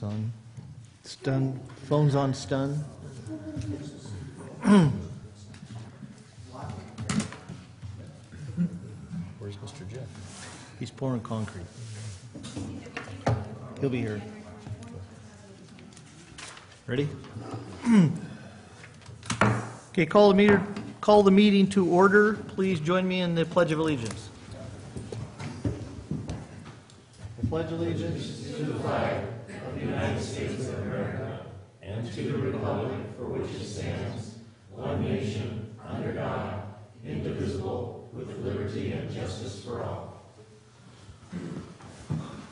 on stun. Phone's on stun. Where's Mr. Jeff? He's pouring concrete. He'll be here. Ready? Okay, call the meeting to order. Please join me in the Pledge of Allegiance. I pledge allegiance to the flag of the United States of America and to the republic for which it stands, one nation, under God, indivisible, with liberty and justice for all.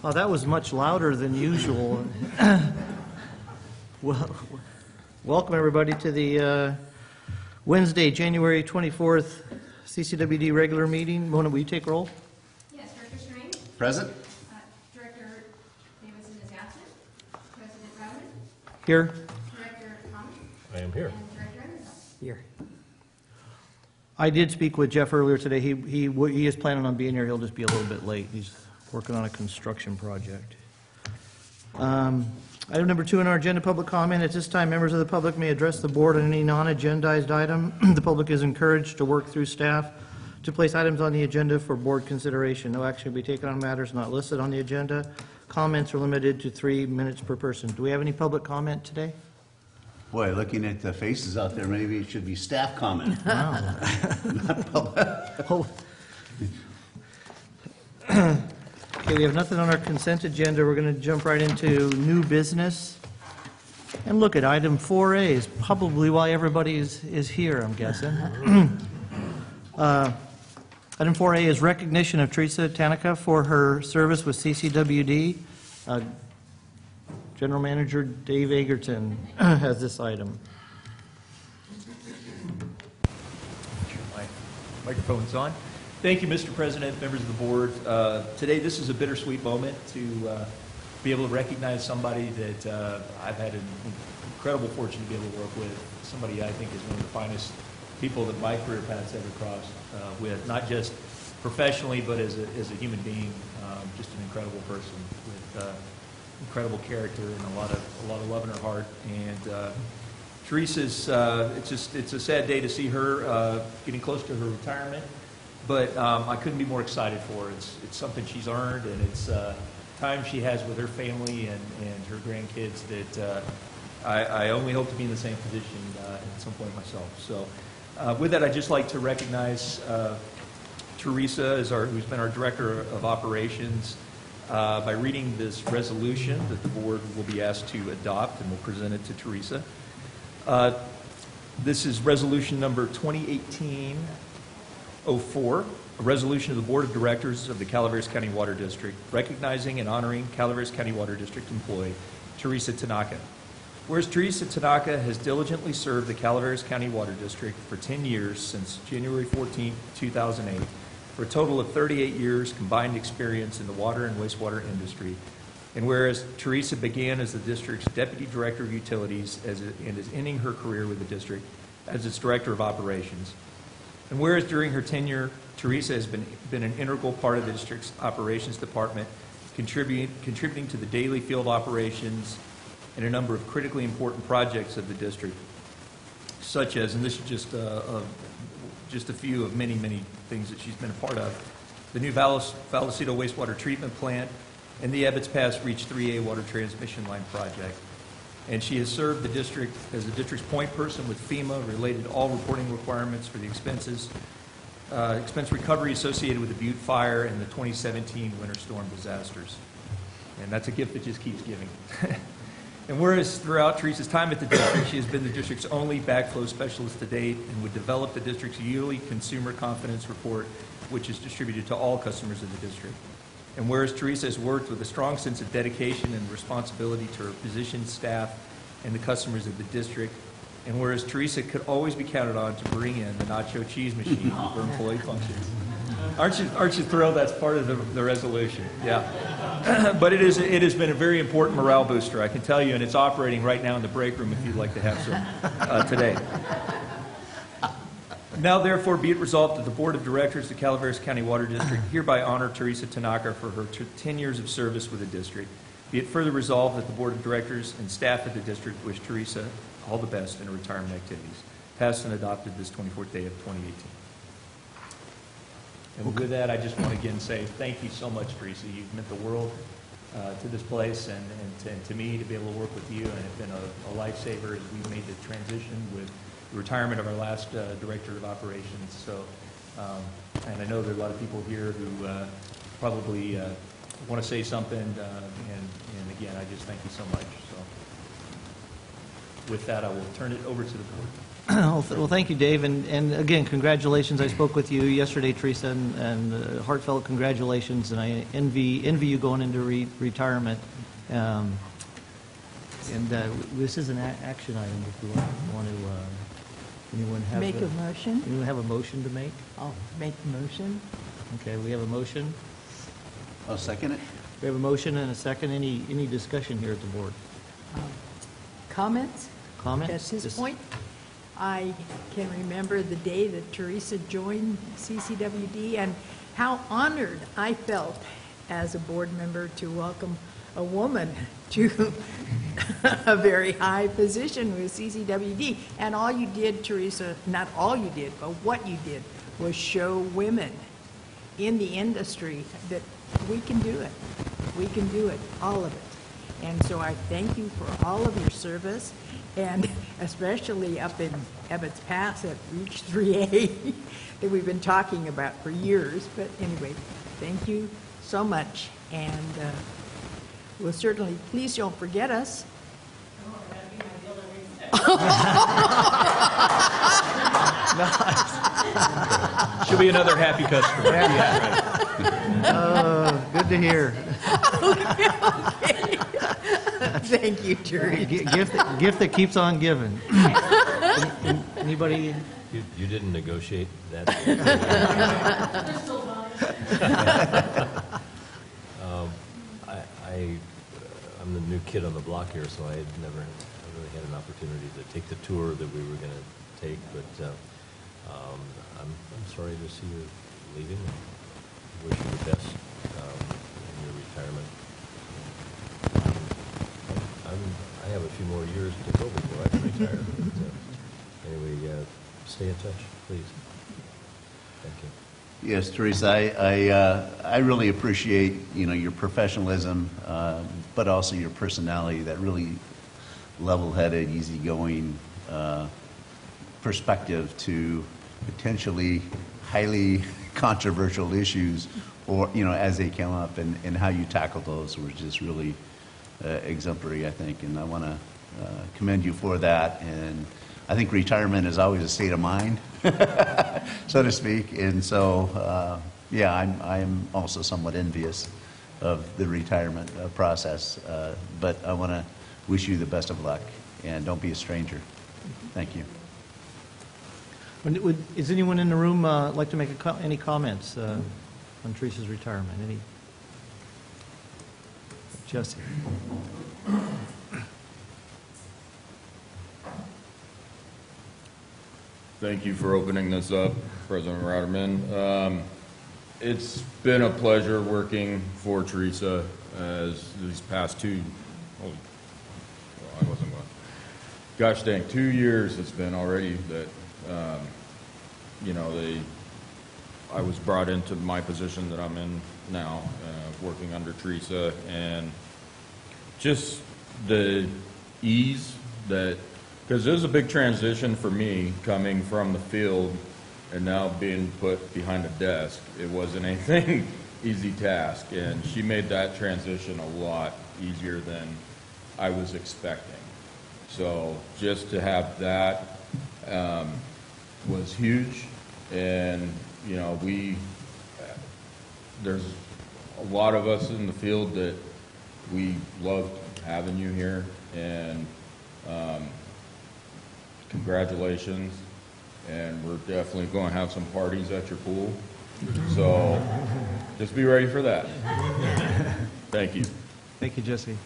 Oh, that was much louder than usual. Well, welcome everybody to the Wednesday, January 24th CCWD regular meeting. Mona, will you take roll? Yes, Director Strain. Present. Director Davidson is absent. President Bowden. Here. Director Thomas. I am here. And Director Anderson. Here. I did speak with Jeff earlier today. He is planning on being here. He'll just be a little bit late. He's working on a construction project. Item number 2 on our agenda, public comment. At this time, members of the public may address the board on any non-agendized item. The public is encouraged to work through staff to place items on the agenda for board consideration. No action will be taken on matters not listed on the agenda. Comments are limited to 3 minutes per person. Do we have any public comment today? Boy, looking at the faces out there, maybe it should be staff comment. Wow. Not public. Oh. Okay, we have nothing on our consent agenda. We're going to jump right into new business. And look at item 4A is probably why everybody is here, I'm guessing. Item 4A is recognition of Teresa Tanaka for her service with CCWD. General Manager Dave Egerton has this item. My microphone's on. Thank you, Mr. President, members of the board. Today, this is a bittersweet moment to be able to recognize somebody that I've had an incredible fortune to be able to work with, somebody I think is one of the finest people that my career path's ever crossed with, not just professionally, but as a human being, just an incredible person with incredible character and a lot of love in her heart. And Teresa's, it's a sad day to see her getting close to her retirement. But I couldn't be more excited for her. It's something she's earned, and it's time she has with her family and her grandkids that I only hope to be in the same position at some point myself. So with that, I'd just like to recognize Teresa, who's been our Director of Operations, by reading this resolution that the board will be asked to adopt, and we'll present it to Teresa. This is resolution number 2018-04, a resolution of the Board of Directors of the Calaveras County Water District recognizing and honoring Calaveras County Water District employee Teresa Tanaka. Whereas Teresa Tanaka has diligently served the Calaveras County Water District for 10 years since January 14, 2008, for a total of 38 years combined experience in the water and wastewater industry. And whereas Teresa began as the district's Deputy Director of Utilities and is ending her career with the district as its Director of Operations. And whereas during her tenure, Teresa has been an integral part of the district's operations department, contributing to the daily field operations and a number of critically important projects of the district, such as, and this is just a few of many, many things that she's been a part of, the new Vallecito wastewater treatment plant and the Ebbets Pass Reach 3A water transmission line project. And she has served the district as the district's point person with FEMA, related to all reporting requirements for the expense recovery associated with the Butte fire and the 2017 winter storm disasters. And that's a gift that just keeps giving. And whereas throughout Teresa's time at the district, she has been the district's only backflow specialist to date and would develop the district's yearly consumer confidence report, which is distributed to all customers of the district. And whereas Teresa has worked with a strong sense of dedication and responsibility to her position, staff, and the customers of the district, and whereas Teresa could always be counted on to bring in the nacho cheese machine for employee functions. Aren't you thrilled that's part of the resolution? Yeah. But it has been a very important morale booster, I can tell you, and it's operating right now in the break room if you'd like to have some today. Now, therefore, be it resolved that the Board of Directors of the Calaveras County Water District hereby honor Teresa Tanaka for her 10 years of service with the district, Be it further resolved that the Board of Directors and staff of the district wish Teresa all the best in her retirement activities. Passed and adopted this 24th day of 2018. And with that, I just want to again say thank you so much, Teresa. You've meant the world to this place and to me to be able to work with you, and it's been a lifesaver as we've made the transition with the retirement of our last Director of Operations. So, and I know there are a lot of people here who probably want to say something, and again, I just thank you so much. So, with that, I will turn it over to the board. Well, thank you, Dave, and again, congratulations. I spoke with you yesterday, Teresa, and heartfelt congratulations, and I envy you going into retirement. This is an action item if you want to, anyone have? Make a motion? Anyone have a motion to make? I'll make the motion. Okay, we have a motion. I'll second it. We have a motion and a second. Any discussion here at the board? Comments? Comments? At this Just- point, I can remember the day that Teresa joined CCWD and how honored I felt as a board member to welcome a woman to a very high position with CCWD. And all you did, Teresa, not all you did, but what you did was show women in the industry that we can do it. We can do it, all of it. And so I thank you for all of your service, and especially up in Ebbets Pass at Reach 3A that we've been talking about for years. But anyway, thank you so much, and we'll certainly, please don't forget us. She'll be another happy customer. Good to hear. Thank you, Teresa. Gift that keeps on giving. Anybody? You didn't negotiate that? I'm the new kid on the block here, so I had never really had an opportunity to take the tour that we were going to take, but I'm sorry to see you leaving. I wish you the best in your retirement. I have a few more years to go before I can retire. But, anyway, stay in touch, please. Thank you. Yes, Teresa, I really appreciate, your professionalism, but also your personality, that really level-headed, easygoing perspective to potentially highly controversial issues, or, as they come up, and how you tackle those was just really exemplary, I think, and I want to commend you for that. And I think retirement is always a state of mind, so to speak. And so, I'm also somewhat envious of the retirement process. But I want to wish you the best of luck, and don't be a stranger. Thank you. Is anyone in the room like to make any comments on Teresa's retirement? Any? Jesse. Thank you for opening this up, President Rauterman. It's been a pleasure working for Teresa as these past 2 years it's been already that, I was brought into my position that I'm in now, working under Teresa, and just the ease that, because it was a big transition for me coming from the field and now being put behind a desk. It wasn't anything easy task, and she made that transition a lot easier than I was expecting. So just to have that was huge, and there's a lot of us in the field that we loved having you here, and congratulations, and we're definitely going to have some parties at your pool, so just be ready for that. Thank you. Thank you, Jesse.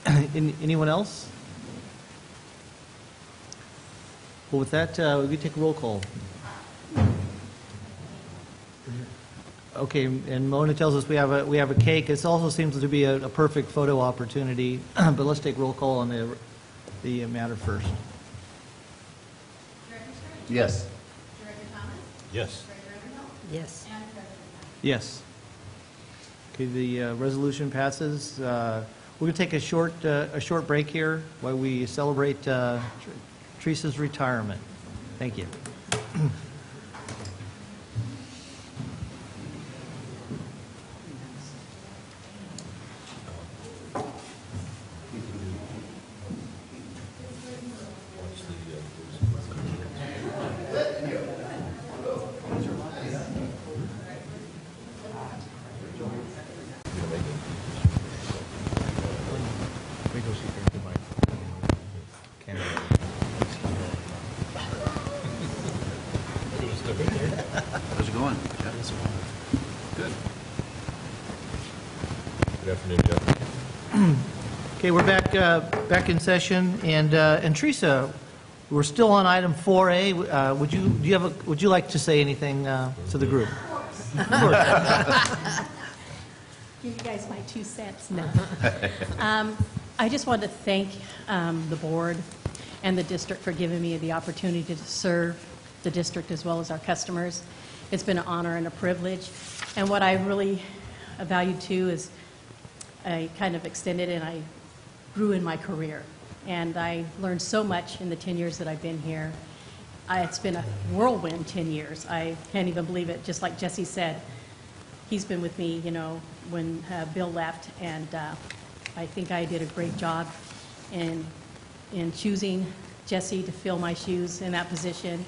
Anyone else? Well, with that, we take a roll call. Okay, and Mona tells us we have a cake. This also seems to be a perfect photo opportunity, but let's take roll call on the matter first. Director Strange? Yes. Director Thomas? Yes. Director Underhill? Yes. And President Bowden? Yes. Okay, the resolution passes. We're going to take a short break here while we celebrate Teresa's retirement. Thank you. How's it going? Good. Good afternoon, Jeff. Okay, we're back in session, and Teresa, we're still on item 4A. Would you like to say anything to the group? Give you guys my 2 cents now. I just want to thank the board and the district for giving me the opportunity to serve the district as well as our customers. It's been an honor and a privilege. And what I really valued too is I kind of extended and I grew in my career. And I learned so much in the 10 years that I've been here. It's been a whirlwind 10 years. I can't even believe it. Just like Jesse said, he's been with me, you know, when Bill left, and I think I did a great job in choosing Jesse to fill my shoes in that position,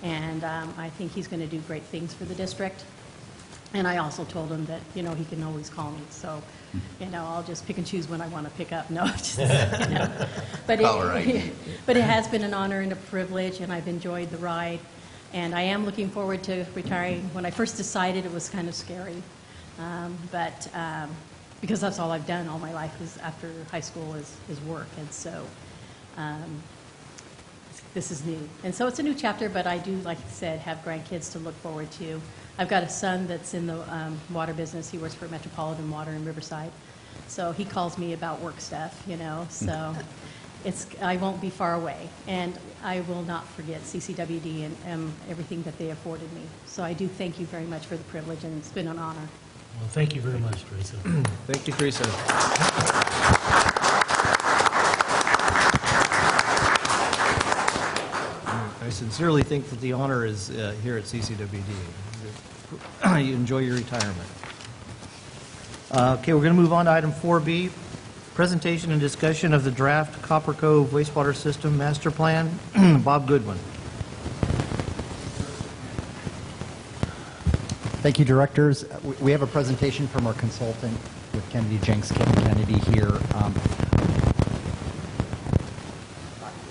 and I think he's going to do great things for the district. And I also told him that, you know, he can always call me, so, you know, I'll just pick and choose when I want to pick up. No, just, you know. But it has been an honor and a privilege, and I've enjoyed the ride. And I am looking forward to retiring. When I first decided, it was kind of scary. But because that's all I've done all my life is after high school is work. And so this is new. And so it's a new chapter, but I do, like I said, have grandkids to look forward to. I've got a son that's in the water business. He works for Metropolitan Water in Riverside. So he calls me about work stuff, you know. So I won't be far away. And I will not forget CCWD and everything that they afforded me. So I do thank you very much for the privilege, and it's been an honor. Well, thank you very much, Teresa. Thank you, Teresa. I sincerely think that the honor is here at CCWD. You enjoy your retirement. Okay, we're going to move on to item 4B, presentation and discussion of the draft Copper Cove wastewater system master plan. Bob Goodwin. Thank you, directors. We have a presentation from our consultant with Kennedy Jenks Kennedy here.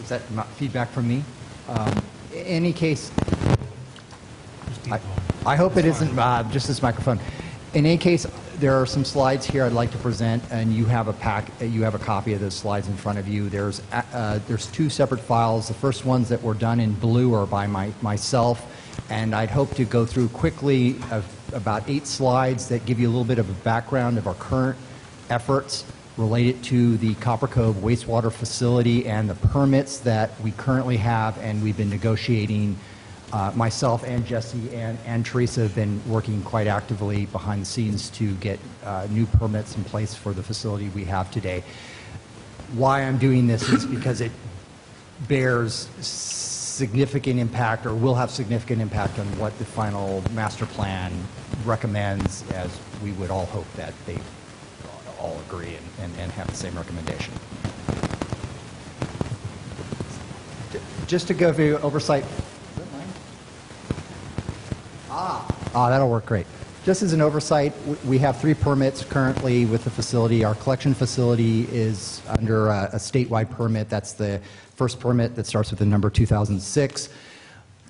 Is that not feedback from me? In any case, I hope it isn't just this microphone. In any case, there are some slides here I'd like to present, and you have a copy of those slides in front of you. There's 2 separate files. The first ones that were done in blue are by myself, and I'd hope to go through quickly about 8 slides that give you a little bit of a background of our current efforts related to the Copper Cove wastewater facility and the permits that we currently have, and we've been negotiating. Myself and Jesse and Teresa have been working quite actively behind the scenes to get new permits in place for the facility we have today. Why I'm doing this is because it bears significant impact, or will have significant impact, on what the final master plan recommends, as we would all hope that they all agree and have the same recommendation. Just to go through oversight. That'll work great. Just as an oversight, we have 3 permits currently with the facility. Our collection facility is under a statewide permit. That's the first permit that starts with the number 2006.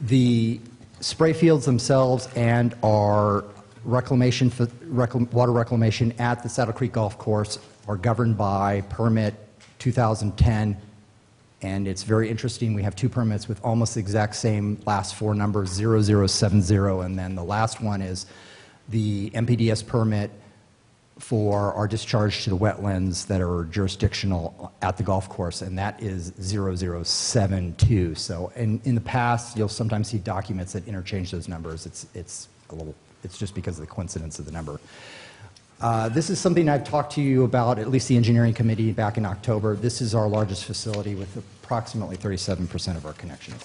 The spray fields themselves and our reclamation, water reclamation at the Saddle Creek Golf Course are governed by permit 2010. And it's very interesting. We have 2 permits with almost the exact same last 4 numbers, 0070, and then the last one is the MPDS permit for our discharge to the wetlands that are jurisdictional at the golf course, and that is 0072. So in the past, you'll sometimes see documents that interchange those numbers. It's just because of the coincidence of the number. This is something I've talked to you about, at least the engineering committee, back in October. This is our largest facility with approximately 37% of our connections.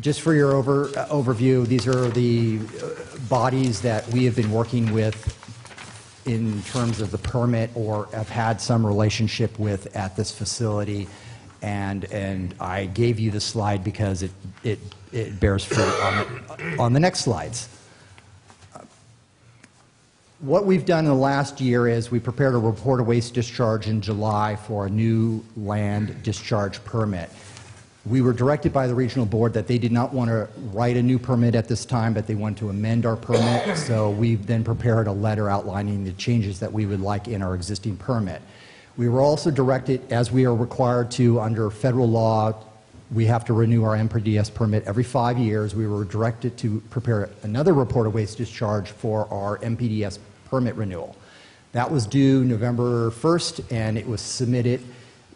Just for your overview, these are the bodies that we have been working with in terms of the permit or have had some relationship with at this facility. And I gave you the slide because it bears fruit on the next slides. What we've done in the last year is we prepared a report of waste discharge in July for a new land discharge permit. We were directed by the regional board that they did not want to write a new permit at this time, but they wanted to amend our permit. So we then prepared a letter outlining the changes that we would like in our existing permit. We were also directed, as we are required to under federal law, we have to renew our MPDS permit every 5 years. We were directed to prepare another report of waste discharge for our MPDS permit renewal. That was due November 1st, and it was submitted.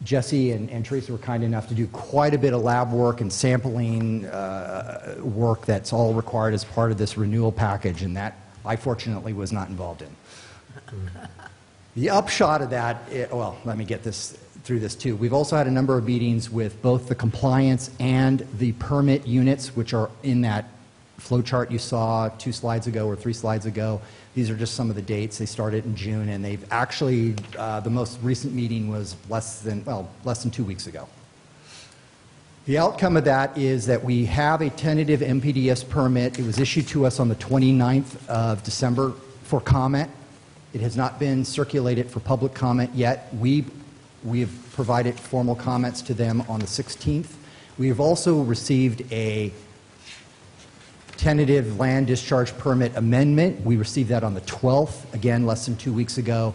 Jesse and Teresa were kind enough to do quite a bit of lab work and sampling work that's all required as part of this renewal package, and that I fortunately was not involved in. The upshot of that, well, let me get this through this too. We've also had a number of meetings with both the compliance and the permit units, which are in that flow chart you saw 2 slides ago or 3 slides ago. These are just some of the dates. They started in June, and they've actually, the most recent meeting was less than 2 weeks ago. The outcome of that is that we have a tentative MPDS permit. It was issued to us on the 29th of December for comment. It has not been circulated for public comment yet. We have provided formal comments to them on the 16th. We have also received a tentative land discharge permit amendment. We received that on the 12th, again, less than 2 weeks ago.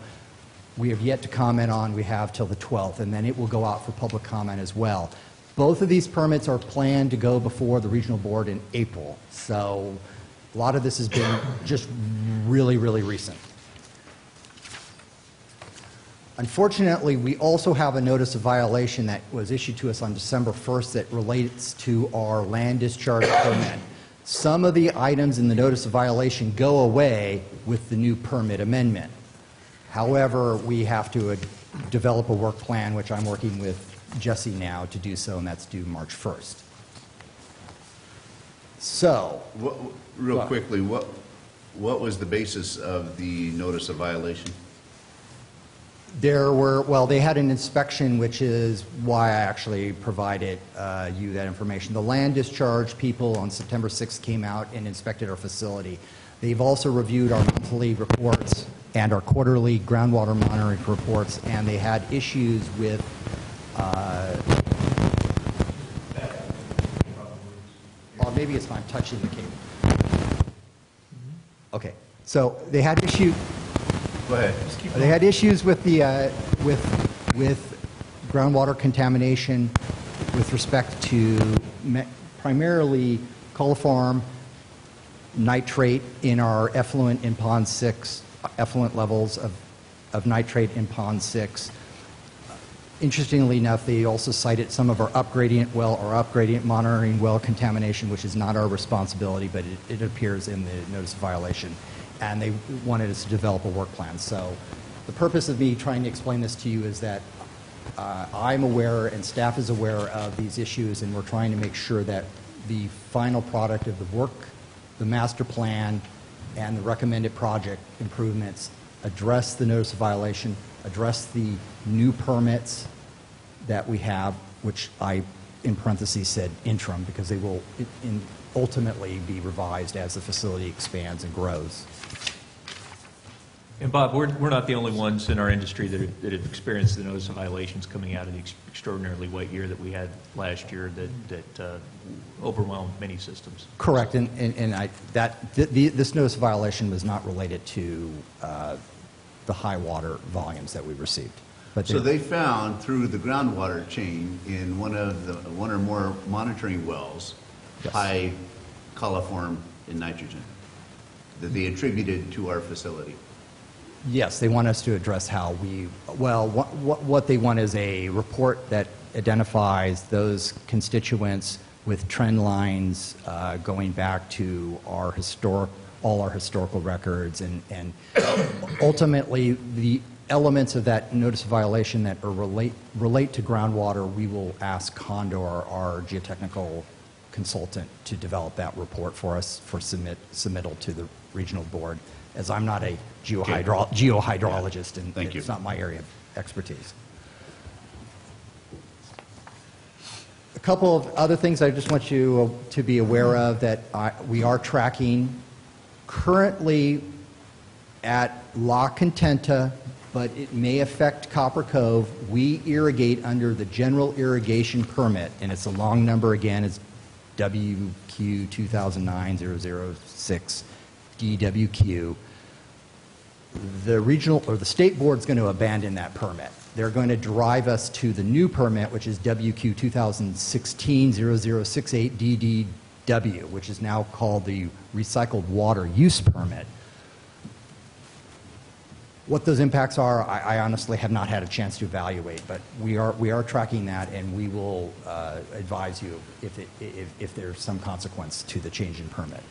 We have yet to comment on. We have till the 12th, and then it will go out for public comment as well. Both of these permits are planned to go before the regional board in April. So a lot of this has been just really, really recent. Unfortunately, we also have a notice of violation that was issued to us on December 1st that relates to our land discharge permit. Some of the items in the notice of violation go away with the new permit amendment. However, we have to develop a work plan, which I'm working with Jesse now to do so, and that's due March 1st. So, Real quickly, what was the basis of the notice of violation? They had an inspection, which is why I actually provided you that information. The land discharge people on September 6th came out and inspected our facility. They've also reviewed our monthly reports and our quarterly groundwater monitoring reports, and they had issues with or maybe it's fine touching the cable. Okay, so they had issues. Go ahead. They had issues with the with groundwater contamination with respect to primarily coliform nitrate in our effluent in Pond 6, effluent levels of nitrate in Pond 6. Interestingly enough, they also cited some of our upgradient well or upgradient monitoring well contamination, which is not our responsibility, but it appears in the notice of violation. And they wanted us to develop a work plan. So the purpose of me trying to explain this to you is that I'm aware and staff is aware of these issues, and we're trying to make sure that the final product of the work, the master plan, and the recommended project improvements address the notice of violation, address the new permits that we have, which I, in parentheses, said interim, because they will ultimately be revised as the facility expands and grows. And Bob, we're not the only ones in our industry that have experienced the notice of violations coming out of the extraordinarily wet year that we had last year that overwhelmed many systems. Correct, and this notice of violation was not related to the high water volumes that we received. But So they found through the groundwater chain in one or more monitoring wells, Yes. high coliform in nitrogen. that they attributed to our facility. Yes, they want us to address how we, well, what they want is a report that identifies those constituents with trend lines going back to all our historical records, and ultimately the elements of that notice of violation that are relate to groundwater, we will ask Condor, our geotechnical consultant, to develop that report for us for submittal to the regional board, as I'm not a geohydrologist, and Thank you. it's not my area of expertise. A couple of other things I just want you to be aware of that we are tracking currently at La Contenta, but it may affect Copper Cove. We irrigate under the general irrigation permit, and it's a long number again. It's WQ 2009-006 DWQ. The regional or the state board is going to abandon that permit. They're going to drive us to the new permit, which is WQ 2016-0068 DDW, which is now called the Recycled Water Use Permit. What those impacts are, I honestly have not had a chance to evaluate, but we are tracking that, and we will advise you if there's some consequence to the change in permit.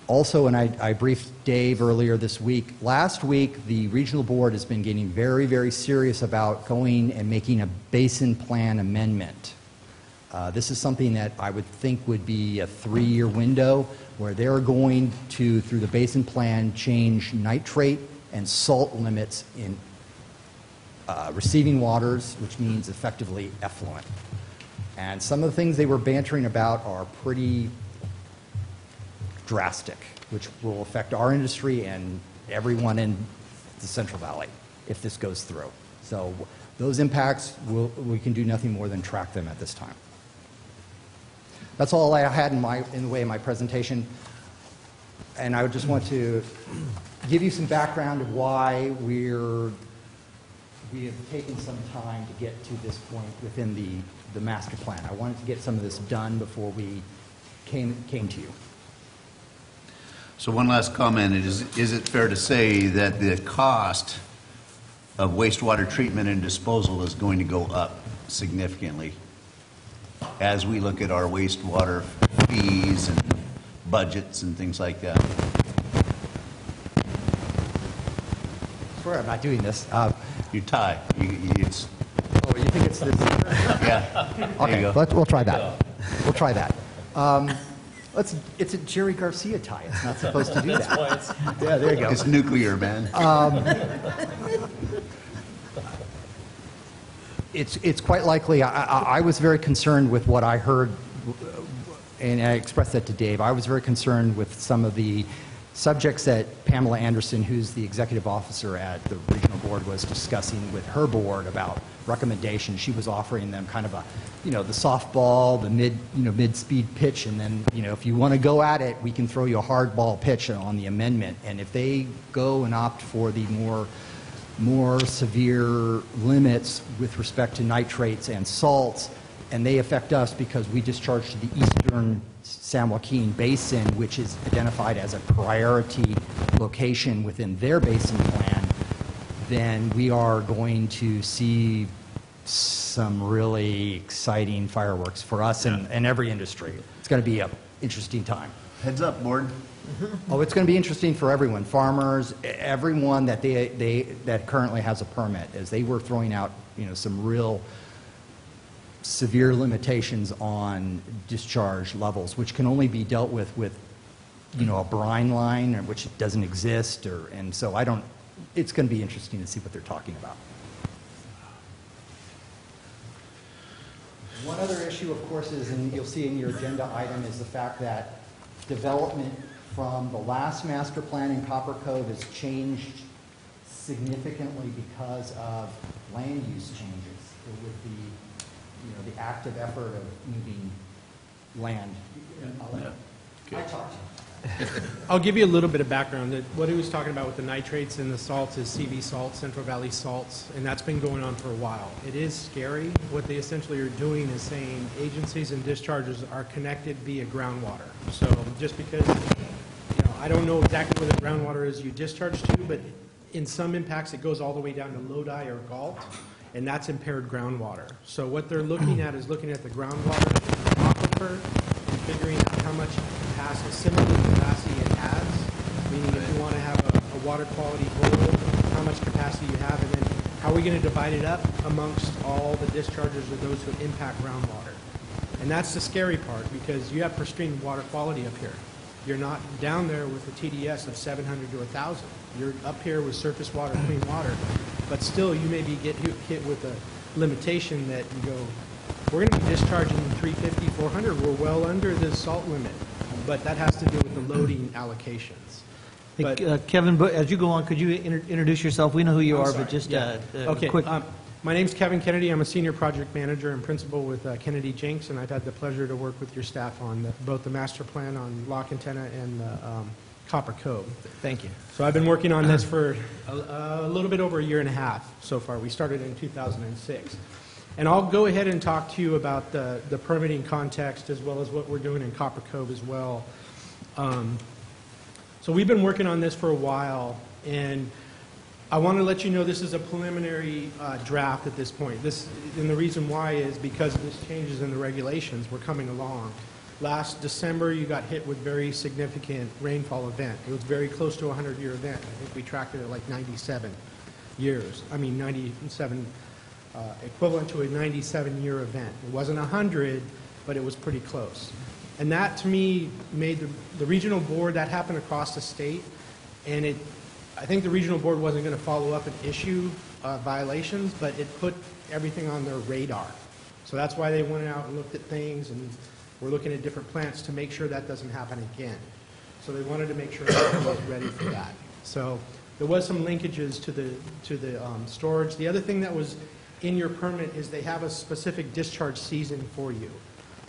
Also, and I briefed Dave earlier this week, last week the regional board has been getting very, very serious about going and making a basin plan amendment. This is something that I would think would be a 3-year window where they're going to, through the basin plan, change nitrate and salt limits in receiving waters, which means effectively effluent. And some of the things they were bantering about are pretty drastic, which will affect our industry and everyone in the Central Valley if this goes through. So those impacts, we can do nothing more than track them at this time. That's all I had in the way of my presentation. And I would just want to give you some background of why we have taken some time to get to this point within the master plan. I wanted to get some of this done before we came to you. So one last comment, is it fair to say that the cost of wastewater treatment and disposal is going to go up significantly as we look at our wastewater fees and budgets and things like that? I swear I'm not doing this. You tie. It's, Oh, you think it's this? yeah. There Okay, you go. we'll try that. We'll try that. It's a Jerry Garcia tie. It's not supposed to do that. That's why it's, Yeah, there you go. It's nuclear, man. It's quite likely. I was very concerned with what I heard, and I expressed that to Dave. I was very concerned with some of the subjects that Pamela Anderson, who's the executive officer at the regional board, was discussing with her board about recommendations. She was offering them kind of a, the softball, the mid-speed pitch, and then, if you want to go at it, we can throw you a hardball pitch on the amendment. And if they go and opt for the more severe limits with respect to nitrates and salts, and they affect us because we discharge to the eastern San Joaquin Basin, which is identified as a priority location within their basin plan, then we are going to see some really exciting fireworks for us and every industry. It's going to be an interesting time. Heads up, board. Oh, it's going to be interesting for everyone, farmers, everyone that that currently has a permit, as they were throwing out, some real severe limitations on discharge levels, which can only be dealt with a brine line, which doesn't exist, and so it's going to be interesting to see what they're talking about. One other issue, of course, is, and you'll see in your agenda item, is the fact that development from the last master plan in Copper Cove has changed significantly because of land use changes. With the active effort of moving land. I talked to you. I'll give you a little bit of background. What he was talking about with the nitrates and the salts is CV salts, Central Valley salts, and that's been going on for a while. It is scary. What they essentially are doing is saying agencies and discharges are connected via groundwater. So just because, I don't know exactly where the groundwater is you discharge to, but in some impacts, it goes all the way down to Lodi or Galt, and that's impaired groundwater. So what they're looking at is looking at the groundwater aquifer and figuring out how much capacity, similar capacity it has, meaning if you want to have a water quality goal, how much capacity you have, and then how are we going to divide it up amongst all the discharges of those who impact groundwater. And that's the scary part, because you have pristine water quality up here. You're not down there with a TDS of 700 to 1,000. You're up here with surface water, clean water, but still you maybe get hit with a limitation that you go, we're going to be discharging 350, 400. We're well under the salt limit, but that has to do with the loading allocations. But, Kevin, but as you go on, could you introduce yourself? We know who you I'm are, sorry. but just Yeah. Okay. quick. My name's Kevin Kennedy. I'm a senior project manager and principal with Kennedy Jenks, and I've had the pleasure to work with your staff on both the master plan on Lock Antenna and the Copper Cove. Thank you. So I've been working on this for a little bit over a year and a half so far. We started in 2006. And I'll go ahead and talk to you about the permitting context as well as what we're doing in Copper Cove as well. So we've been working on this for a while, and I want to let you know this is a preliminary draft at this point. And the reason why is because of this changes in the regulations. We're coming along. Last December, you got hit with very significant rainfall event. It was very close to a 100-year event. I think we tracked it at like 97 years. I mean, 97, equivalent to a 97-year event. It wasn't 100, but it was pretty close. And that, to me, made the regional board, that happened across the state, and I think the regional board wasn't going to follow up and issue violations, but it put everything on their radar. So that's why they went out and looked at things, and we're looking at different plants to make sure that doesn't happen again. So they wanted to make sure everyone was ready for that. So there was some linkages to the storage. The other thing that was in your permit is they have a specific discharge season for you,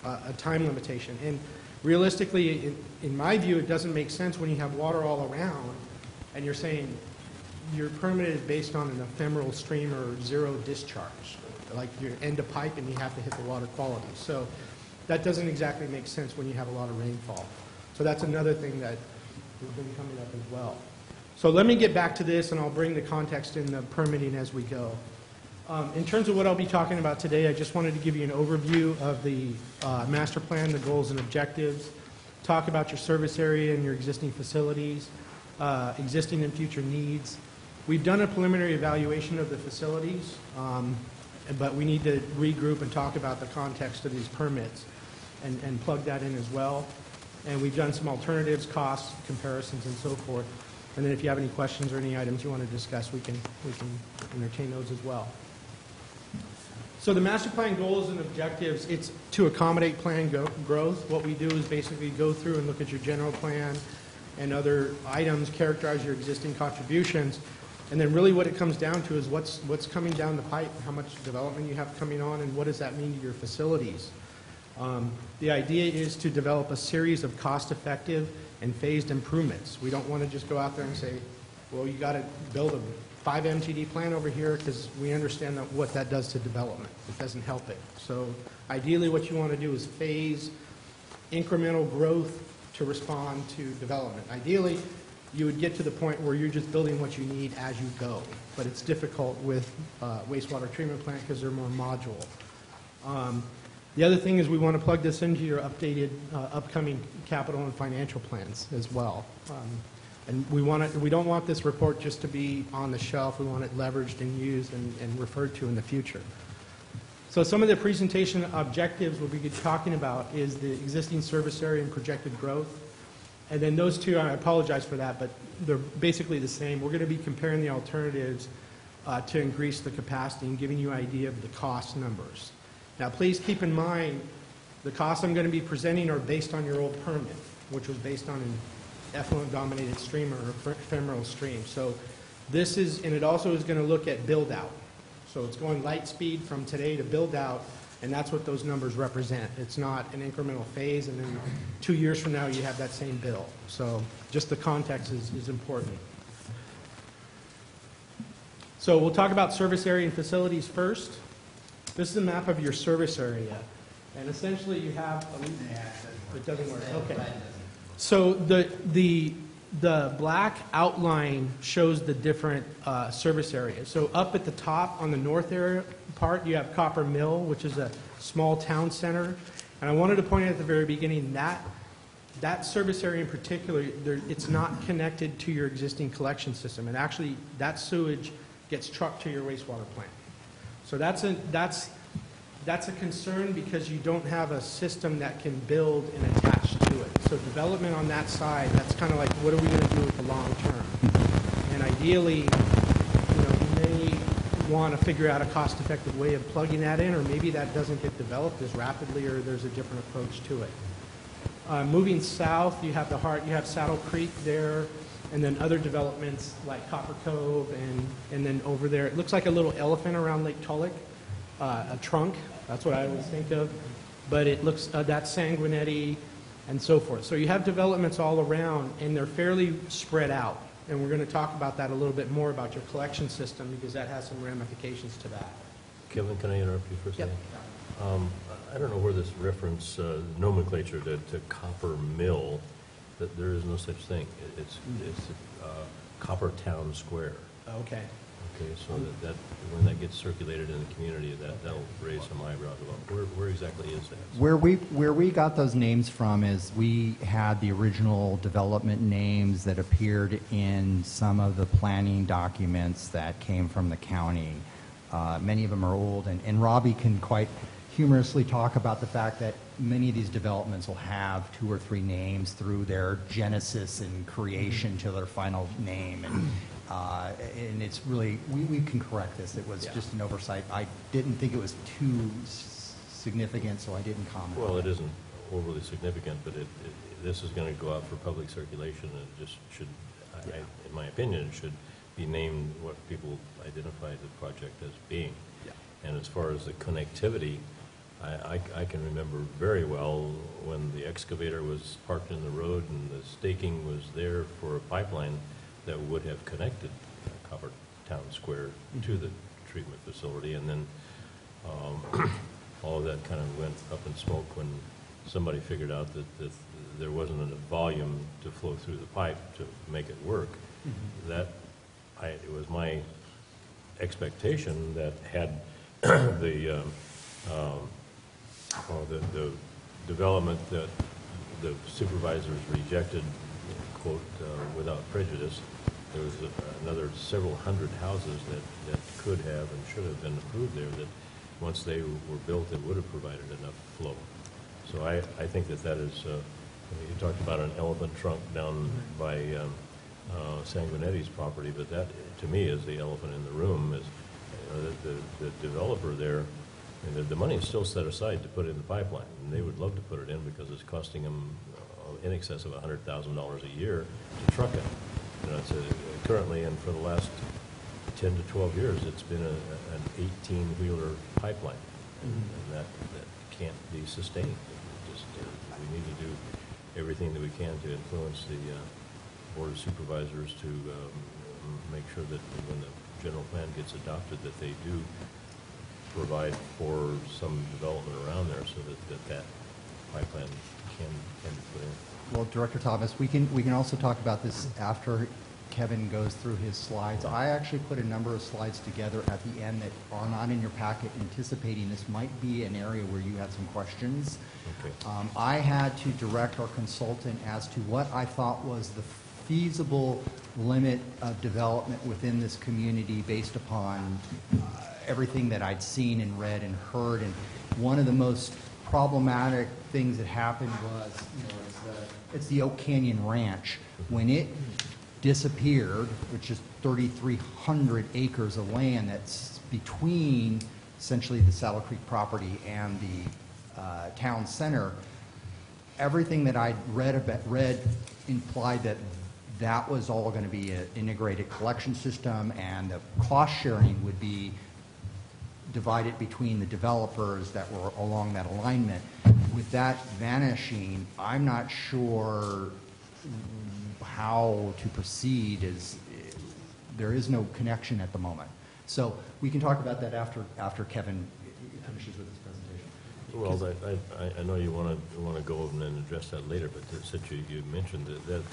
a time limitation. And realistically, in my view, it doesn't make sense when you have water all around and you're saying your permit is based on an ephemeral stream or zero discharge, like your end of pipe and you have to hit the water quality. So that doesn't exactly make sense when you have a lot of rainfall. So that's another thing that has been coming up as well. So let me get back to this, and I'll bring the context in the permitting as we go. In terms of what I'll be talking about today, I just wanted to give you an overview of the master plan, the goals and objectives, talk about your service area and your existing facilities, existing and future needs. We've done a preliminary evaluation of the facilities, but we need to regroup and talk about the context of these permits and plug that in as well. And we've done some alternatives, costs, comparisons, and so forth. And then if you have any questions or any items you want to discuss, we can entertain those as well. So the master plan goals and objectives, it's to accommodate planned growth. What we do is basically go through and look at your general plan and other items, characterize your existing contributions, and then really what it comes down to is what's coming down the pipe, how much development you have coming on, and what does that mean to your facilities. The idea is to develop a series of cost-effective and phased improvements. We don't want to just go out there and say, well, you got to build a 5 MTD plant over here, because we understand what that does to development. It doesn't help it. So ideally what you want to do is phase incremental growth to respond to development. Ideally, you would get to the point where you're just building what you need as you go, but it's difficult with wastewater treatment plant because they're more modular. The other thing is we want to plug this into your updated upcoming capital and financial plans as well. And we don't want this report just to be on the shelf. We want it leveraged and used and referred to in the future. So some of the presentation objectives we'll be talking about is the existing service area and projected growth. And then those two, I apologize for that, but they're basically the same. We're going to be comparing the alternatives to increase the capacity and giving you an idea of the cost numbers. Now, please keep in mind the costs I'm going to be presenting are based on your old permit, which was based on an effluent-dominated stream or ephemeral stream. So this is, and it also is going to look at build-out. So it's going light speed from today to build-out, and that's what those numbers represent. It's not an incremental phase, and then 2 years from now you have that same bill. So just the context is important. So we'll talk about service area and facilities first. This is a map of your service area, and essentially you have, it doesn't work, okay. So The black outline shows the different service areas. So up at the top on the north area part, you have Copper Mill, which is a small town center. And I wanted to point out at the very beginning that service area in particular, it's not connected to your existing collection system. And actually, that sewage gets trucked to your wastewater plant. So that's a concern because you don't have a system that can build and attach to it. So development on that side, that's kind of like, what are we going to do with the long term? And ideally, you may want to figure out a cost-effective way of plugging that in, or maybe that doesn't get developed as rapidly, or there's a different approach to it. Moving south, you have you have Saddle Creek there, and then other developments like Copper Cove, and then over there, it looks like a little elephant around Lake Tulloch, a trunk, that's what I always think of, but it looks, that's Sanguinetti, and so forth. So you have developments all around, and they're fairly spread out, and we're going to talk about that a little bit more about your collection system, because that has some ramifications to that. Kevin, can I interrupt you for a second? I don't know where this reference nomenclature to Copper Mill, that there is no such thing. It's Copper Town Square. Okay. Okay, so that when that gets circulated in the community, that'll raise some eyebrows about where exactly is that? Where we got those names from is we had the original development names that appeared in some of the planning documents that came from the county. Many of them are old, and Robbie can quite humorously talk about the fact that many of these developments will have 2 or 3 names through their genesis and creation to their final name. And it's really, we can correct this. It was just an oversight. I didn't think it was too significant, so I didn't comment. Well, it isn't overly significant, but this is going to go out for public circulation, and it just should, in my opinion, it should be named what people identify the project as being. And as far as the connectivity, I can remember very well when the excavator was parked in the road and the staking was there for a pipeline that would have connected Copper Town Square to the treatment facility, and then all of that kind of went up in smoke when somebody figured out that there wasn't enough volume to flow through the pipe to make it work. It was my expectation that had the development that the supervisors rejected, quote, without prejudice, there was another several hundred houses that could have and should have been approved there, that once they were built, it would have provided enough flow. So I think that is, you talked about an elephant trunk down by Sanguinetti's property, but that, to me, is the elephant in the room, is the developer there. And the money is still set aside to put in the pipeline, and they would love to put it in because it's costing them in excess of $100,000 a year to truck it. It's currently, and for the last 10 to 12 years, it's been an 18-wheeler pipeline, and that can't be sustained. We need to do everything that we can to influence the Board of Supervisors to make sure that when the general plan gets adopted, that they do provide for some development around there so that pipeline can be put in. Well, Director Thomas, we can also talk about this after Kevin goes through his slides. I actually put a number of slides together at the end that are not in your packet, anticipating this might be an area where you had some questions. Okay. I had to direct our consultant as to what I thought was the feasible limit of development within this community based upon everything that I'd seen and read and heard. And one of the most problematic things that happened was, it's the Oak Canyon Ranch. When it disappeared, which is 3,300 acres of land that's between essentially the Saddle Creek property and the town center, everything that I'd read implied that was all going to be an integrated collection system, and the cost sharing would be divided between the developers that were along that alignment. With that vanishing, I'm not sure how to proceed, as there is no connection at the moment. So we can talk about that after Kevin finishes with his presentation. Well, I know you want to go over and address that later, but since you mentioned that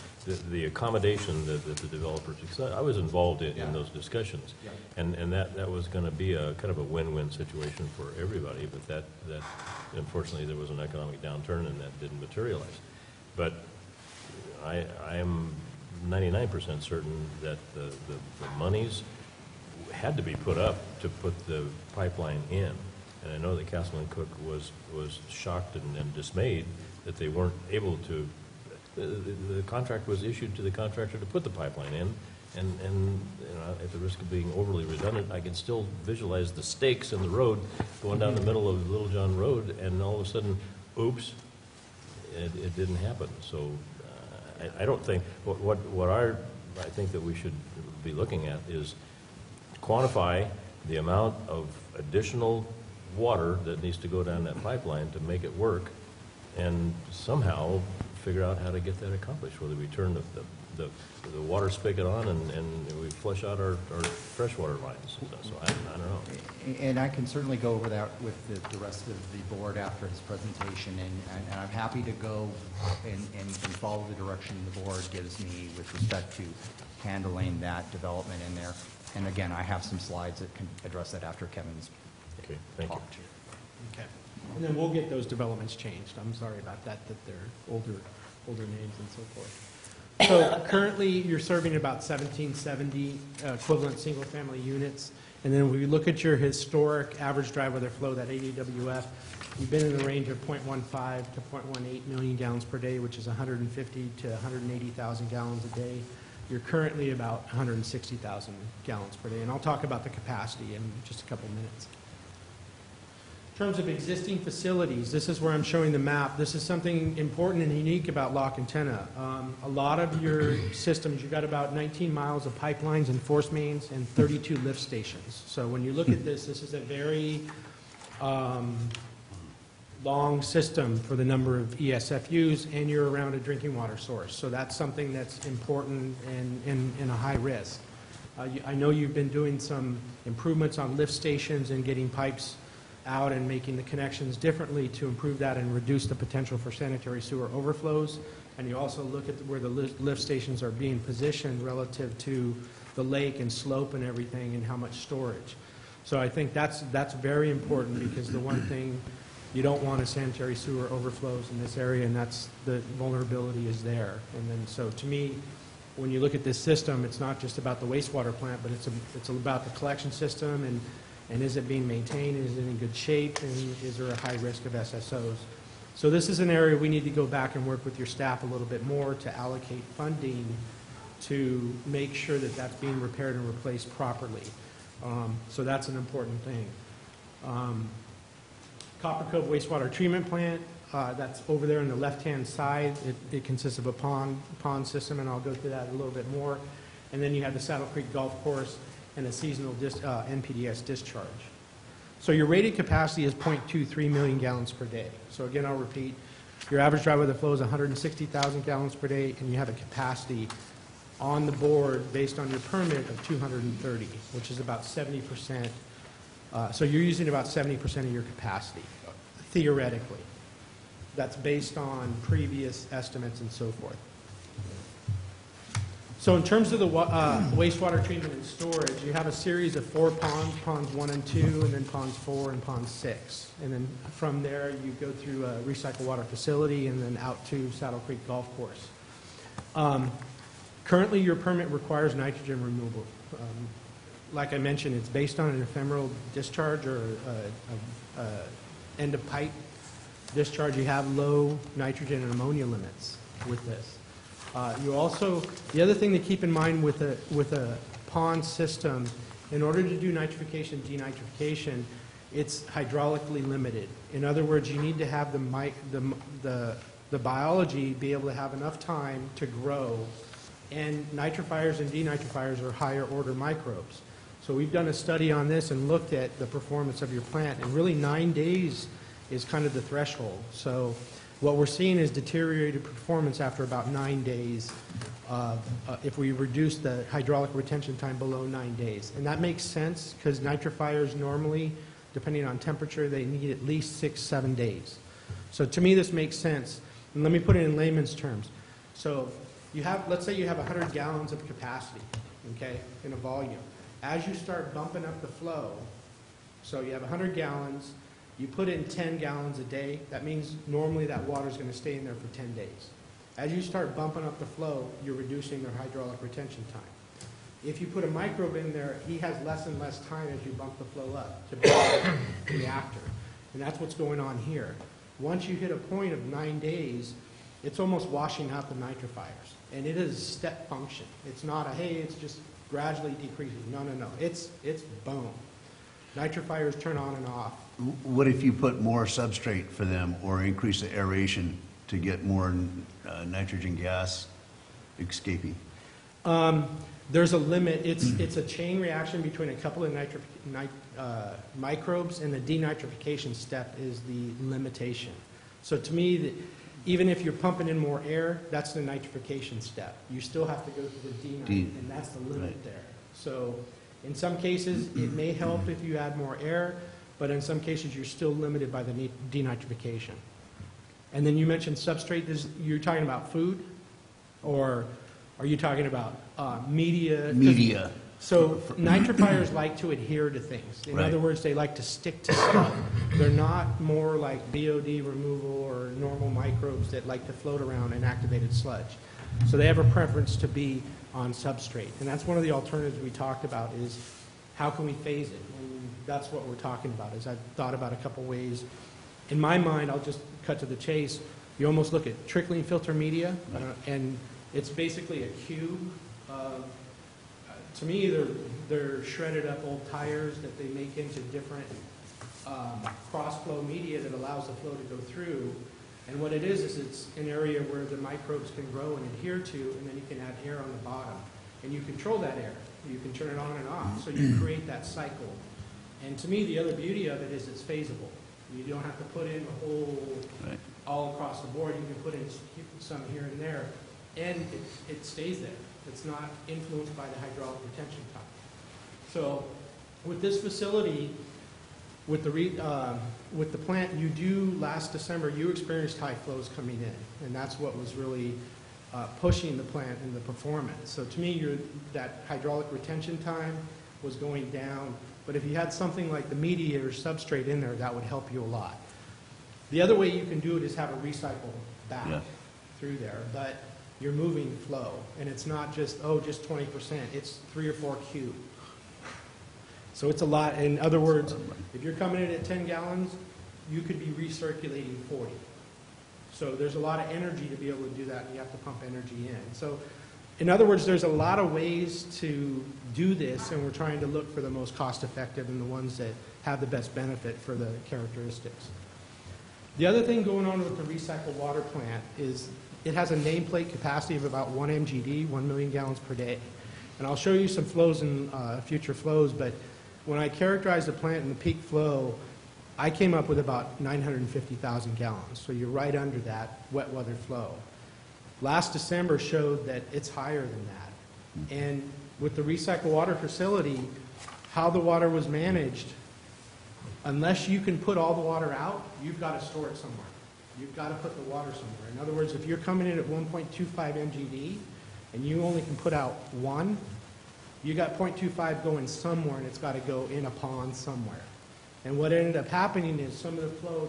the accommodation that the developers, because I was involved in those discussions, and that was going to be a kind of a win-win situation for everybody, but that unfortunately there was an economic downturn and that didn't materialize. But I am 99% certain that the monies had to be put up to put the pipeline in. And I know that Councilman Cook was shocked and dismayed that they weren't able to, the contract was issued to the contractor to put the pipeline in, and you know, at the risk of being overly redundant, I can still visualize the stakes in the road going down the middle of Little John Road, and all of a sudden, oops, it didn't happen. So I don't think, I think that we should be looking at is quantify the amount of additional water that needs to go down that pipeline to make it work, and somehow figure out how to get that accomplished, whether we turn the water spigot on and we flush out our freshwater lines. So I don't know. And I can certainly go over that with the rest of the board after his presentation, and I'm happy to go and follow the direction the board gives me with respect to handling that development in there. And again, I have some slides that can address that after Kevin's Okay, thank you. talk to you. Okay. And then we'll get those developments changed. I'm sorry about that they're older names and so forth. So currently, you're serving about 1770 equivalent single-family units. And then when we look at your historic average dry weather flow, that ADWF, you've been in the range of 0.15 to 0.18 million gallons per day, which is 150 to 180,000 gallons a day. You're currently about 160,000 gallons per day. And I'll talk about the capacity in just a couple minutes. In terms of existing facilities, this is where I'm showing the map. This is something important and unique about La Quintana. A lot of your systems, you've got about 19 miles of pipelines and force mains and 32 lift stations. So when you look at this is a very long system for the number of ESFUs, and you're around a drinking water source. So that's something that's important and a high risk. I know you've been doing some improvements on lift stations and getting pipes out and making the connections differently to improve that and reduce the potential for sanitary sewer overflows. And you also look at where the lift stations are being positioned relative to the lake and slope and everything and how much storage. So I think that's very important, because the one thing you don't want is sanitary sewer overflows in this area, and that's the vulnerability is there. And then so to me, when you look at this system, it's not just about the wastewater plant, but it's about the collection system, and is it being maintained, is it in good shape, and is there a high risk of SSOs? So this is an area we need to go back and work with your staff a little bit more to allocate funding to make sure that that's being repaired and replaced properly. So that's an important thing. Copper Cove Wastewater Treatment Plant, that's over there on the left-hand side. It consists of a pond system, and I'll go through that a little bit more. And then you have the Saddle Creek Golf Course and a seasonal NPDES discharge. So your rated capacity is 0.23 million gallons per day. So again, I'll repeat, your average dry weather flow is 160,000 gallons per day, and you have a capacity on the board based on your permit of 230, which is about 70%. So you're using about 70% of your capacity, theoretically. That's based on previous estimates and so forth. So in terms of the wastewater treatment and storage, you have a series of 4 ponds, ponds 1 and 2, and then ponds 4 and pond 6. And then from there, you go through a recycle water facility and then out to Saddle Creek Golf Course. Currently, your permit requires nitrogen removal. Like I mentioned, it's based on an ephemeral discharge or end of pipe discharge. You have low nitrogen and ammonia limits with this. You also, the other thing to keep in mind with a pond system, in order to do nitrification, denitrification, it's hydraulically limited. In other words, you need to have the biology be able to have enough time to grow, and nitrifiers and denitrifiers are higher order microbes. So we've done a study on this and looked at the performance of your plant, and really 9 days is kind of the threshold. So what we're seeing is deteriorated performance after about 9 days if we reduce the hydraulic retention time below 9 days. And that makes sense because nitrifiers normally depending on temperature, they need at least 6, 7 days. So to me, this makes sense. And let me put it in layman's terms. So you have, let's say you have 100 gallons of capacity, okay, in a volume. As you start bumping up the flow, so you have 100 gallons, you put in 10 gallons a day, that means normally that water is going to stay in there for 10 days. As you start bumping up the flow, you're reducing their hydraulic retention time. If you put a microbe in there, he has less and less time as you bump the flow up to build the reactor. And that's what's going on here. Once you hit a point of 9 days, it's almost washing out the nitrifiers. And it is a step function. It's not a, hey, it's just gradually decreasing. No, no, no. It's boom. Nitrifiers turn on and off. What if you put more substrate for them or increase the aeration to get more nitrogen gas escaping? There's a limit. It's a chain reaction between a couple of microbes, and the denitrification step is the limitation. So to me, even if you're pumping in more air, that's the nitrification step. You still have to go through the denit, and that's the limit Right. there. So in some cases, it may help if you add more air, but in some cases, you're still limited by the denitrification. And then you mentioned substrate. You're talking about food, or are you talking about media? Media. So nitrifiers like to adhere to things. In Right. other words, they like to stick to stuff. They're not more like BOD removal or normal microbes that like to float around in activated sludge. So they have a preference to be on substrate. And that's one of the alternatives we talked about is how can we phase it? And that's what we're talking about, is I've thought about a couple ways. In my mind, I'll just cut to the chase. You almost look at trickling filter media, and it's basically a cube of, to me, they're shredded up old tires that they make into different cross-flow media that allows the flow to go through. And what it is it's an area where the microbes can grow and adhere to, and then you can add air on the bottom. And you control that air. You can turn it on and off, so you create that cycle. And to me, the other beauty of it is it's phasable. You don't have to put in the whole, Right. all across the board. You can put in some here and there, and it stays there. It's not influenced by the hydraulic retention time. So with this facility, with the plant, last December, you experienced high flows coming in, and that's what was really pushing the plant and the performance. So to me, that hydraulic retention time was going down, but if you had something like the media or substrate in there, that would help you a lot. The other way you can do it is have a recycle back Yeah. through there, but you're moving flow, and it's not just 20%, it's 3 or 4 cube. So it's a lot. In other words, if you're coming in at 10 gallons, you could be recirculating 40. So there's a lot of energy to be able to do that, and you have to pump energy in. So in other words, there's a lot of ways to do this, and we're trying to look for the most cost-effective and the ones that have the best benefit for the characteristics. The other thing going on with the recycled water plant is it has a nameplate capacity of about 1 MGD, 1 million gallons per day. And I'll show you some flows in future flows, but when I characterized the plant and the peak flow, I came up with about 950,000 gallons. So you're right under that wet weather flow. Last December showed that it's higher than that. And with the recycled water facility, how the water was managed, unless you can put all the water out, you've got to store it somewhere. You've got to put the water somewhere. In other words, if you're coming in at 1.25 MGD and you only can put out 1, you got 0.25 going somewhere, and it's got to go in a pond somewhere. And what ended up happening is some of the flow,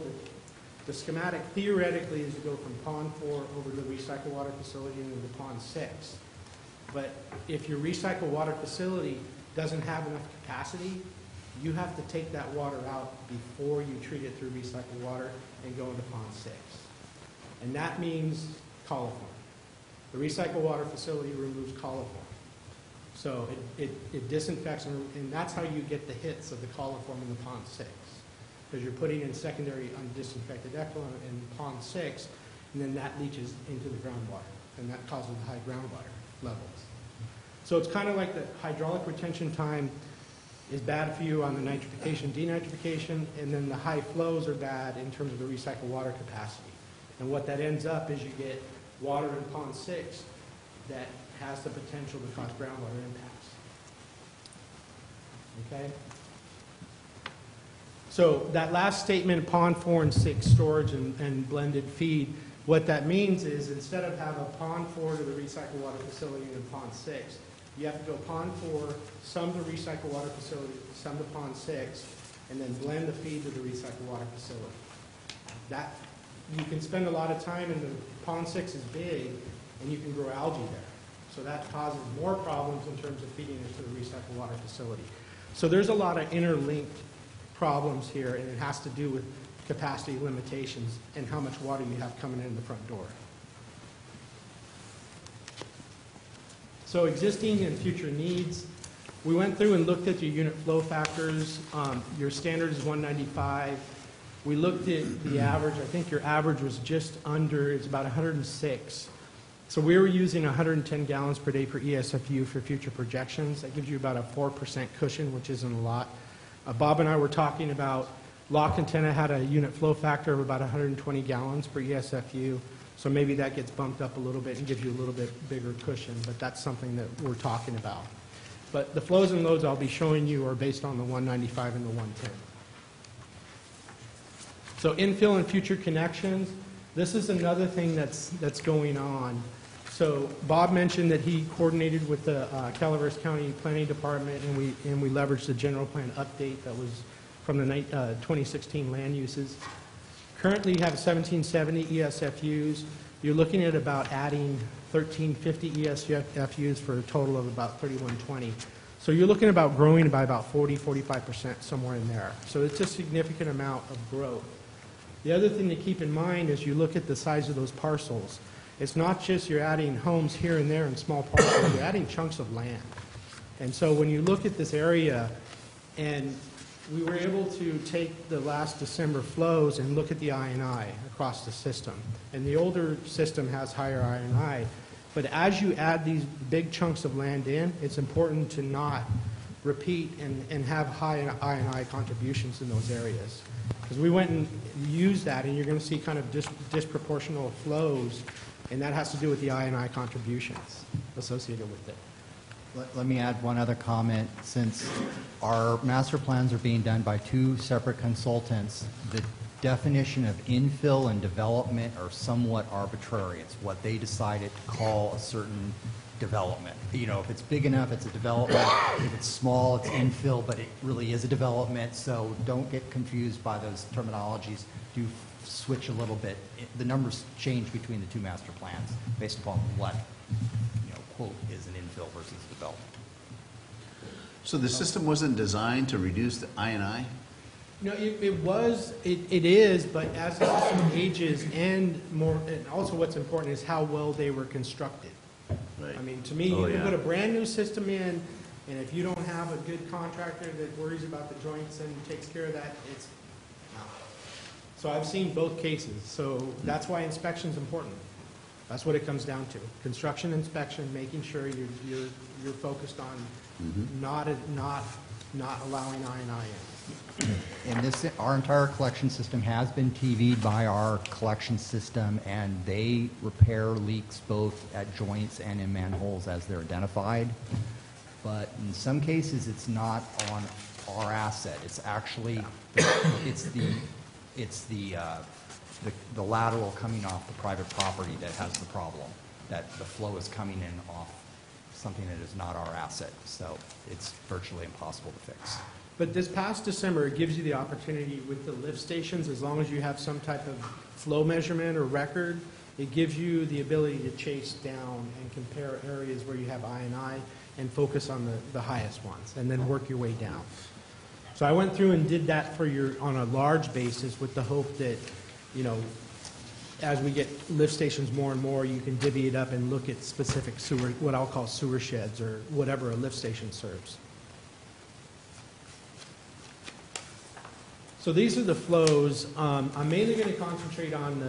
the schematic theoretically is to go from pond 4 over to the recycled water facility and into pond 6. But if your recycled water facility doesn't have enough capacity, you have to take that water out before you treat it through recycled water and go into pond 6. And that means coliform. The recycled water facility removes coliform. So it disinfects, and that's how you get the hits of the coliform in the pond 6. Because you're putting in secondary undisinfected effluent in pond 6, and then that leaches into the groundwater, and that causes the high groundwater levels. So it's kind of like the hydraulic retention time is bad for you on the nitrification, denitrification, and then the high flows are bad in terms of the recycled water capacity. And what that ends up is you get water in pond 6 that has the potential to cause groundwater impacts. Okay? So that last statement, pond 4 and 6 storage and blended feed, what that means is instead of having pond 4 to the recycled water facility and pond 6, you have to go pond 4, some to recycled water facility, some to pond 6, and then blend the feed to the recycled water facility. That, you can spend a lot of time, and the pond 6 is big, and you can grow algae there. So that causes more problems in terms of feeding it to the recycled water facility. So there's a lot of interlinked problems here, and it has to do with capacity limitations and how much water you have coming in the front door. So existing and future needs, we went through and looked at your unit flow factors. Your standard is 195. We looked at the average. I think your average was just under, it's about 106. So we were using 110 gallons per day per ESFU for future projections. That gives you about a 4% cushion, which isn't a lot. Bob and I were talking about La Cantena had a unit flow factor of about 120 gallons per ESFU. So maybe that gets bumped up a little bit and gives you a little bit bigger cushion, but that's something that we're talking about. But the flows and loads I'll be showing you are based on the 195 and the 110. So infill and future connections, this is another thing that's going on. So Bob mentioned that he coordinated with the Calaveras County Planning Department, and we leveraged the general plan update that was from the 2016 land uses. Currently, you have 1770 ESFUs. You're looking at about adding 1350 ESFUs for a total of about 3120. So you're looking about growing by about 40–45%, somewhere in there. So it's a significant amount of growth. The other thing to keep in mind as you look at the size of those parcels, it's not just you're adding homes here and there in small parcels, you're adding chunks of land. And so when you look at this area, and we were able to take the last December flows and look at the I&I across the system. And the older system has higher I&I. But as you add these big chunks of land in, it's important to not repeat and have high I&I contributions in those areas. Because we went and used that, and you're going to see kind of disproportional flows, and that has to do with the I&I contributions associated with it. Let me add one other comment. Since our master plans are being done by two separate consultants, the definition of infill and development are somewhat arbitrary. It's what they decided to call a certain development. You know, if it's big enough, it's a development. If it's small, it's infill, but it really is a development. So don't get confused by those terminologies. Do switch a little bit. The numbers change between the two master plans based upon what, you know, quote, is an infill versus development. So the system wasn't designed to reduce the I&I? No, it is, but as the system ages and also what's important is how well they were constructed. Right. I mean, to me, you can put a brand new system in, and if you don't have a good contractor that worries about the joints and takes care of that, it's not. So I've seen both cases, so that's why inspection's important. That's what it comes down to. Construction inspection, making sure you're focused on not allowing I&I in. And this, our entire collection system has been TV'd by our collection system, and they repair leaks both at joints and in manholes as they're identified. But in some cases, it's not on our asset. It's actually, it's the lateral coming off the private property that has the problem, that the flow is coming in off something that is not our asset. So it's virtually impossible to fix. But this past December, it gives you the opportunity with the lift stations, as long as you have some type of flow measurement or record, it gives you the ability to chase down and compare areas where you have I&I and focus on the highest ones, and then work your way down. So I went through and did that for on a large basis with the hope that, you know, as we get lift stations more and more, you can divvy it up and look at specific sewer, what I'll call sewer sheds or whatever a lift station serves. So these are the flows. I'm mainly going to concentrate on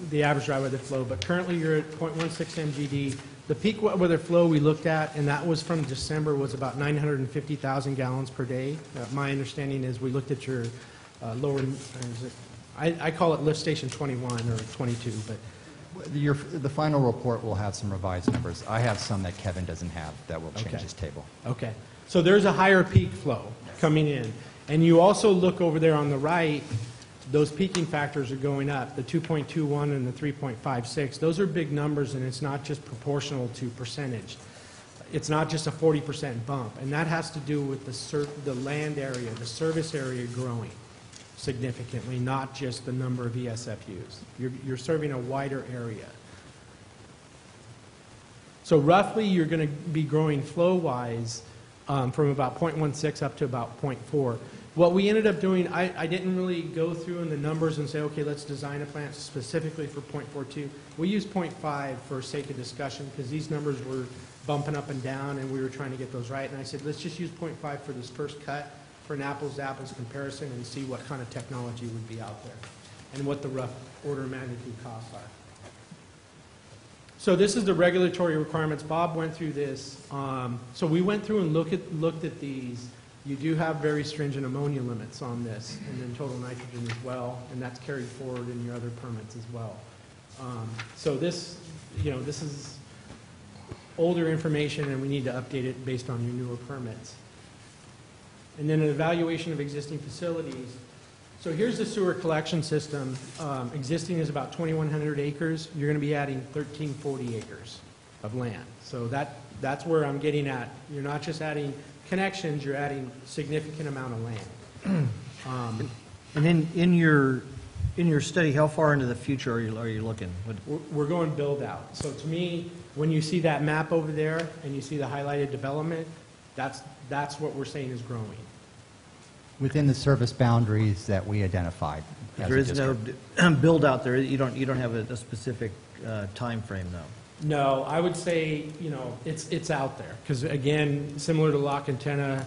the average dry weather flow, but currently you're at 0.16 MGD. The peak weather flow we looked at, and that was from December, was about 950,000 gallons per day. My understanding is we looked at your lower, I call it lift station 21 or 22, but The final report will have some revised numbers. I have some that Kevin doesn't have that will change his table. okay. So there's a higher peak flow coming in. And you also look over there on the right, those peaking factors are going up, the 2.21 and the 3.56. Those are big numbers, and it's not just proportional to percentage. It's not just a 40% bump, and that has to do with the land area, the service area growing significantly, not just the number of ESFUs. You're serving a wider area. So roughly, you're going to be growing flow-wise from about 0.16 up to about 0.4. What we ended up doing, I didn't really go through in the numbers and say, okay, let's design a plant specifically for 0.42. We used 0.5 for sake of discussion because these numbers were bumping up and down, and we were trying to get those right. And I said, let's just use 0.5 for this first cut for an apples-to-apples comparison and see what kind of technology would be out there and what the rough order of magnitude costs are. So this is the regulatory requirements. Bob went through this. So we went through and looked at these. You do have very stringent ammonia limits on this, and then total nitrogen as well, and that's carried forward in your other permits as well. So this, this is older information, and we need to update it based on your newer permits. And then an evaluation of existing facilities. So here's the sewer collection system. Existing is about 2,100 acres. You're going to be adding 1,340 acres of land. So that's where I'm getting at. You're not just adding connections, you're adding significant amount of land. And in your study, how far into the future are you looking? We're going build out. So to me, when you see that map over there and you see the highlighted development, that's what we're saying is growing. Within the service boundaries that we identified. There is no build out there. You don't have a specific time frame, though. No, I would say, it's out there. Because again, similar to La Quintana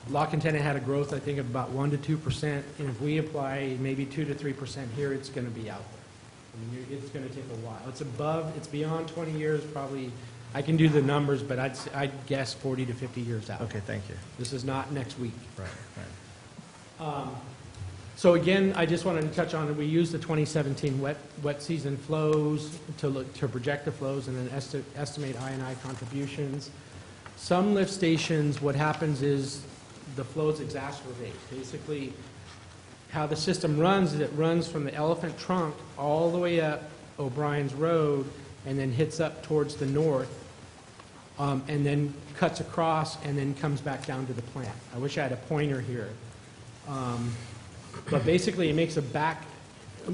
had a growth, I think, of about 1% to 2%. And if we apply maybe 2% to 3% here, it's going to be out there. I mean, it's going to take a while. It's beyond 20 years, probably. I can do the numbers, but I'd guess 40 to 50 years out. Okay, thank you. This is not next week. Right. So again, I just wanted to touch on it. We used the 2017 wet season flows to project the flows and then estimate I&I contributions. Some lift stations, what happens is the flows exacerbate. Basically, how the system runs is it runs from the Elephant Trunk all the way up O'Brien's Road and then hits up towards the north and then cuts across and then comes back down to the plant. I wish I had a pointer here. But basically, it makes a back,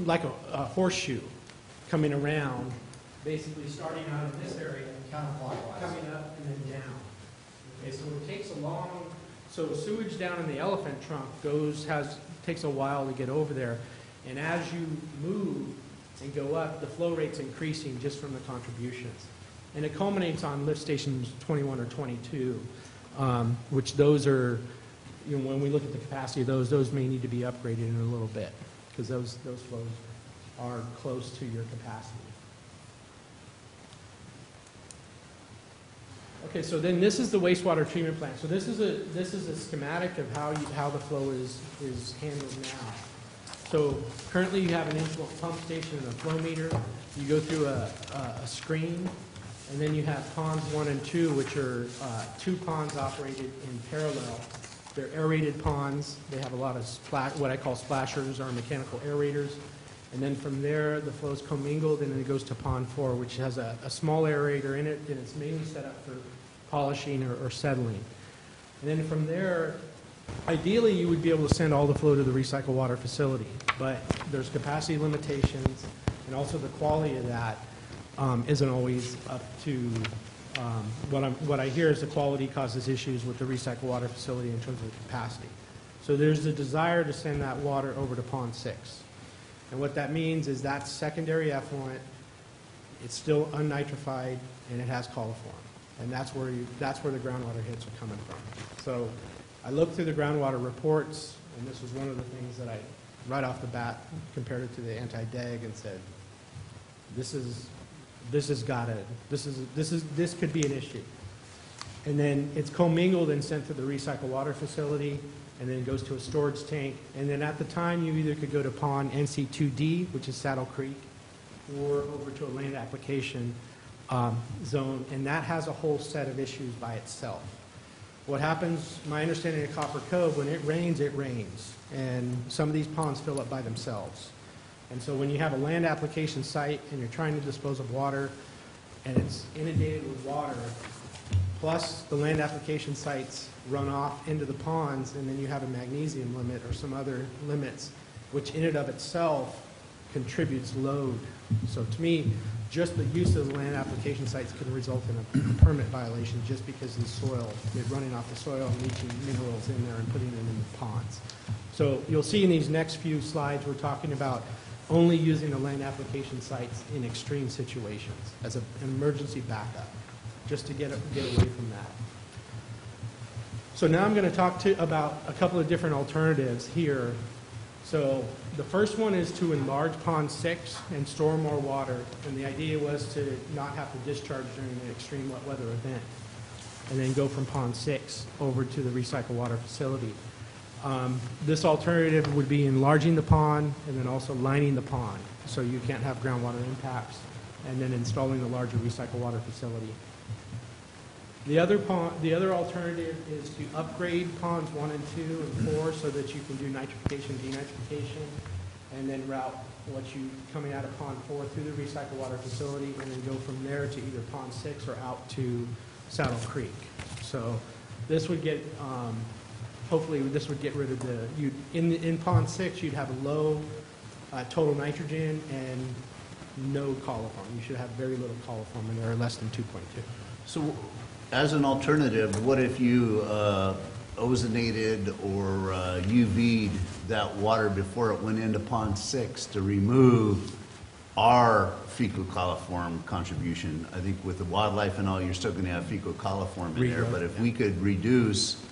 like a horseshoe coming around, basically starting out in this area, counterclockwise, coming up and then down. Okay, so it takes so sewage down in the Elephant Trunk takes a while to get over there. And as you move and go up, the flow rate's increasing just from the contributions. And it culminates on lift stations 21 or 22, which those are, when we look at the capacity of those may need to be upgraded in a little bit because those flows are close to your capacity. Okay, so then this is the wastewater treatment plant. So this is a schematic of how the flow is handled now. So currently you have an inflow pump station and a flow meter. You go through a screen, and then you have ponds 1 and 2, which are 2 ponds operated in parallel. They're aerated ponds. They have a lot of what I call splashers or mechanical aerators. And then from there, the flow is commingled, and then it goes to pond 4, which has a small aerator in it, and it's mainly set up for polishing or settling. And then from there, ideally, you would be able to send all the flow to the recycled water facility, but there's capacity limitations, and also the quality of that isn't always up to what I hear is the quality causes issues with the recycled water facility in terms of capacity. So there's a desire to send that water over to pond 6. And what that means is that secondary effluent, it's still unnitrified and it has coliform. And that's where the groundwater hits are coming from. So I looked through the groundwater reports, and this was one of the things that I, right off the bat, compared it to the anti-DEG and said, this could be an issue. And then it's commingled and sent to the recycled water facility, and then it goes to a storage tank. And then at the time, you either could go to pond NC2D, which is Saddle Creek, or over to a land application zone, and that has a whole set of issues by itself. What happens, my understanding of Copper Cove, when it rains, and some of these ponds fill up by themselves. And so when you have a land application site and you're trying to dispose of water, and it's inundated with water, plus the land application sites run off into the ponds, and then you have a magnesium limit or some other limits, which in and of itself contributes load. So to me, just the use of the land application sites can result in a permit violation just because of the soil, it running off the soil and leaching minerals in there and putting them in the ponds. So you'll see in these next few slides, we're talking about only using the land application sites in extreme situations as an emergency backup, just to get away from that. So now I'm going to talk about a couple of different alternatives here. So the first one is to enlarge Pond 6 and store more water, and the idea was to not have to discharge during an extreme wet weather event, and then go from Pond 6 over to the recycled water facility. This alternative would be enlarging the pond and then also lining the pond, so you can't have groundwater impacts, and then installing the larger recycled water facility. The other alternative is to upgrade ponds 1 and 2 and 4 so that you can do nitrification, denitrification, and then route what you coming out of pond 4 through the recycled water facility, and then go from there to either pond 6 or out to Saddle Creek. So this would get, hopefully this would get rid of in pond 6 you'd have a low total nitrogen and no coliform. You should have very little coliform in there, less than 2.2. So as an alternative, what if you ozonated or UV'd that water before it went into Pond 6 to remove our fecal coliform contribution? I think with the wildlife and all, you're still going to have fecal coliform in there, but if we could reduce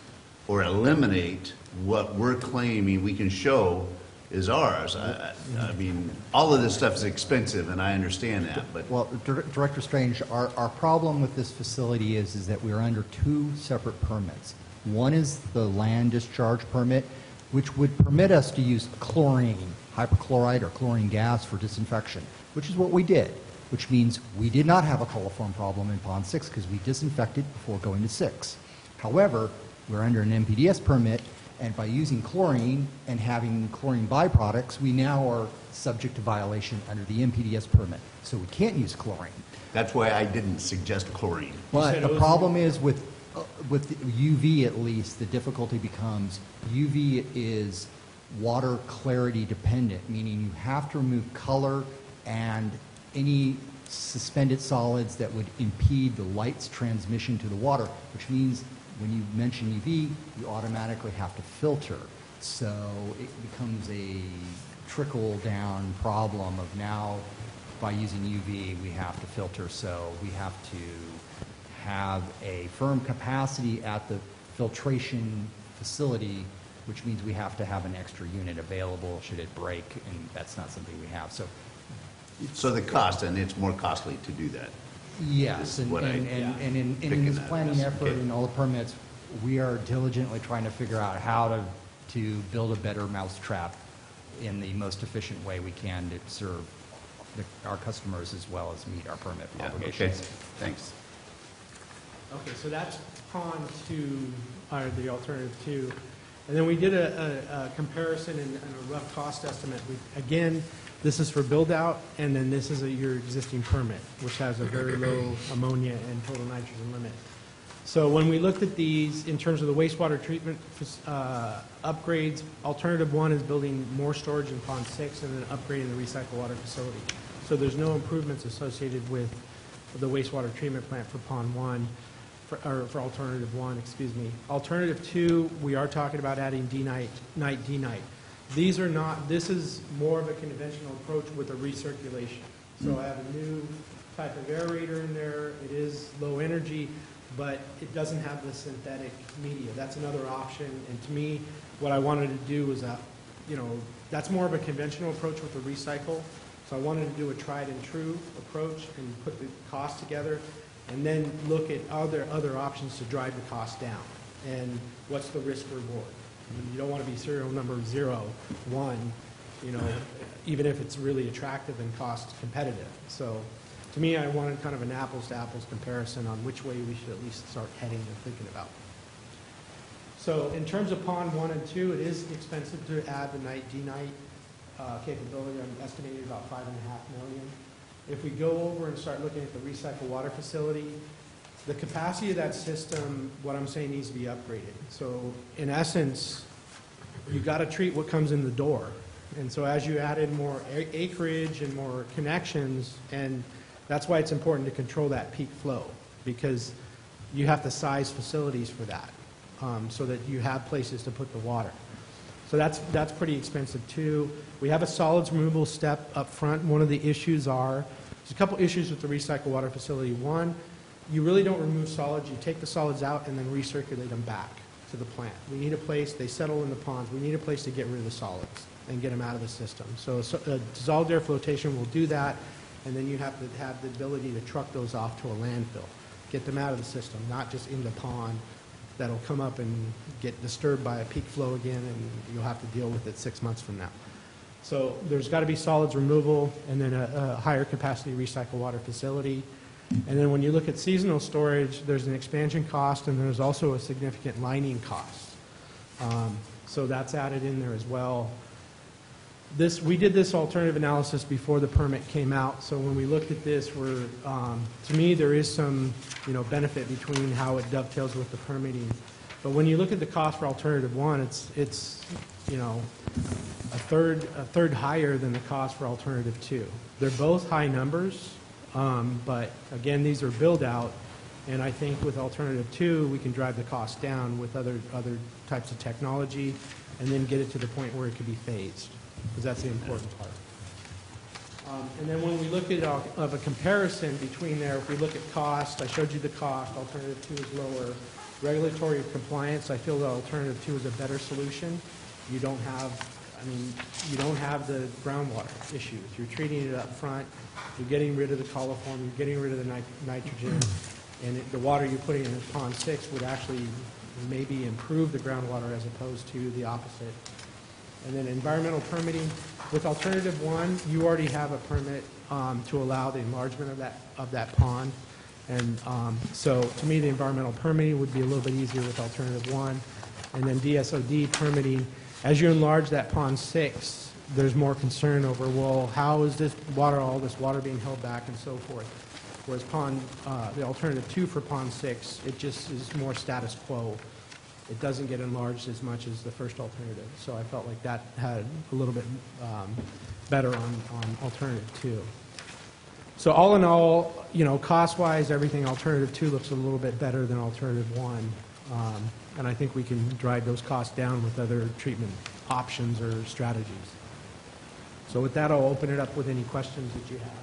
or eliminate what we're claiming we can show is ours. I mean, all of this stuff is expensive, and I understand that, but... Well, Director Strange, our problem with this facility is that we're under two separate permits. One is the land discharge permit, which would permit us to use chlorine, hypochlorite or chlorine gas for disinfection, which is what we did, which means we did not have a coliform problem in Pond 6 because we disinfected before going to 6. However, we're under an MPDS permit, and by using chlorine and having chlorine byproducts, we now are subject to violation under the MPDS permit. So we can't use chlorine. That's why I didn't suggest chlorine. But the problem is with UV at least, the difficulty becomes UV is water clarity dependent, meaning you have to remove color and any suspended solids that would impede the light's transmission to the water, which means when you mention UV, you automatically have to filter. So it becomes a trickle-down problem of now, by using UV, we have to filter. So we have to have a firm capacity at the filtration facility, which means we have to have an extra unit available should it break, and that's not something we have. So the cost, and it's more costly to do that. Yes, and in this planning effort and all the permits, we are diligently trying to figure out how to build a better mousetrap in the most efficient way we can to serve our customers as well as meet our permit obligations. Okay, thanks. Okay, so that's Pond 2, or the alternative 2. And then we did a comparison and a rough cost estimate. Again, this is for build-out, and then this is your existing permit, which has a very low ammonia and total nitrogen limit. So when we looked at these, in terms of the wastewater treatment upgrades, alternative 1 is building more storage in Pond 6 and then upgrading the recycled water facility. So there's no improvements associated with the wastewater treatment plant for Pond 1, for alternative 1, excuse me. Alternative 2, we are talking about adding night. These are not, this is more of a conventional approach with a recirculation. So I have a new type of aerator in there. It is low energy, but it doesn't have the synthetic media. That's another option. And to me, what I wanted to do was, that's more of a conventional approach with the recycle. So I wanted to do a tried and true approach and put the cost together and then look at other options to drive the cost down. And what's the risk reward? I mean, you don't want to be serial number 0, 1, even if it's really attractive and cost competitive. So to me, I wanted kind of an apples-to-apples comparison on which way we should at least start heading and thinking about. So in terms of pond 1 and 2, it is expensive to add the night capability. I'm estimating about $5.5 million. If we go over and start looking at the recycled water facility, the capacity of that system, what I'm saying, needs to be upgraded. So in essence, you got to treat what comes in the door. And so as you add in more acreage and more connections, and that's why it's important to control that peak flow, because you have to size facilities for that, so that you have places to put the water. So that's pretty expensive too. We have a solids removal step up front. One of the issues there's a couple issues with the recycled water facility. One, you really don't remove solids. You take the solids out and then recirculate them back to the plant. We need a place, they settle in the ponds. We need a place to get rid of the solids and get them out of the system. So dissolved air flotation will do that, and then you have to have the ability to truck those off to a landfill. Get them out of the system, not just in the pond that'll come up and get disturbed by a peak flow again, and you'll have to deal with it 6 months from now. So there's got to be solids removal, and then a higher capacity recycled water facility. And then when you look at seasonal storage, there's an expansion cost, and there's also a significant lining cost. So that's added in there as well. We did this alternative analysis before the permit came out, so when we looked at this, to me, there is some, benefit between how it dovetails with the permitting. But when you look at the cost for alternative 1, it's a third higher than the cost for alternative 2. They're both high numbers, but again, these are build out, and I think with alternative 2, we can drive the cost down with other types of technology, and then get it to the point where it could be phased, because that's the important part. And then when we look at a comparison between there, if we look at cost, I showed you the cost, alternative 2 is lower. Regulatory compliance, I feel that alternative 2 is a better solution. You don't have the groundwater issues. You're treating it up front, you're getting rid of the coliform, you're getting rid of the nitrogen, and the water you're putting in pond 6 would actually maybe improve the groundwater as opposed to the opposite. And then environmental permitting. With alternative 1, you already have a permit to allow the enlargement of that pond. And so to me, the environmental permitting would be a little bit easier with alternative 1. And then DSOD permitting. As you enlarge that pond 6, there's more concern over, well, how is all this water being held back and so forth. Whereas the alternative 2 for pond 6, it just is more status quo. It doesn't get enlarged as much as the first alternative. So I felt like that had a little bit better on alternative 2. So all in all, cost-wise, everything alternative 2 looks a little bit better than alternative 1. And I think we can drive those costs down with other treatment options or strategies. So with that, I'll open it up with any questions that you have.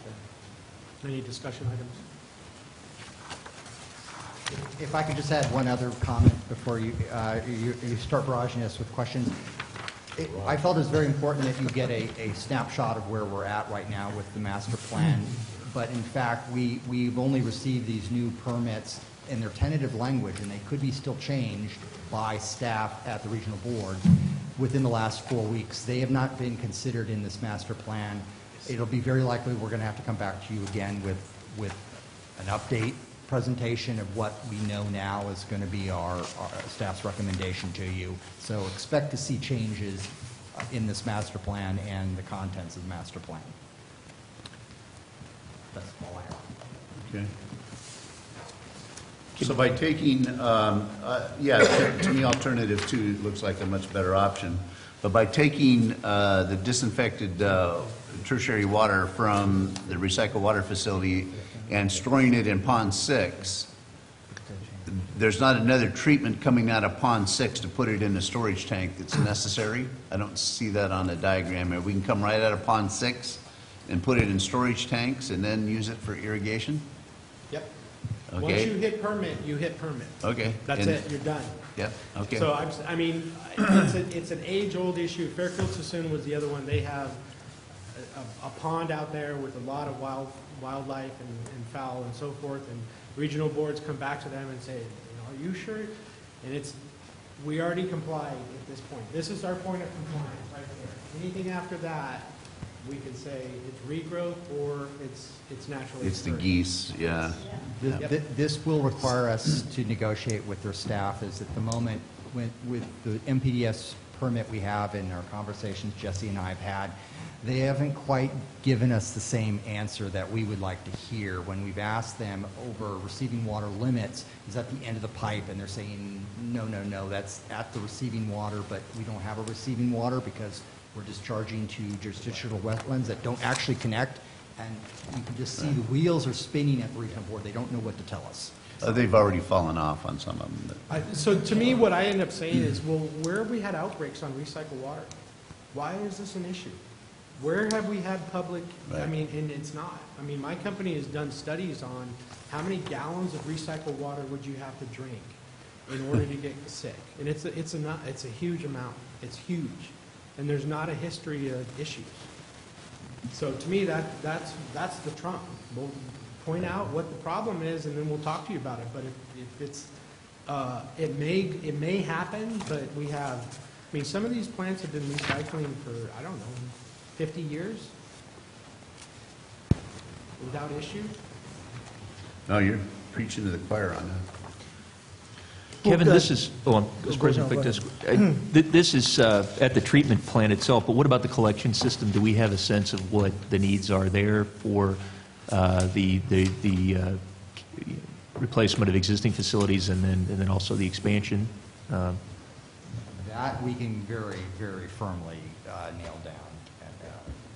Any discussion items? If I could just add one other comment before you start barraging us with questions. I felt it was very important that you get a snapshot of where we're at right now with the master plan. But in fact, we've only received these new permits in their tentative language, and they could be still changed by staff at the regional board within the last 4 weeks. They have not been considered in this master plan. It'll be very likely we're going to have to come back to you again with an update presentation of what we know now is going to be our staff's recommendation to you. So expect to see changes in this master plan and the contents of the master plan. That's all I have. Okay. So by taking, to me, alternative 2 looks like a much better option. But by taking the disinfected tertiary water from the recycled water facility and storing it in pond 6, there's not another treatment coming out of pond 6 to put it in a storage tank that's necessary. I don't see that on the diagram here. We can come right out of pond 6 and put it in storage tanks and then use it for irrigation? Yep. Okay. Once you hit permit, you hit permit. Okay. That's it, you're done. Yep, okay. So, it's an age-old issue. Fairfield Sassoon was the other one. They have a pond out there with a lot of wildlife and fowl and so forth, and regional boards come back to them and say, are you sure? And we already complied at this point. This is our point of compliance right there. Anything after that, we can say it's regrowth or it's naturally It's the occurring. geese, yeah. This will require us to negotiate with their staff, as at the moment, with the MPDS permit we have in our conversations Jesse and I have had, they haven't quite given us the same answer that we would like to hear. When we've asked them over receiving water limits, is at the end of the pipe, and they're saying, no, no, no, that's at the receiving water, but we don't have a receiving water because we're discharging to jurisdictional wetlands that don't actually connect, and you can just see the wheels are spinning at the regional board. They don't know what to tell us. They've already fallen off on some of them. So to me, what I end up saying is, well, where have we had outbreaks on recycled water? Why is this an issue? Where have we had public, I Right. mean, and it's not. I mean, my company has done studies on how many gallons of recycled water would you have to drink in order to get sick? And it's a huge amount. It's huge. And there's not a history of issues. So to me, that's the trump. We'll point out what the problem is, and then we'll talk to you about it. But if it's, it may happen, but we have, I mean, some of these plants have been recycling for, I don't know, 50 years without issue. No, you're preaching to the choir on that. Kevin, Well, this is, Mr. President, if I could just- this is at the treatment plant itself, but what about the collection system? Do we have a sense of what the needs are there for the replacement of existing facilities and then also the expansion? That we can very, very firmly nail down.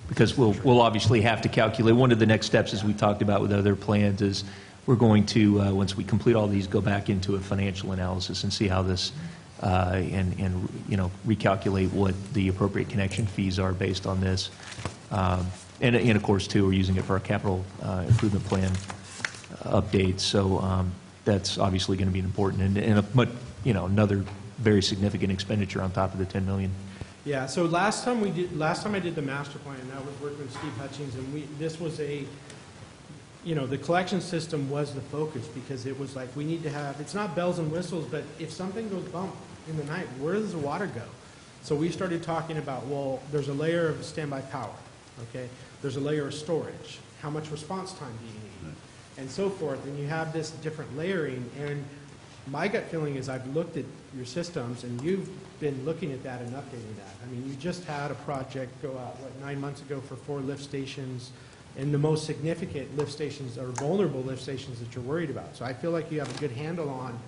Because we'll obviously have to calculate. One of the next steps, as we talked about with other plans, is we're going to, once we complete all these, go back into a financial analysis and see how this, and you know, recalculate what the appropriate connection fees are based on this. And of course, too, we're using it for our capital improvement plan updates. So that's obviously going to be important but you know, another very significant expenditure on top of the $10 million. Yeah, so last time I did the master plan, and I was working with Steve Hutchings, and this was you know, the collection system was the focus, because it was like, we need to have, it's not bells and whistles, but if something goes bump in the night, where does the water go? So we started talking about, well, there's a layer of standby power, okay? There's a layer of storage. How much response time do you need? And so forth, and you have this different layering, and my gut feeling is I've looked at your systems, and you've been looking at that and updating that. I mean, you just had a project go out, 9 months ago for 4 lift stations, and the most significant lift stations or vulnerable lift stations that you're worried about. So I feel like you have a good handle on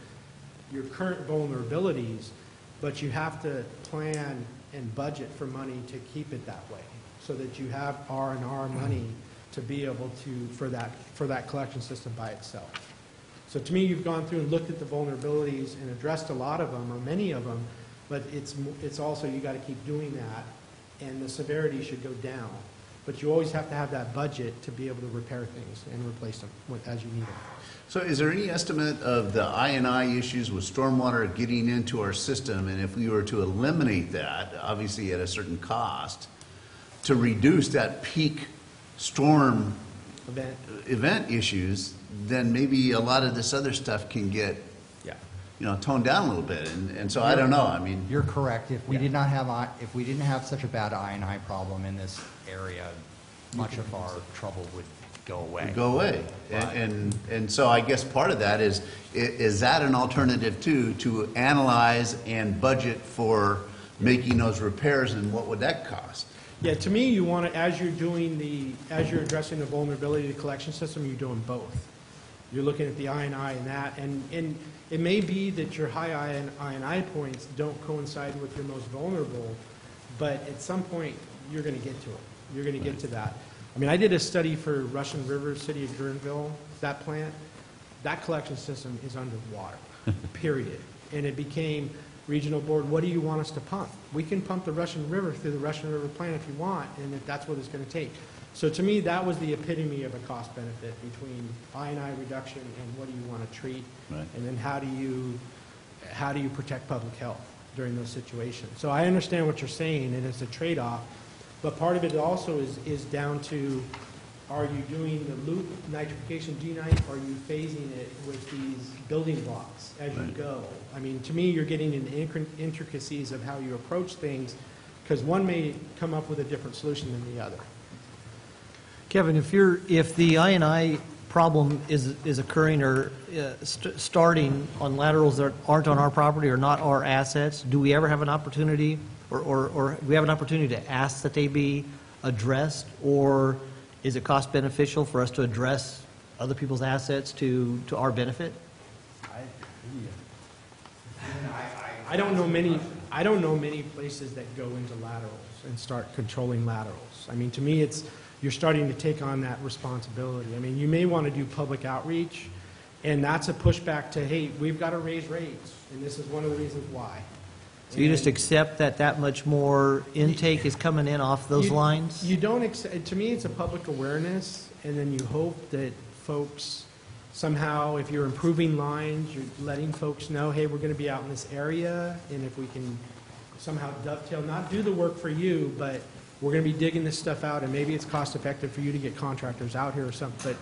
your current vulnerabilities, but you have to plan and budget for money to keep it that way, so that you have R&R money to be able to, for that collection system by itself. So to me, you've gone through and looked at the vulnerabilities and addressed a lot of them, or many of them, but it's also, you got to keep doing that, and the severity should go down. But you always have to have that budget to be able to repair things and replace them as you need them. So is there any estimate of the I&I issues with stormwater getting into our system, and if we were to eliminate that, obviously at a certain cost, to reduce that peak storm event issues, then maybe a lot of this other stuff can get, you know, toned down a little bit. And so I don't know. I mean, You're correct. If we did not have, if we didn't have such a bad I&I problem in this area, much of our trouble would go away. go away. And so I guess part of that is that an alternative too, to analyze and budget for making those repairs, and what would that cost? Yeah, to me, you want to, as you're addressing the vulnerability of the collection system, you're doing both. You're looking at the I&I and that, and it may be that your high I&I points don't coincide with your most vulnerable, but at some point, you're going to get to it. You're going to get to that. I mean, I did a study for Russian River, City of Guerneville, that plant. That collection system is underwater, period. And it became, regional board, what do you want us to pump? We can pump the Russian River through the Russian River plant if you want, and if that's what it's going to take. So to me, that was the epitome of a cost benefit between I&I reduction and what do you want to treat, Right. and then how do you protect public health during those situations. So I understand what you're saying, and it's a trade-off, but part of it also is down to, are you doing the loop nitrification G-night, or are you phasing it with these building blocks as you go? I mean, to me, you're getting into intricacies of how you approach things, because one may come up with a different solution than the other. Kevin, if the I&I problem is occurring or starting on laterals that aren't on our property or not our assets, do we ever have an opportunity, or do we have an opportunity to ask that they be addressed, or is it cost beneficial for us to address other people's assets to our benefit? I don't know many places that go into laterals and start controlling laterals. I mean, to me, you're starting to take on that responsibility. I mean, you may want to do public outreach, and that's a pushback to, hey, we've got to raise rates, and this is one of the reasons why. So you just accept that much more intake is coming in off those lines? You don't accept, to me, it's a public awareness, and then you hope that folks somehow, if you're improving lines, you're letting folks know, hey, we're going to be out in this area, and if we can somehow dovetail, not do the work for you, but we're going to be digging this stuff out, and maybe it's cost effective for you to get contractors out here or something. But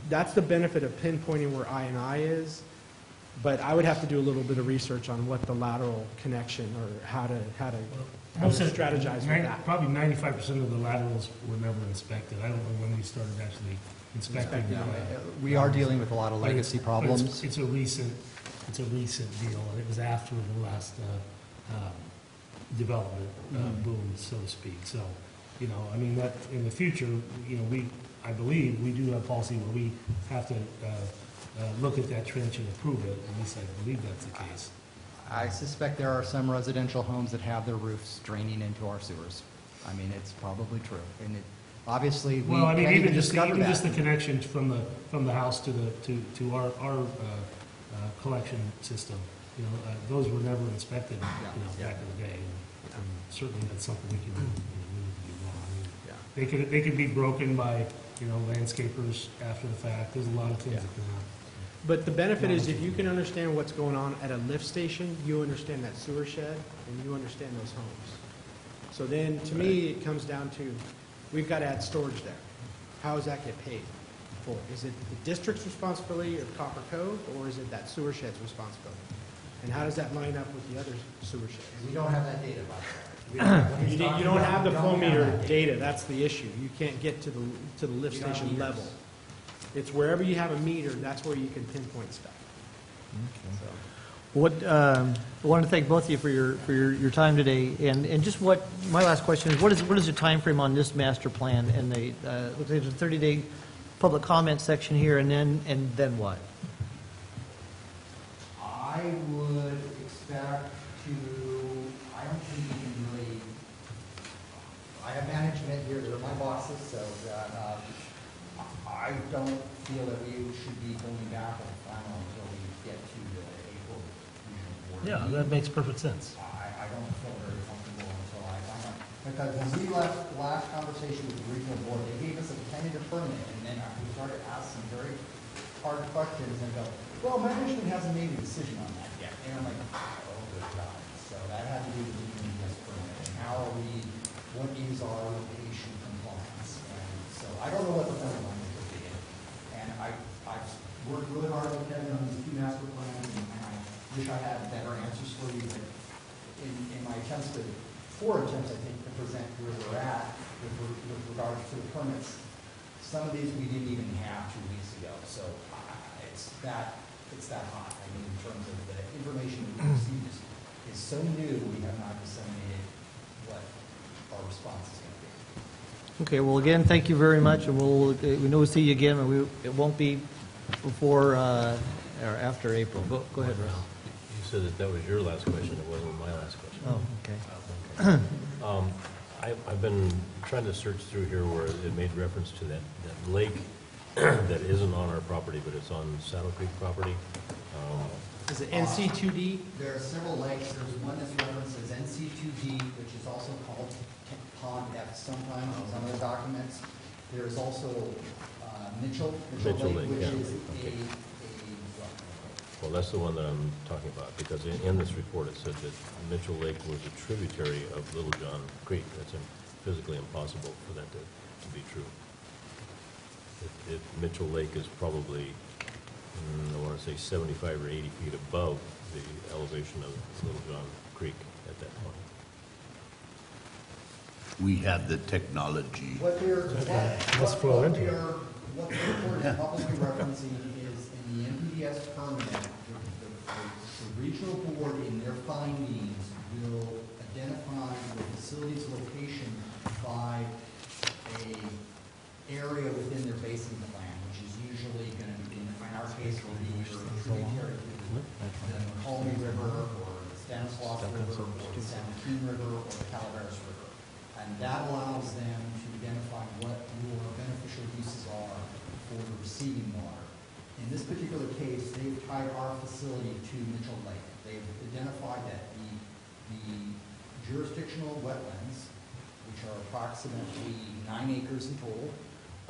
that's the benefit of pinpointing where I&I is. But I would have to do a little bit of research on what the lateral connection, or how to strategize with that. Probably 95% of the laterals were never inspected. I don't know when we started actually inspecting them. We are dealing with a lot of But legacy but problems. It's a recent deal, and it was after the last development boom, so to speak. So, you know, I mean, that in the future, you know, I believe we do have policy where we have to look at that trench and approve it. At least I believe that's the case. I suspect there are some residential homes that have their roofs draining into our sewers. I mean, it's probably true. And obviously, we Well, I mean, can't even discover just the that. connection from the house to our collection system, you know, those were never inspected, you know, back in the day. And certainly that's something we can do, we need to do more. I mean, they could be broken by, you know, landscapers after the fact. There's a lot of things that can happen. But the benefit is, if you can understand what's going on at a lift station, you understand that sewer shed, and you understand those homes. So then, to me, it comes down to, we've got to add storage there. How does that get paid for? Is it the district's responsibility of Copper Cove, or is it that sewer shed's responsibility? And how does that line up with the other sewer sheds? We don't have that data, by the way. You don't have the flow We don't meter have that data, that's the issue. You can't get to the lift We don't have station meters. level. It's wherever you have a meter, that's where you can pinpoint stuff. What, I want to thank both of you for your time today, and just what, my last question is, what is the timeframe on this master plan? And the, looks like there's a 30-day public comment section here, and then what? I would expect to, I don't think you can really, I have management here, they're my bosses, so I don't feel that we should be going back on the final until we get to the April regional board. Yeah, meeting. that makes perfect sense. I don't feel very comfortable until I find out. Because when we left the last conversation with the regional board, they gave us a tentative permit, and then we started asking very hard questions and go, well, management hasn't made a decision on that yet. And I'm like, oh, good God. So that had to do with the ES permit, and how are we, what is our location compliance? And so I don't know what the final line is going to be. And I've worked really hard with Kevin on these two master plans, and I wish I had better answers for you, but in my attempts I think, to present where we're at with regards to the permits, some of these we didn't even have 2 weeks ago. So it's that hot. I mean, in terms of the information that we received is so new, we have not disseminated what our response is going to be. Okay, well, again, thank you very much, and we know we'll see you again, and it won't be before or after April. Go ahead, Russ. You said that was your last question, it wasn't my last question. Oh, okay. I've been trying to search through here where it made reference to that lake that isn't on our property, but it's on Saddle Creek property. Is it NC2D? There are several lakes. There's one that's referenced as NC2D, which is also called Pond F sometimes in some of the documents. There's also Mitchell Mitchell Lake, Lake, which yeah. is Okay. a Well, that's the one that I'm talking about, because in this report, it said that Mitchell Lake was a tributary of Little John Creek. That's physically impossible for that to be true. Mitchell Lake is probably, I want to say 75 or 80 feet above the elevation of Little John Creek at that point. We have the technology. What what the report is publicly referencing is in the NPDS permit, the regional board in their findings will identify the facility's location by a area within their basin plan, which is usually going to be, in our case, will be either a tributary to the Colony River or the Stanislaus River or the San Joaquin River or the Calaveras River. And that allows them to identify what your beneficial uses are for the receiving water. In this particular case, they've tied our facility to Mitchell Lake. They've identified that the jurisdictional wetlands, which are approximately 9 acres in total,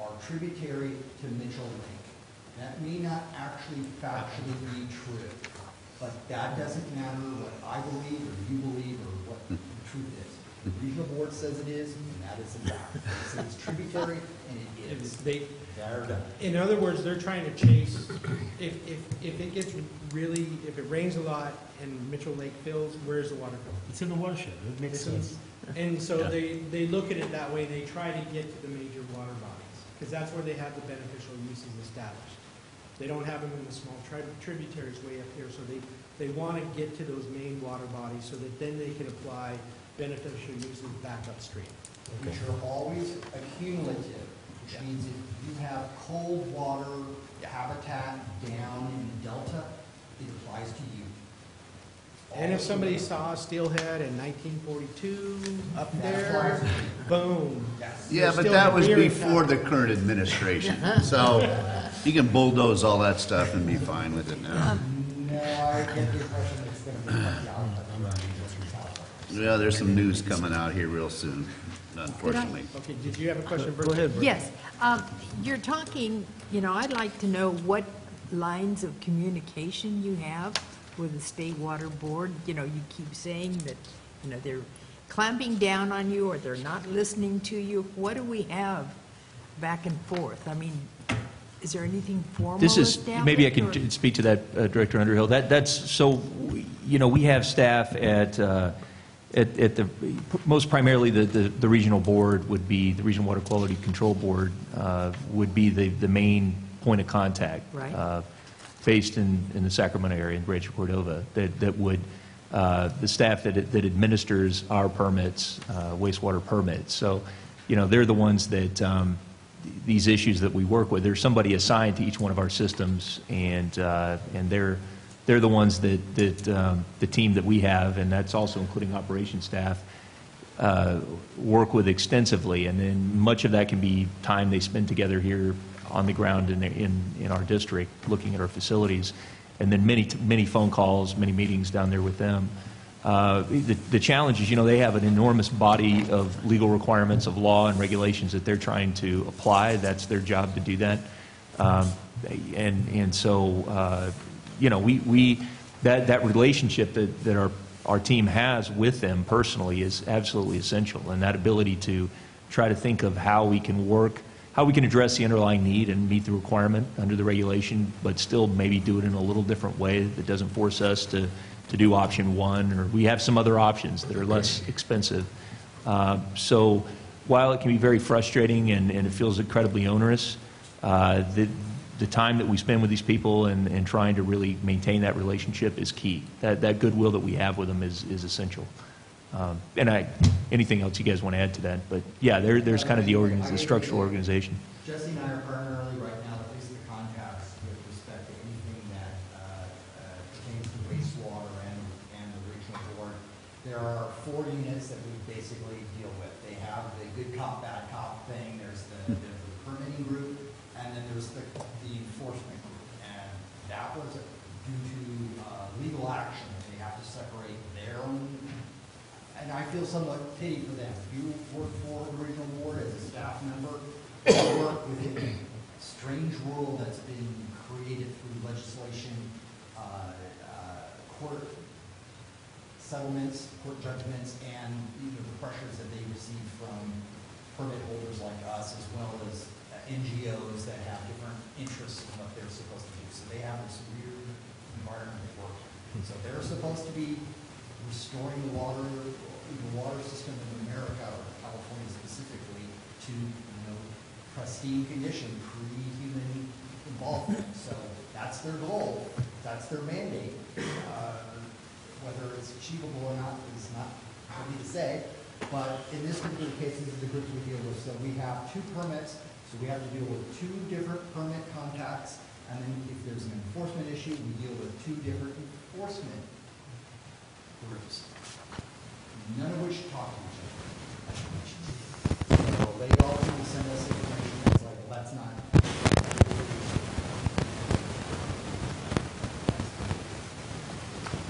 are tributary to Mitchell Lake. That may not actually factually be true, but that doesn't matter what I believe or you believe or what the truth is. The regional board says it is, and that is a fact. It says it's tributary, and it is. They're done. In other words, they're trying to chase, if it gets really, if it rains a lot and Mitchell Lake fills, where's the water go? It's in the watershed, it makes sense. And so they look at it that way, they try to get to the major water bodies, because that's where they have the beneficial uses established. They don't have them in the small tributaries way up here, so they want to get to those main water bodies so that then they can apply beneficial uses back upstream. Which are always accumulative, which means if you have cold water habitat down in the delta, it applies to you. And if somebody saw steelhead in 1942 up That there, applies. boom. Yes. Yeah, There's but still that was rearing before the power. current administration. So you can bulldoze all that stuff and be fine with it now. No, I get the impression it's going to be like the output. Yeah, there's some news coming out here real soon, unfortunately. Okay, did you have a question, Bert? Go ahead, Brett. Yes, you're talking, I'd like to know what lines of communication you have with the State Water Board. You keep saying that, they're clamping down on you or they're not listening to you. What do we have back and forth? I mean, is there anything formal This is, established, maybe I or- can speak to that, Director Underhill. That's, so, we have staff at the, most primarily the regional board would be, the Regional Water Quality Control Board would be the main point of contact. Right. Based in the Sacramento area, in Rancho Cordova, that would, the staff that administers our permits, wastewater permits. So, they're the ones that, these issues that we work with, there's somebody assigned to each one of our systems, and they're the ones that the team that we have, and that's also including operations staff, work with extensively. And then much of that can be time they spend together here on the ground in our district, looking at our facilities, and then many phone calls, many meetings down there with them. The challenge is, they have an enormous body of legal requirements of law and regulations that they're trying to apply. That's their job to do that. And so, that relationship that our team has with them personally is absolutely essential, and that ability to try to think of how we can work, how we can address the underlying need and meet the requirement under the regulation, but still maybe do it in a little different way that doesn't force us to do option one, or we have some other options that are less expensive. So while it can be very frustrating and it feels incredibly onerous, the time that we spend with these people and trying to really maintain that relationship is key. That goodwill that we have with them is essential. And anything else you guys want to add to that? But yeah, there's kind of the structural organization. Jesse and I are primarily right now the face of the contacts with respect to anything that pertains to wastewater and the regional board. There are 4 units that we basically deal with. They have the good cop, bad cop thing. There's the permitting group, and then there's the enforcement group. And that was due to legal action. They have to separate their own. And I feel somewhat pity for them. You work for the regional board as a staff member, you work within a strange world that's been created through legislation, court settlements, court judgments, and the pressures that they receive from permit holders like us, as well as NGOs that have different interests in what they're supposed to do. So they have this weird environment they work in. So they're supposed to be restoring the water system in America, or California specifically, to pristine condition, pre-human involved in. So that's their goal, that's their mandate. Whether it's achievable or not is not for me to say, but in this particular case, this is the group we deal with. So we have 2 permits, so we have to deal with 2 different permit contacts, and then if there's an enforcement issue, we deal with 2 different enforcement groups, none of which talk to each other. So they all send us information that's like, well, that's not.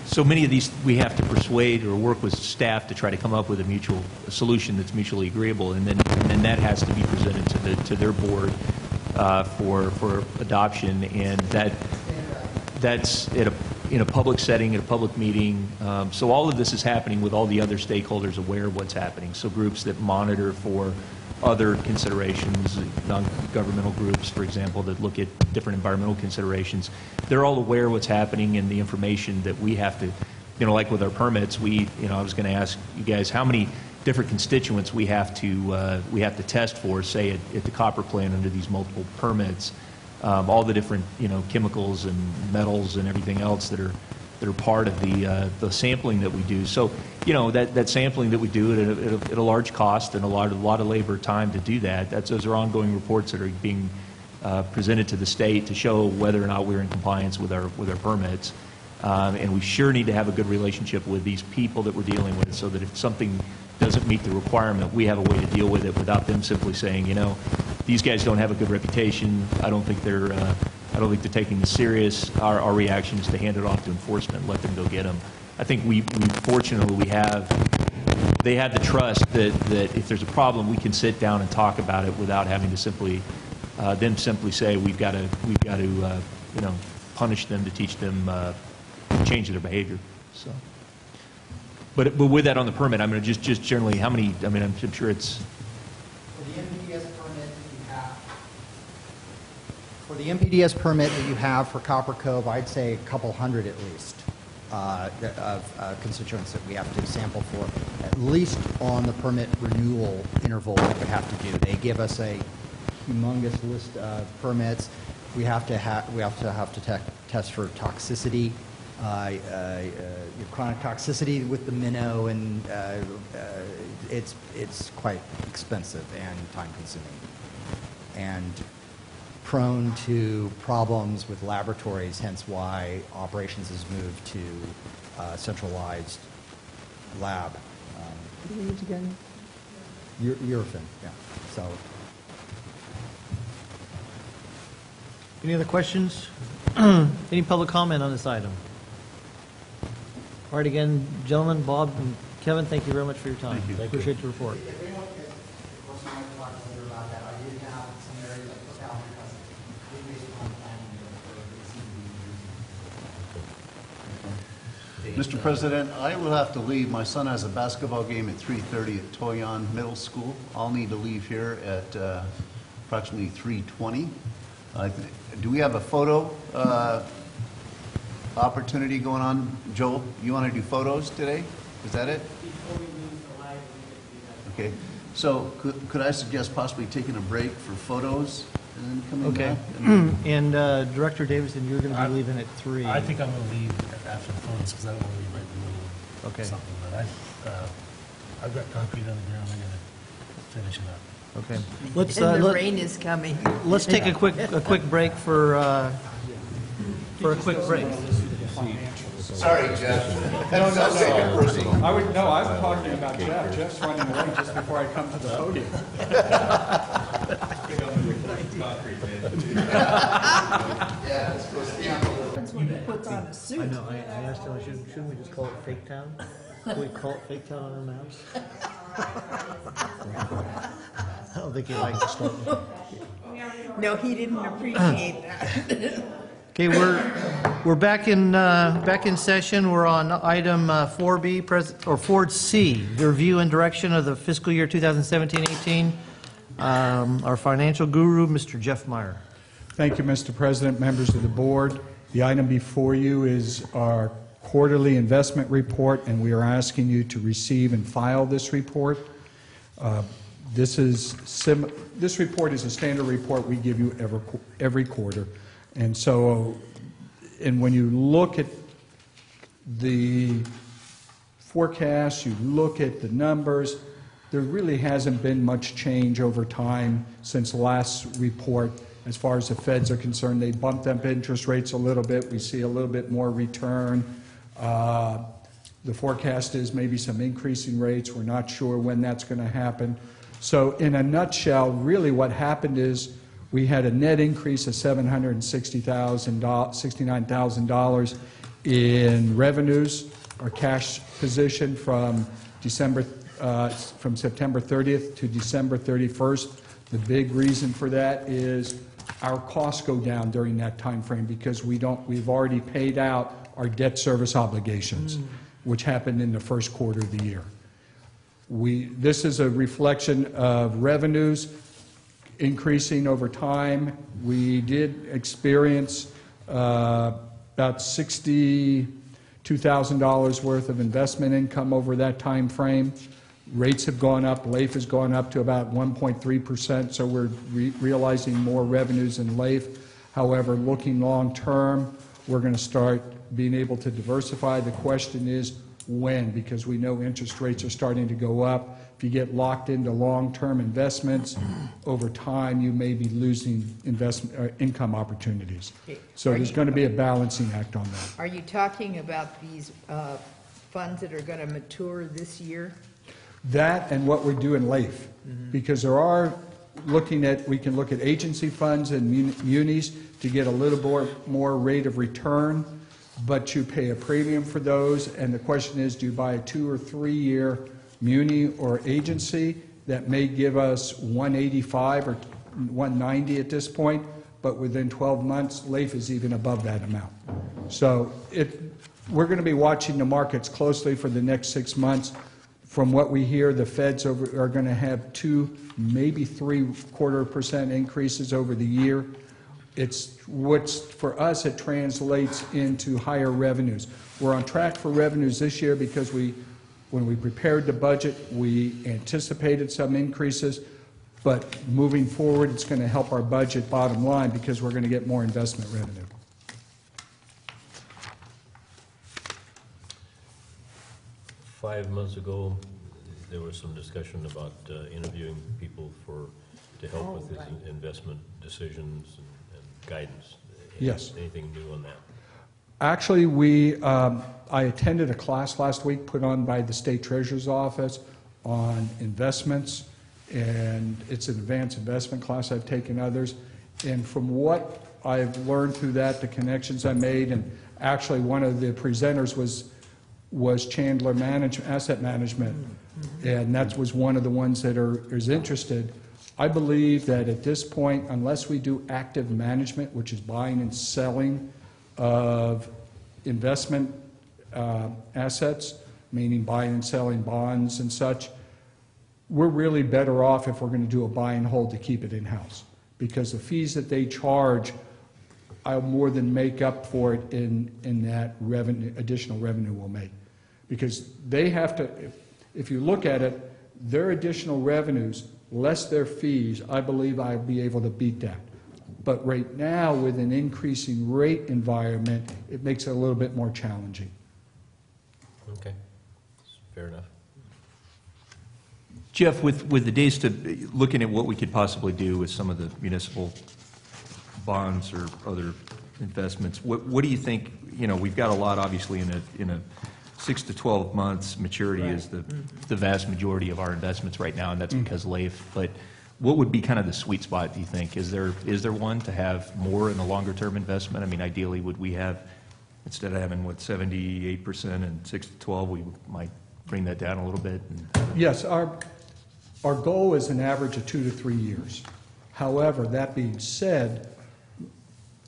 So many of these, we have to persuade or work with staff to try to come up with a solution that's mutually agreeable, and then that has to be presented to their board for adoption, and that's in a public setting, at a public meeting. So all of this is happening with all the other stakeholders aware of what's happening. So groups that monitor for other considerations, non-governmental groups, for example, that look at different environmental considerations, they're all aware of what's happening and the information that we have to, like with our permits, I was going to ask you guys how many different constituents we have to test for, say at the copper plant under these multiple permits, all the different chemicals and metals and everything else that are part of the sampling that we do. So that sampling that we do at a large cost and a lot of labor time to do that. Those are ongoing reports that are being presented to the state to show whether or not we're in compliance with our permits. And we sure need to have a good relationship with these people that we're dealing with, so that if something doesn't meet the requirement, we have a way to deal with it without them simply saying, these guys don't have a good reputation. I don't think they're taking this serious. Our reaction is to hand it off to enforcement and let them go get them. I think fortunately they have the trust that if there's a problem, we can sit down and talk about it without having to simply say we've got to punish them to teach them change their behavior. So, but with that on the permit, I'm going to just generally how many? I mean, I'm sure it's. For the MPDS permit that you have for Copper Cove, I'd say a couple hundred at least of constituents that we have to sample for, at least on the permit renewal interval that we have to do. They give us a humongous list of permits. We have to test for toxicity, chronic toxicity with the minnow, and it's quite expensive and time-consuming, and prone to problems with laboratories, hence why operations has moved to centralized lab. What do we use again? Eurofin, yeah. So. Any other questions? Any public comment on this item? All right, again, gentlemen, Bob and Kevin, thank you very much for your time. Thank you. Appreciate the report. If anyone could, of course, I might talk later about that. I did have some areas I took out because they based on planning for the Mr. President, I will have to leave. My son has a basketball game at 3:30 at Toyon Middle School. I'll need to leave here at approximately 3:20. Do we have a photo opportunity going on? Joel, you want to do photos today? Is that it? Before we move to live, we get to do that. Okay. So could I suggest possibly taking a break for photos and then coming Okay. back? And Director Davison, you're going to be leaving at 3. I think I'm going to leave after the phones because I don't want to be right in the middle of Okay. something. But I've got concrete on the ground. I'm going to finish it up. Okay. And the rain is coming. Let's take a quick break for a quick break. Sorry, Jeff. Don't take it personal. I'm talking about Jeff. Jeff's running away just before I come to the podium. Yeah, it's supposed to be on the little. When he puts on a suit. I know, I asked him, shouldn't we just call it Fake Town? Can we call it Fake Town on our maps? I don't think he likes it. No, he didn't appreciate that. Okay, we're back in session. We're on item 4B, or 4C, the review and direction of the fiscal year 2017-18. Our financial guru, Mr. Jeff Meyer. Thank you, Mr. President, members of the board. The item before you is our quarterly investment report, and we are asking you to receive and file this report. This report is a standard report we give you every quarter. And so, and when you look at the forecast, you look at the numbers, there really hasn't been much change over time since the last report. As far as the feds are concerned, they bumped up interest rates a little bit. We see a little bit more return. The forecast is maybe some increasing rates. We're not sure when that's going to happen. So in a nutshell, really what happened is we had a net increase of $769,000 in revenues, our cash position from September 30th to December 31st. The big reason for that is our costs go down during that time frame because we've already paid out our debt service obligations, which happened in the first quarter of the year. This is a reflection of revenues increasing over time. We did experience about $62,000 worth of investment income over that time frame. Rates have gone up. LAIF has gone up to about 1.3%, so we're realizing more revenues in LAIF. However, looking long term, we're going to start being able to diversify. The question is when, because we know interest rates are starting to go up. If you get locked into long-term investments, over time you may be losing income opportunities. So there's going to be a balancing act on that. Are you talking about these funds that are going to mature this year? That and what we do in LAIF, because there are we can look at agency funds and munis to get a little more rate of return, but you pay a premium for those, and the question is, do you buy a 2 or 3 year muni or agency that may give us 185 or 190 at this point, but within 12 months, LAIF is even above that amount. So we're going to be watching the markets closely for the next 6 months. From what we hear, the feds are going to have 2, maybe 3/4% increases over the year. For us, it translates into higher revenues. We're on track for revenues this year because when we prepared the budget, we anticipated some increases, but moving forward, it's going to help our budget bottom line because we're going to get more investment revenue. 5 months ago, there was some discussion about interviewing people to help with his investment decisions and guidance. Yes. Anything new on that? Actually, I attended a class last week put on by the State Treasurer's Office on investments, and it's an advanced investment class. I've taken others, and from what I've learned through that, the connections I made, and actually one of the presenters was Chandler Asset Management, and that was one of the ones that is interested. I believe that at this point, unless we do active management, which is buying and selling of investment assets, meaning buying and selling bonds and such, we're really better off if we're going to do a buy and hold to keep it in-house, because the fees that they charge, I'll more than make up for it in that additional revenue we'll make. Because they have to, if you look at it, their additional revenues, less their fees, I believe I'll be able to beat that. But right now, with an increasing rate environment, it makes it a little bit more challenging. Okay, fair enough. Jeff, with the days to looking at what we could possibly do with some of the municipal bonds or other investments, what do you think? You know, we've got a lot, obviously, in a 6 to 12 months maturity is the vast majority of our investments right now, and that's because LAIF. But what would be kind of the sweet spot, do you think? Is there one to have more in the longer term investment? I mean, ideally, would we have, instead of having 78% and 6 to 12, we might bring that down a little bit? Yes, our goal is an average of 2 to 3 years. However, that being said,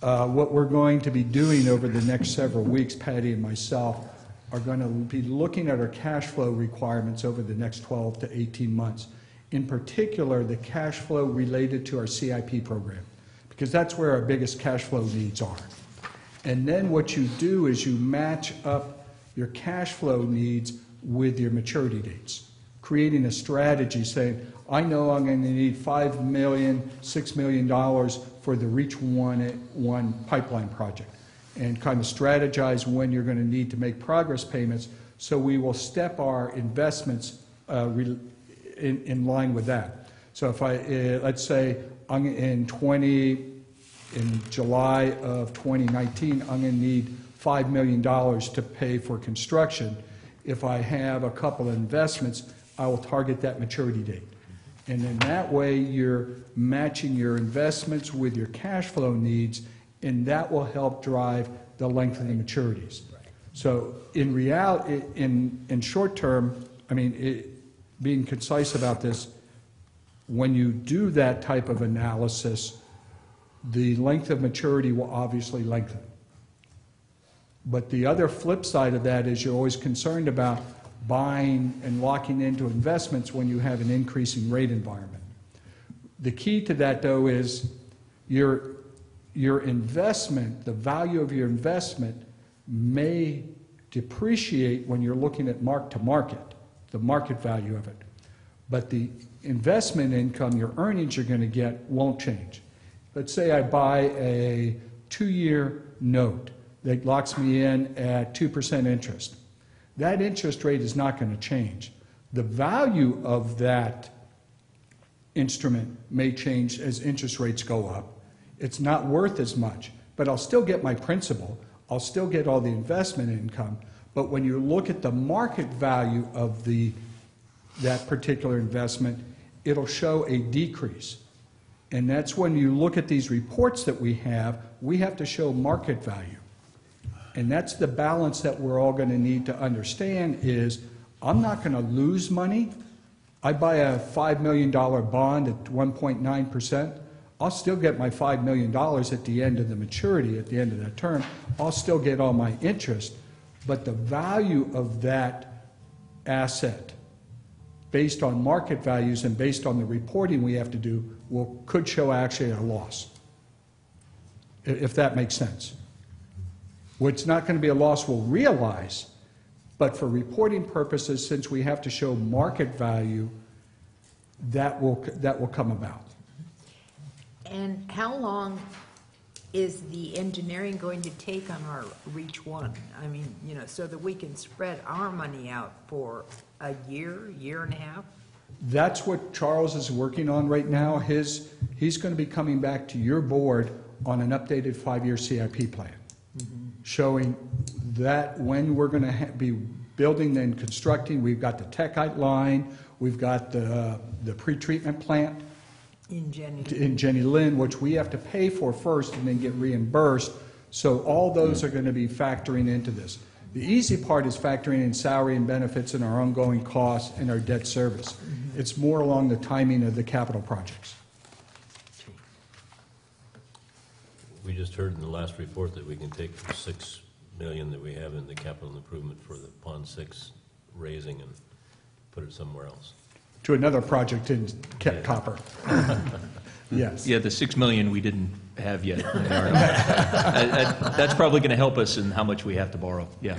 what we're going to be doing over the next several weeks, Patty and myself, are going to be looking at our cash flow requirements over the next 12 to 18 months. In particular, the cash flow related to our CIP program, because that's where our biggest cash flow needs are. And then what you do is you match up your cash flow needs with your maturity dates. creating a strategy saying, I know I'm going to need $5 million, $6 million for the Reach 1 pipeline project, and kind of strategize when you're going to need to make progress payments, so we will step our investments in line with that. So if let's say in July of 2019, I'm going to need $5 million to pay for construction. If I have a couple of investments, I will target that maturity date. And then that way, you're matching your investments with your cash flow needs, and that will help drive the length of the maturities. So in reality, in short term, I mean, being concise about this, when you do that type of analysis, the length of maturity will obviously lengthen. But the other flip side of that is you're always concerned about buying and locking into investments when you have an increasing rate environment. The key to that, though, is your investment, the value of your investment may depreciate when you're looking at mark-to-market, the market value of it. But the investment income, your earnings you're going to get, won't change. Let's say I buy a 2-year note that locks me in at 2% interest. That interest rate is not going to change. The value of that instrument may change as interest rates go up. It's not worth as much, but I'll still get my principal. I'll still get all the investment income. But when you look at the market value of that particular investment, it'll show a decrease. And that's when you look at these reports that we have to show market value. And that's the balance that we're all going to need to understand is, I'm not going to lose money. I buy a $5 million bond at 1.9%. I'll still get my $5 million at the end of the maturity, at the end of that term. I'll still get all my interest. But the value of that asset, based on market values and based on the reporting we have to do, could show actually a loss, if that makes sense. It's not going to be a loss we'll realize, but for reporting purposes, since we have to show market value, that will come about. And how long is the engineering going to take on our Reach 1? I mean, so that we can spread our money out for a year, year and a half? That's what Charles is working on right now. He's going to be coming back to your board on an updated 5-year CIP plan, showing that when we're going to be building and constructing, we've got the Techite line, we've got the pretreatment plant in Jenny Lynn, which we have to pay for first and then get reimbursed. So all those are going to be factoring into this. The easy part is factoring in salary and benefits and our ongoing costs and our debt service. It's more along the timing of the capital projects. We just heard in the last report that we can take the $6 million that we have in the capital improvement for the Pond 6 raising and put it somewhere else. To another project in Copper. Yes. Yeah, the $6 million we didn't have yet. That's probably going to help us in how much we have to borrow. Yeah.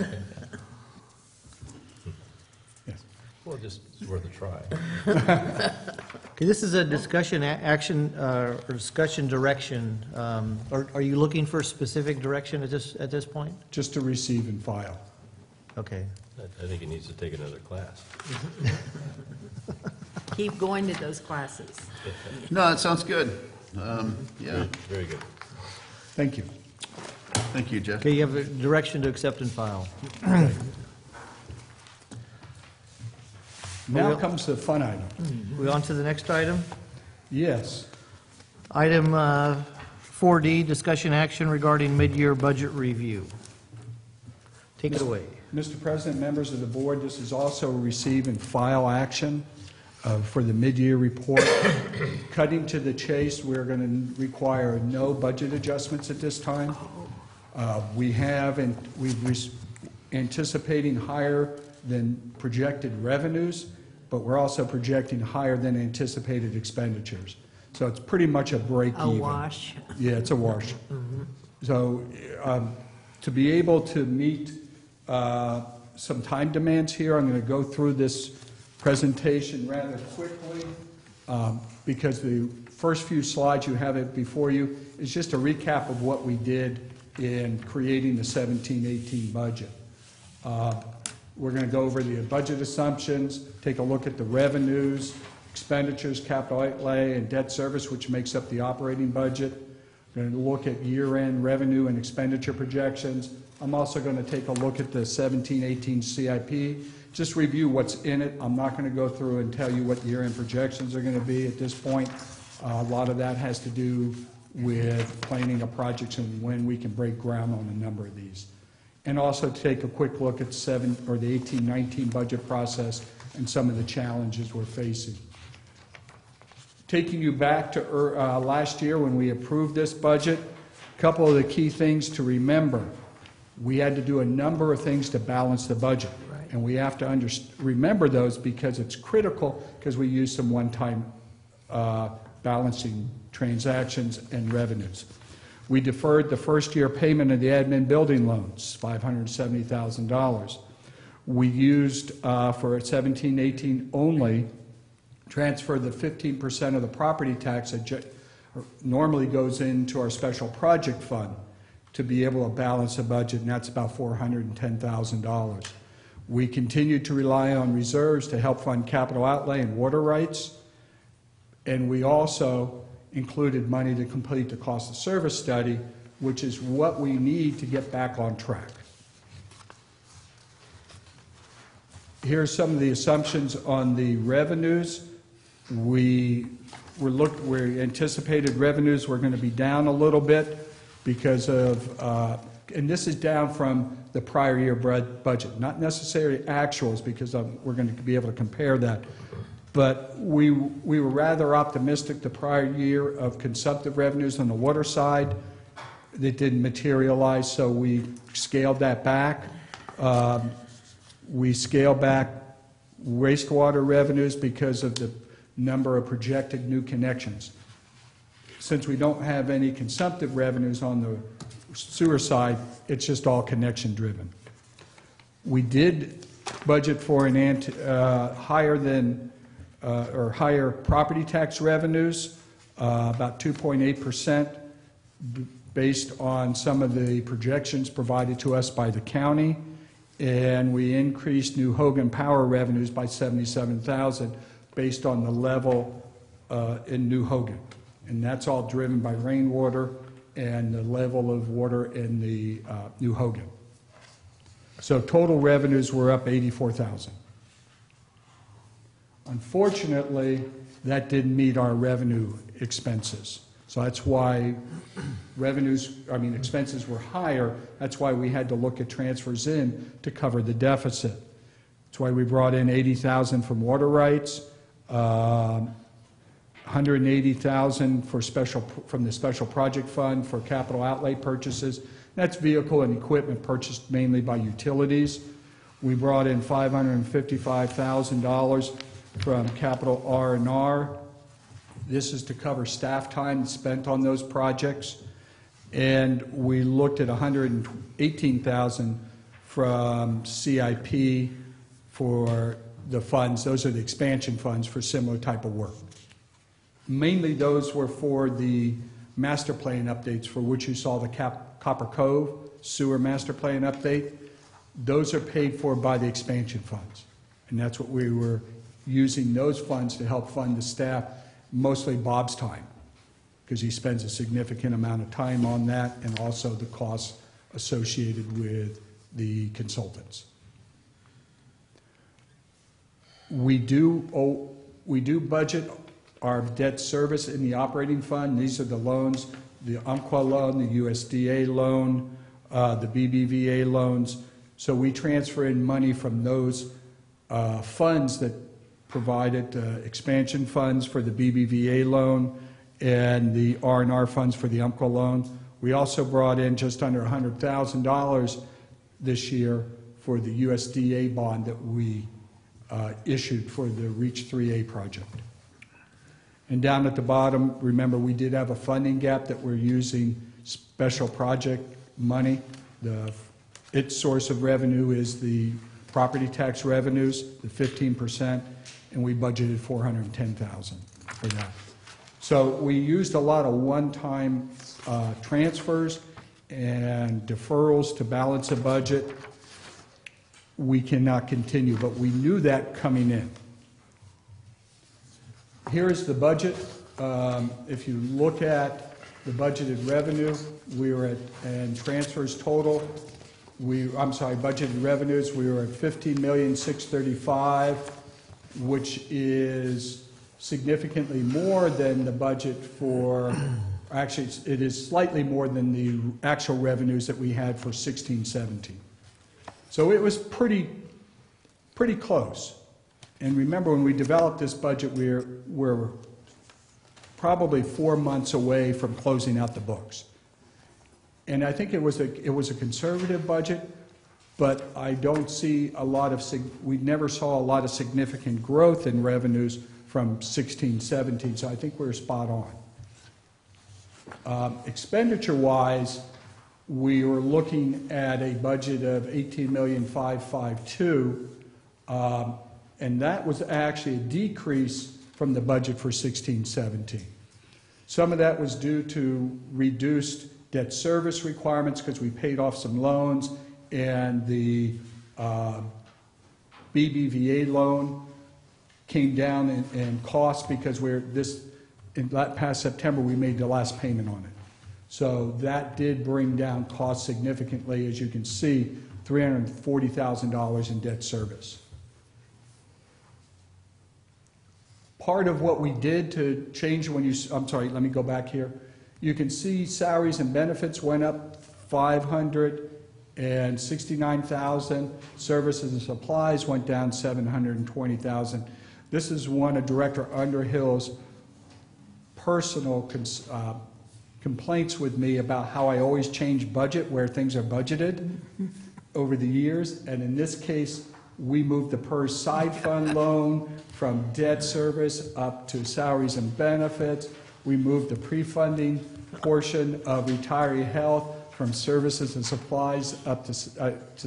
Yes. Well, just it's worth a try. Okay, this is a discussion action or discussion direction. Are you looking for specific direction at this point? Just to receive and file. Okay. I think he needs to take another class. Keep going to those classes. No, that sounds good. Yeah. Very good. Thank you. Thank you, Jeff. Okay, you have a direction to accept and file. Now comes the fun item. We on to the next item? Yes. Item 4D, discussion action regarding mid-year budget review. Take it away. Mr. President, members of the board, this is also a receive and file action for the mid-year report. Cutting to the chase, we're going to require no budget adjustments at this time. We're anticipating higher than projected revenues, but we're also projecting higher than anticipated expenditures. So it's pretty much a break even. A wash. Yeah, it's a wash. So to be able to meet some time demands here, I'm going to go through this presentation rather quickly because the first few slides you have it before you is just a recap of what we did in creating the 17-18 budget. We're going to go over the budget assumptions, take a look at the revenues, expenditures, capital outlay, and debt service, which makes up the operating budget. We're going to look at year-end revenue and expenditure projections. I'm also going to take a look at the 17-18 CIP, just review what's in it. I'm not going to go through and tell you what year-end projections are going to be at this point. A lot of that has to do with planning of projects and when we can break ground on a number of these. And also take a quick look at the 18-19 budget process and some of the challenges we're facing. Taking you back to last year when we approved this budget, a couple of the key things to remember. We had to do a number of things to balance the budget. Right. And we have to remember those because it's critical because we use some one-time balancing transactions and revenues. We deferred the first year payment of the admin building loans, $570,000. We used for 17-18 only, transfer the 15% of the property tax that normally goes into our special project fund to be able to balance a budget, and that's about $410,000. We continued to rely on reserves to help fund capital outlay and water rights, and we also included money to complete the cost of service study, which is what we need to get back on track. Here's some of the assumptions on the revenues. We anticipated revenues were going to be down a little bit because of, and this is down from the prior year budget, not necessarily actuals because we're going to be able to compare that. But we were rather optimistic the prior year of consumptive revenues on the water side. That didn't materialize, so we scaled that back. We scaled back wastewater revenues because of the number of projected new connections. Since we don't have any consumptive revenues on the sewer side, it's just all connection driven. We did budget for an higher property tax revenues, about 2.8%, based on some of the projections provided to us by the county. And we increased New Hogan power revenues by $77,000 based on the level in New Hogan. And that's all driven by rainwater and the level of water in the New Hogan. So total revenues were up $84,000. Unfortunately, that didn't meet our revenue expenses. So that's why expenses were higher. That's why we had to look at transfers in to cover the deficit. That's why we brought in $80,000 from water rights, $180,000 from the special project fund for capital outlay purchases. That's vehicle and equipment purchased mainly by utilities. We brought in $555,000 from capital R&R. This is to cover staff time spent on those projects. And we looked at $118,000 from CIP for the funds. Those are the expansion funds for similar type of work. Mainly those were for the master plan updates for which you saw the Copper Cove sewer master plan update. Those are paid for by the expansion funds. And that's what we were using those funds to help fund the staff, mostly Bob's time, because he spends a significant amount of time on that and also the costs associated with the consultants. We do budget our debt service in the operating fund. These are the loans, the Umpqua loan, the USDA loan, the BBVA loans. So we transfer in money from those funds that provided expansion funds for the BBVA loan and the R&R funds for the Umpqua loan. We also brought in just under $100,000 this year for the USDA bond that we issued for the REACH 3A project. And down at the bottom, remember we did have a funding gap that we're using special project money. Its source of revenue is the property tax revenues, the 15%, and we budgeted $410,000 for that. So we used a lot of one-time transfers and deferrals to balance a budget. We cannot continue, but we knew that coming in. Here is the budget. If you look at the budgeted revenue, we were at, and transfers total, budgeted revenues, we were at $15,635,000, which is significantly more than the budget for, actually, it is slightly more than the actual revenues that we had for 16-17. So it was pretty close. And remember, when we developed this budget, we're probably 4 months away from closing out the books. And I think it was a conservative budget, but I don't see a lot of, we never saw a lot of significant growth in revenues from 16-17, so I think we're spot on. Expenditure-wise, we were looking at a budget of $18,552,000, and that was actually a decrease from the budget for 16-17. Some of that was due to reduced debt service requirements because we paid off some loans, and the BBVA loan came down in cost because in that past September we made the last payment on it. So that did bring down costs significantly, as you can see, $340,000 in debt service. Part of what we did to change I'm sorry, let me go back here. You can see salaries and benefits went up $569,000. Services and supplies went down $720,000. This is one of Director Underhill's personal complaints with me about how I always change budget where things are budgeted over the years. And in this case, we moved the PERS side fund loan from debt service up to salaries and benefits. We moved the pre-funding portion of retiree health from services and supplies up to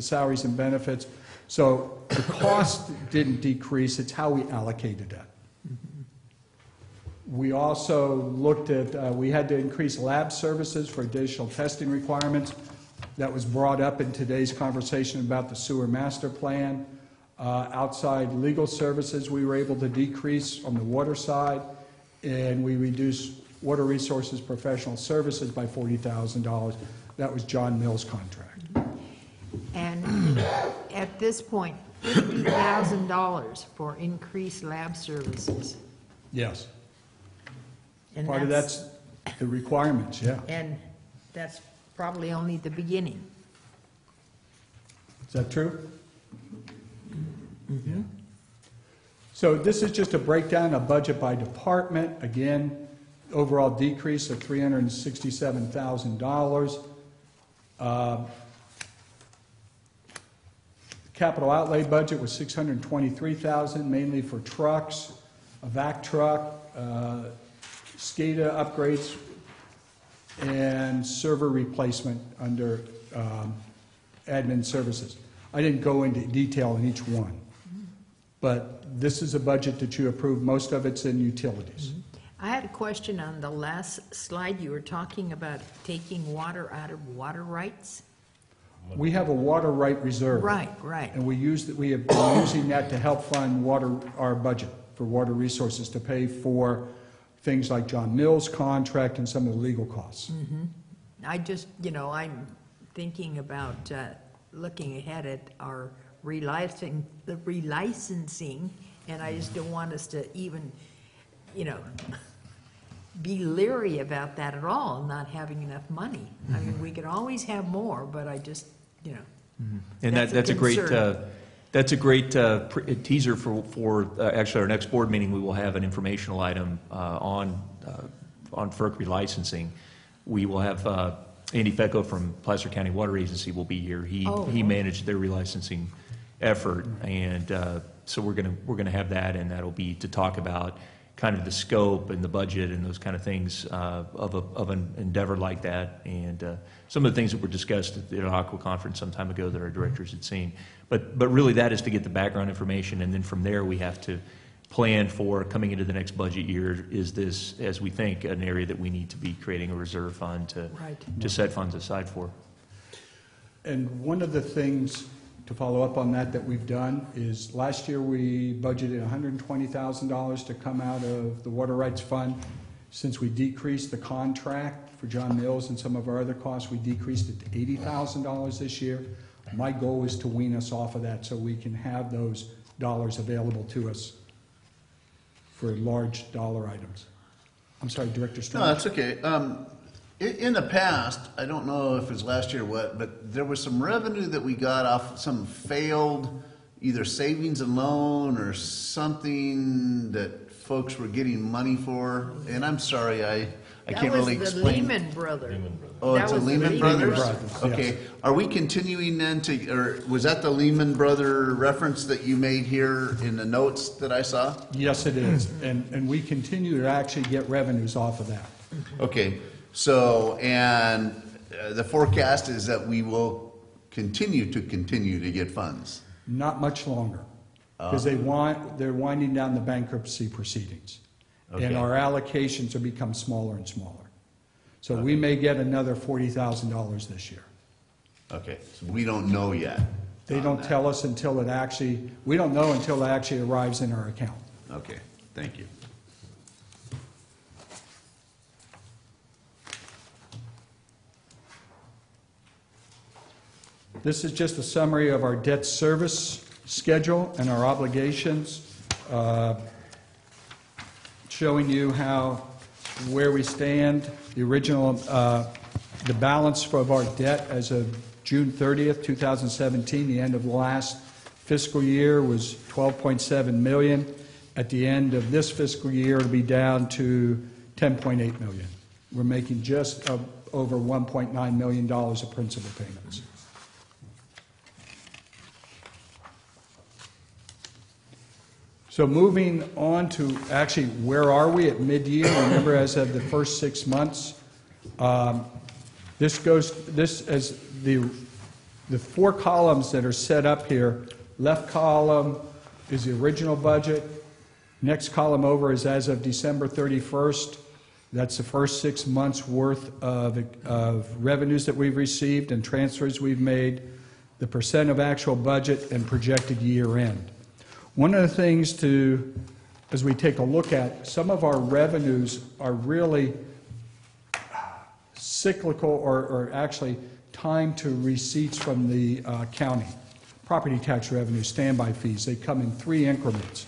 salaries and benefits. So the cost didn't decrease, it's how we allocated it. We also looked at, we had to increase lab services for additional testing requirements. That was brought up in today's conversation about the sewer master plan. Outside legal services, we were able to decrease on the water side, and we reduced water resources professional services by $40,000. That was John Mills' contract. And at this point, $50,000 for increased lab services. Yes. And Part of that's the requirements, yeah. And that's probably only the beginning. Is that true? Mm-hmm. So this is just a breakdown of budget by department. Again, overall decrease of $367,000. Capital outlay budget was $623,000, mainly for trucks, a vac truck, SCADA upgrades, and server replacement under admin services. I didn't go into detail in each one, but this is a budget that you approved. Most of it's in utilities. I had a question on the last slide. You were talking about taking water out of water rights. We have a water right reserve. Right, right. And we have been using that to help fund our budget for water resources to pay for things like John Mills' contract and some of the legal costs. I just, I'm thinking about looking ahead at our relicensing, and I just don't want us to even, be leery about that at all, not having enough money. I mean, we can always have more, but I just, And that's a great teaser for actually our next board meeting. We will have an informational item on FERC relicensing. We will have Andy Fecco from Placer County Water Agency will be here. He managed their relicensing effort, and so we're gonna have that, and that'll be to talk about kind of the scope and the budget and those kind of things of an endeavor like that. And some of the things that were discussed at the Aqua Conference some time ago that our directors had seen. But really that is to get the background information, and then from there we have to plan for coming into the next budget year. Is this, as we think, an area that we need to be creating a reserve fund to set funds aside for? And one of the things to follow up on that we've done is last year we budgeted $120,000 to come out of the Water Rights Fund. Since we decreased the contract for John Mills and some of our other costs, we decreased it to $80,000 this year. My goal is to wean us off of that so we can have those dollars available to us for large dollar items. I'm sorry, Director Stern. No, that's okay. In the past, I don't know if it was last year or what, but there was some revenue that we got off some failed either savings and loan or something that folks were getting money for. And I'm sorry, I can't really explain. That was the Lehman Brothers. Oh, it's a Lehman Brothers? Brothers, Okay. yes. Are we continuing then to, or was that the Lehman Brother reference that you made here in the notes that I saw? Yes, it is. And we continue to actually get revenues off of that. Okay. So, and the forecast is that we will continue to get funds. Not much longer, because they're winding down the bankruptcy proceedings. Okay. And our allocations have become smaller and smaller. So we may get another $40,000 this year. Okay, so we don't know yet. They on don't that. tell us until it actually, we don't know until it actually arrives in our account. Okay, thank you. This is just a summary of our debt service schedule and our obligations, showing you where we stand. The original, the balance of our debt as of June 30th, 2017, the end of the last fiscal year, was $12.7 million. At the end of this fiscal year, it'll be down to $10.8 million. We're making just over $1.9 million of principal payments. So moving on to actually where are we at mid-year? Remember, as of the first 6 months, this as the four columns that are set up here. Left column is the original budget. Next column over is as of December 31st. That's the first 6 months worth of revenues that we've received and transfers we've made, the percent of actual budget, and projected year end. One of the things as we take a look at, some of our revenues are really cyclical or actually timed to receipts from the county. Property tax revenue, standby fees, they come in 3 increments.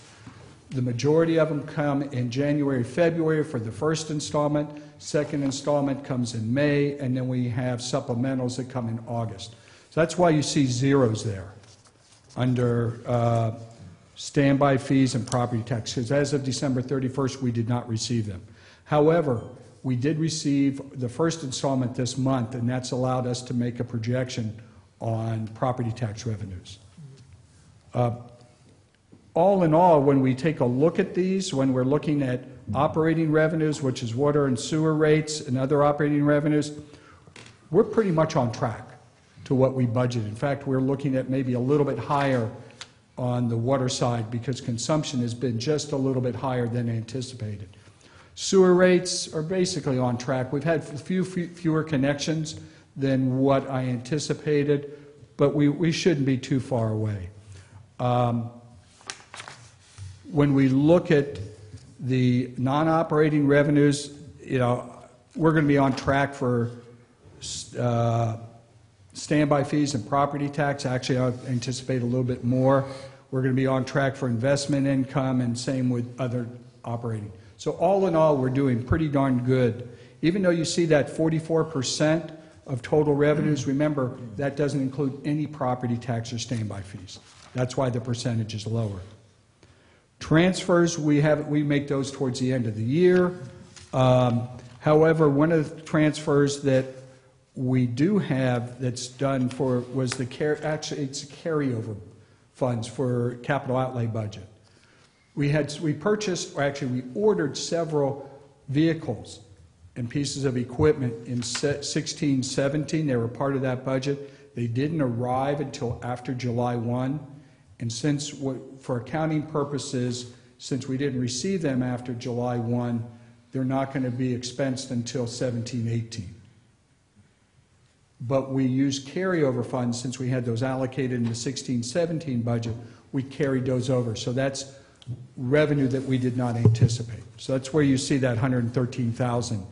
The majority of them come in January, February for the first installment. Second installment comes in May, and then we have supplementals that come in August. So that's why you see zeros there under standby fees and property tax, because as of December 31st, we did not receive them. However, we did receive the first installment this month, and that's allowed us to make a projection on property tax revenues. All in all, when we take a look at these, when we're looking at operating revenues, which is water and sewer rates and other operating revenues, we're pretty much on track to what we budgeted. In fact, we're looking at maybe a little bit higher on the water side because consumption has been just a little bit higher than anticipated. Sewer rates are basically on track. We've had fewer connections than what I anticipated, but we shouldn't be too far away. When we look at the non-operating revenues, we're going to be on track for standby fees and property tax. Actually, I anticipate a little bit more. We're going to be on track for investment income, and same with other operating. So all in all, we're doing pretty darn good. Even though you see that 44% of total revenues, remember, that doesn't include any property tax or standby fees. That's why the percentage is lower. Transfers, we make those towards the end of the year. However, one of the transfers that we do have that's done was actually it's carryover funds for capital outlay budget. we purchased, or actually we ordered several vehicles and pieces of equipment in 16, 17. They were part of that budget. They didn't arrive until after July 1. And since, for accounting purposes, since we didn't receive them after July 1, they're not going to be expensed until 17, 18. But we used carryover funds, since we had those allocated in the 16, 17 budget, we carried those over. So that's revenue that we did not anticipate. So that's where you see that 113,000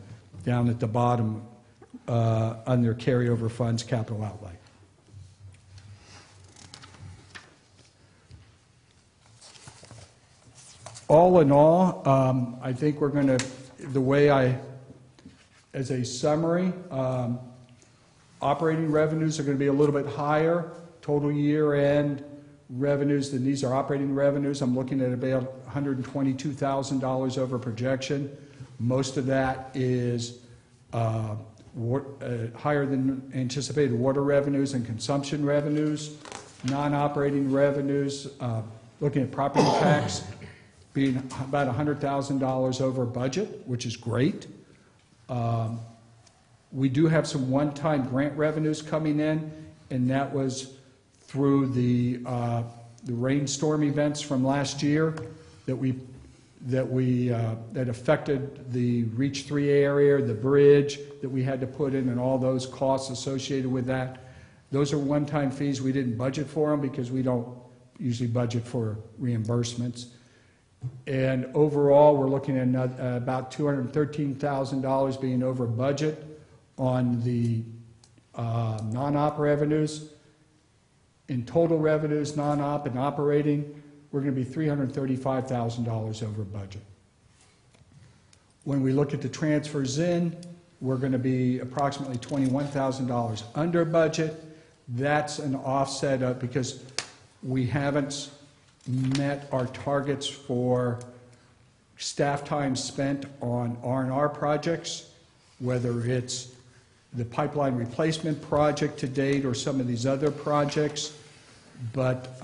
down at the bottom under carryover funds, capital outlay. All in all, I think we're going to, as a summary, operating revenues are going to be a little bit higher. Total year-end revenues, and these are operating revenues, I'm looking at about $122,000 over projection. Most of that is higher than anticipated water revenues and consumption revenues. Non-operating revenues, looking at property tax, being about $100,000 over budget, which is great. We do have some one-time grant revenues coming in, and that was through the rainstorm events from last year that affected the Reach 3 area, the bridge that we had to put in, and all those costs associated with that. Those are one-time fees. We didn't budget for them because we don't usually budget for reimbursements. And overall, we're looking at about $213,000 being over budget on the non-op revenues. In total revenues, non-op and operating, we're going to be $335,000 over budget. When we look at the transfers in, we're going to be approximately $21,000 under budget. That's an offset because we haven't met our targets for staff time spent on R&R projects, whether it's the pipeline replacement project to date or some of these other projects, but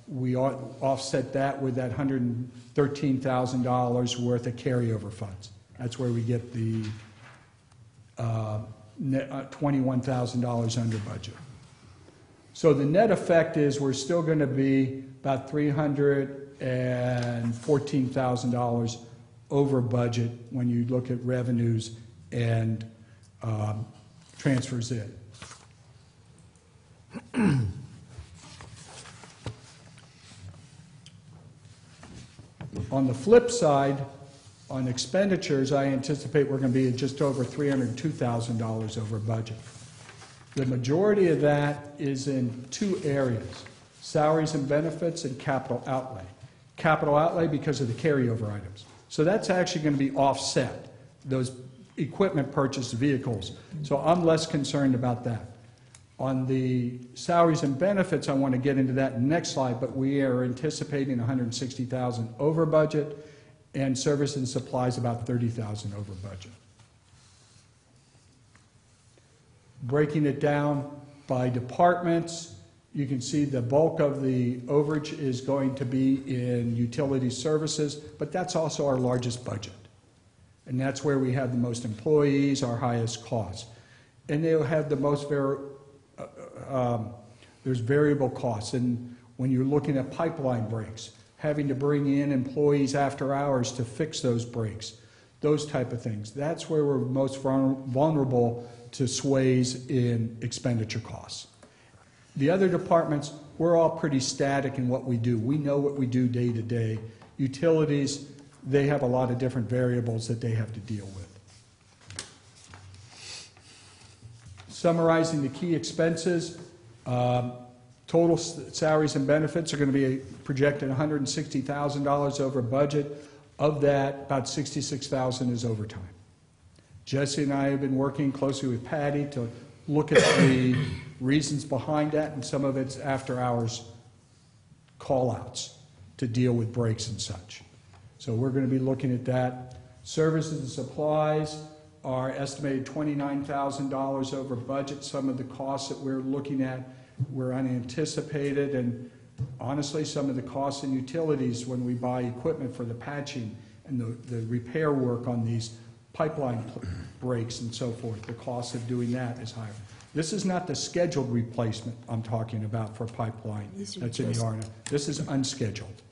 we offset that with that $113,000 worth of carryover funds. That's where we get the $21,000 under budget. So the net effect is we're still going to be about $314,000 over budget when you look at revenues and transfers in. On the flip side, on expenditures, I anticipate we're going to be at just over $302,000 over budget. The majority of that is in two areas: salaries and benefits and capital outlay. Capital outlay because of the carryover items. So that's actually going to be offset, those equipment purchase vehicles. So I'm less concerned about that. On the salaries and benefits, I want to get into that next slide, but we are anticipating $160,000 over budget, and service and supplies about $30,000 over budget. Breaking it down by departments, you can see the bulk of the overage is going to be in utility services, but that's also our largest budget. And that's where we have the most employees, our highest costs. And they'll have the most there's variable costs. And when you're looking at pipeline breaks, having to bring in employees after hours to fix those breaks, those type of things. That's where we're most vulnerable to sways in expenditure costs. The other departments, we're all pretty static in what we do. We know what we do day to day. Utilities, they have a lot of different variables that they have to deal with. Summarizing the key expenses, total salaries and benefits are going to be projected $160,000 over budget. Of that, about $66,000 is overtime. Jesse and I have been working closely with Patty to look at the reasons behind that, and some of it's after-hours call-outs to deal with breaks and such. So we're going to be looking at that. Services and supplies are estimated $29,000 over budget. Some of the costs that we're looking at were unanticipated, and Honestly, some of the costs and utilities when we buy equipment for the patching and the repair work on these pipeline breaks and so forth, the cost of doing that is higher. This is not the scheduled replacement I'm talking about for pipeline These are that's in the just- RNF. This is unscheduled.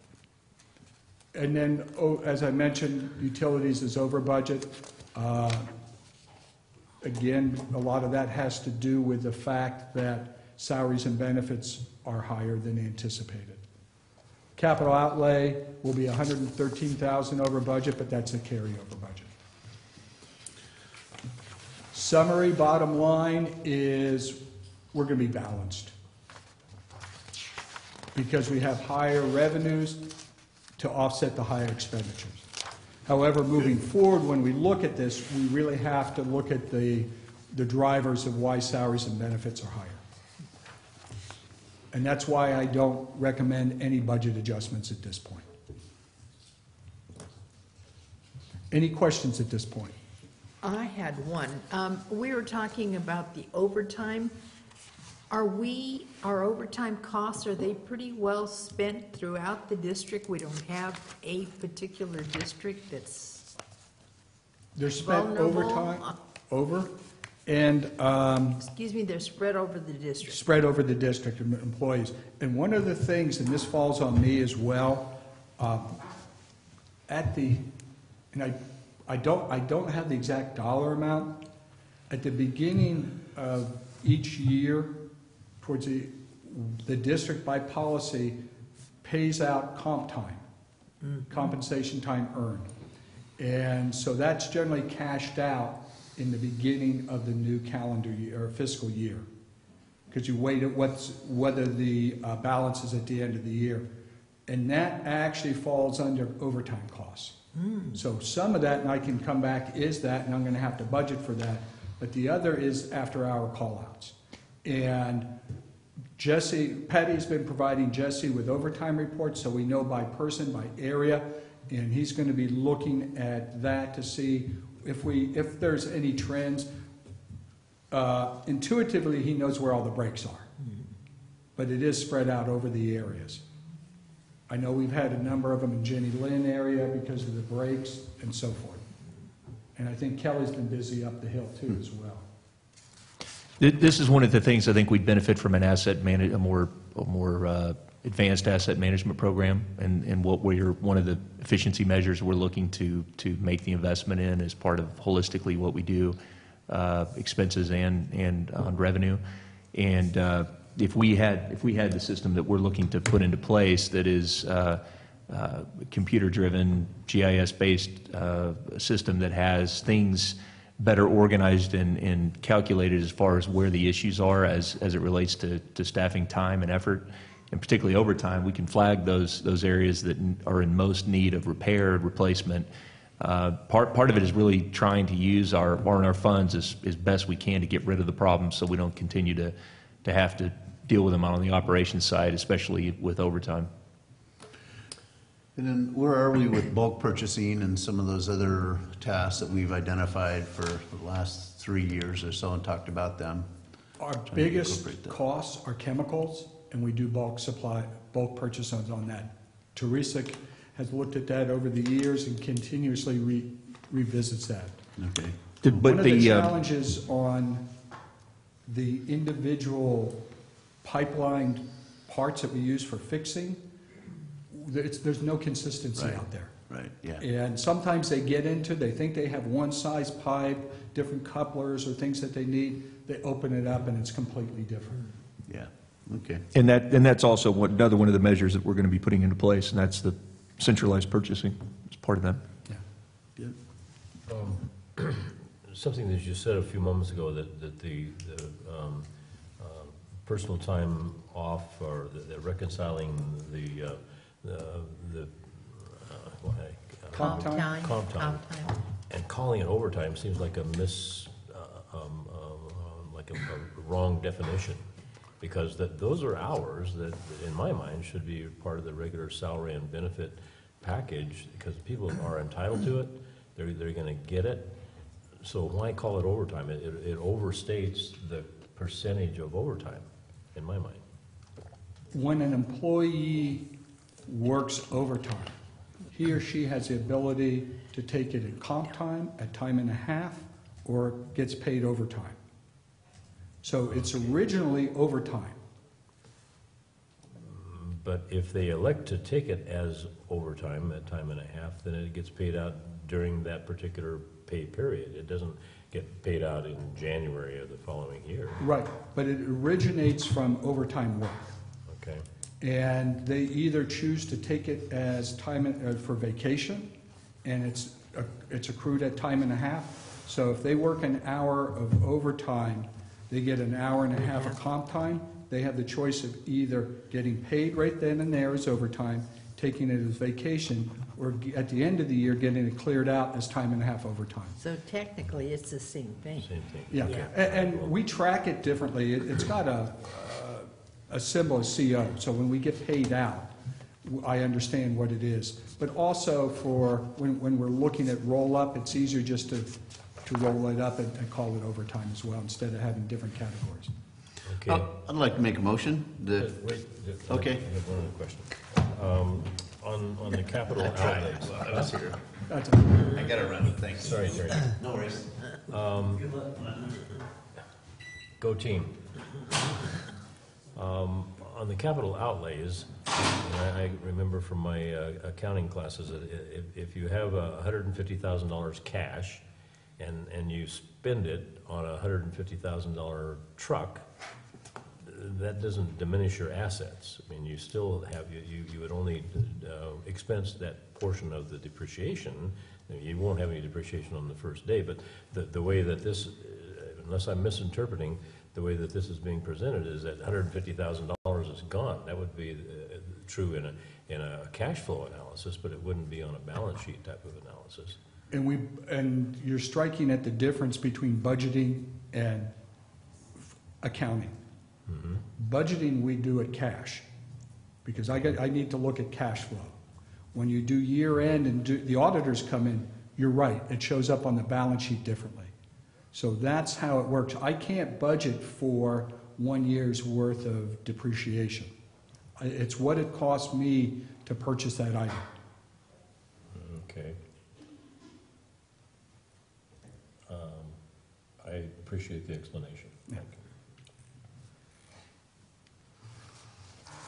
And then, as I mentioned, utilities is over budget. Again, a lot of that has to do with the fact that salaries and benefits are higher than anticipated. Capital outlay will be $113,000 over budget, but that's a carryover budget. Summary, bottom line is we're going to be balanced because we have higher revenues to offset the higher expenditures. However, moving forward, when we look at this, we really have to look at the drivers of why salaries and benefits are higher. And that's why I don't recommend any budget adjustments at this point. Any questions at this point? I had one. We were talking about the overtime. Our overtime costs, are they pretty well spent throughout the district? We don't have a particular district that's They're spent vulnerable? overtime, and Excuse me, they're spread over the district. spread over the district of employees. And one of the things, and this falls on me as well, and I don't have the exact dollar amount. At the beginning of each year, towards the district by policy pays out comp time, compensation time earned. And so that's generally cashed out in the beginning of the new calendar year or fiscal year, because you wait at whether the balance is at the end of the year. And that actually falls under overtime costs. So some of that, and I can come back, is that, and I'm going to have to budget for that. But the other is after-hour call-outs. And Patty's been providing Jesse with overtime reports, so we know by person, by area, and he's going to be looking at that to see if there's any trends. Intuitively, he knows where all the breaks are, but it is spread out over the areas. I know we've had a number of them in Jenny Lynn area because of the breaks and so forth. And I think Kelly's been busy up the hill too as well. This is one of the things I think we'd benefit from a more advanced asset management program, and one of the efficiency measures we're looking to make the investment in as part of holistically what we do, expenses and on revenue. And if we had the system that we're looking to put into place that is computer-driven, GIS-based system that has things better organized and calculated as far as where the issues are as it relates to staffing time and effort, and particularly overtime, we can flag those areas that are in most need of repair, replacement. Part of it is really trying to use our funds as best we can to get rid of the problems so we don't continue to have to deal with them on the operations side, especially with overtime. And then where are we with bulk purchasing and some of those other tasks that we've identified for the last 3 years or so and talked about them? Our biggest costs are chemicals, and we do bulk purchase on that. Teresa has looked at that over the years and continuously revisits that. Okay. One of the challenges on the individual pipeline parts that we use for fixing, there's no consistency out there. Right, yeah. And sometimes they think they have one size pipe, different couplers or things that they need. They open it up and it's completely different. Yeah, okay. And that's also another one of the measures that we're going to be putting into place, and that's the centralized purchasing. It's part of that. Good. Something that you said a few moments ago, that the personal time off, or the reconciling Comp time? Comp time. And calling it overtime seems like a wrong definition, because those are hours that, in my mind, should be part of the regular salary and benefit package, because people are entitled to it, they're going to get it. So why call it overtime? It overstates the percentage of overtime, in my mind. when an employee works overtime, he or she has the ability to take it at comp time, at time and a half, or gets paid overtime. So it's originally overtime. But if they elect to take it as overtime at time and a half, then it gets paid out during that particular pay period. It doesn't get paid out in January of the following year. Right, but it originates from overtime work. Okay. And they either choose to take it as time for vacation, and it's accrued at time and a half. So if they work an hour of overtime, they get an hour and a half of comp time. They have the choice of either getting paid right then and there as overtime, taking it as vacation, or at the end of the year, getting it cleared out as time and a half overtime. So technically, it's the same thing. Same thing. Yeah, Okay. and we track it differently. It's got a symbol of CO, so when we get paid out, I understand what it is. But also for when we're looking at roll-up, it's easier just to roll it up and call it overtime as well, instead of having different categories. Okay. I'd like to make a motion. Wait, Okay. I have one other question. On the capital outlays. That's I gotta run, thanks. Sorry, Terry. No worries. Go team. On the capital outlays, and I remember from my accounting classes that if you have $150,000 cash and you spend it on a $150,000 truck, that doesn't diminish your assets. I mean, you still have, you would only expense that portion of the depreciation. You won't have any depreciation on the first day, but the way that this, unless I'm misinterpreting, the way that this is being presented is that $150,000 is gone. That would be true in a cash flow analysis, but it wouldn't be on a balance sheet type of analysis. And you're striking at the difference between budgeting and accounting. Mm-hmm. Budgeting, we do at cash, because I need to look at cash flow. When you do year end and the auditors come in, you're right, it shows up on the balance sheet differently. So that's how it works. I can't budget for 1 year's worth of depreciation. It's what it cost me to purchase that item. Okay. I appreciate the explanation. Yeah. Thank you.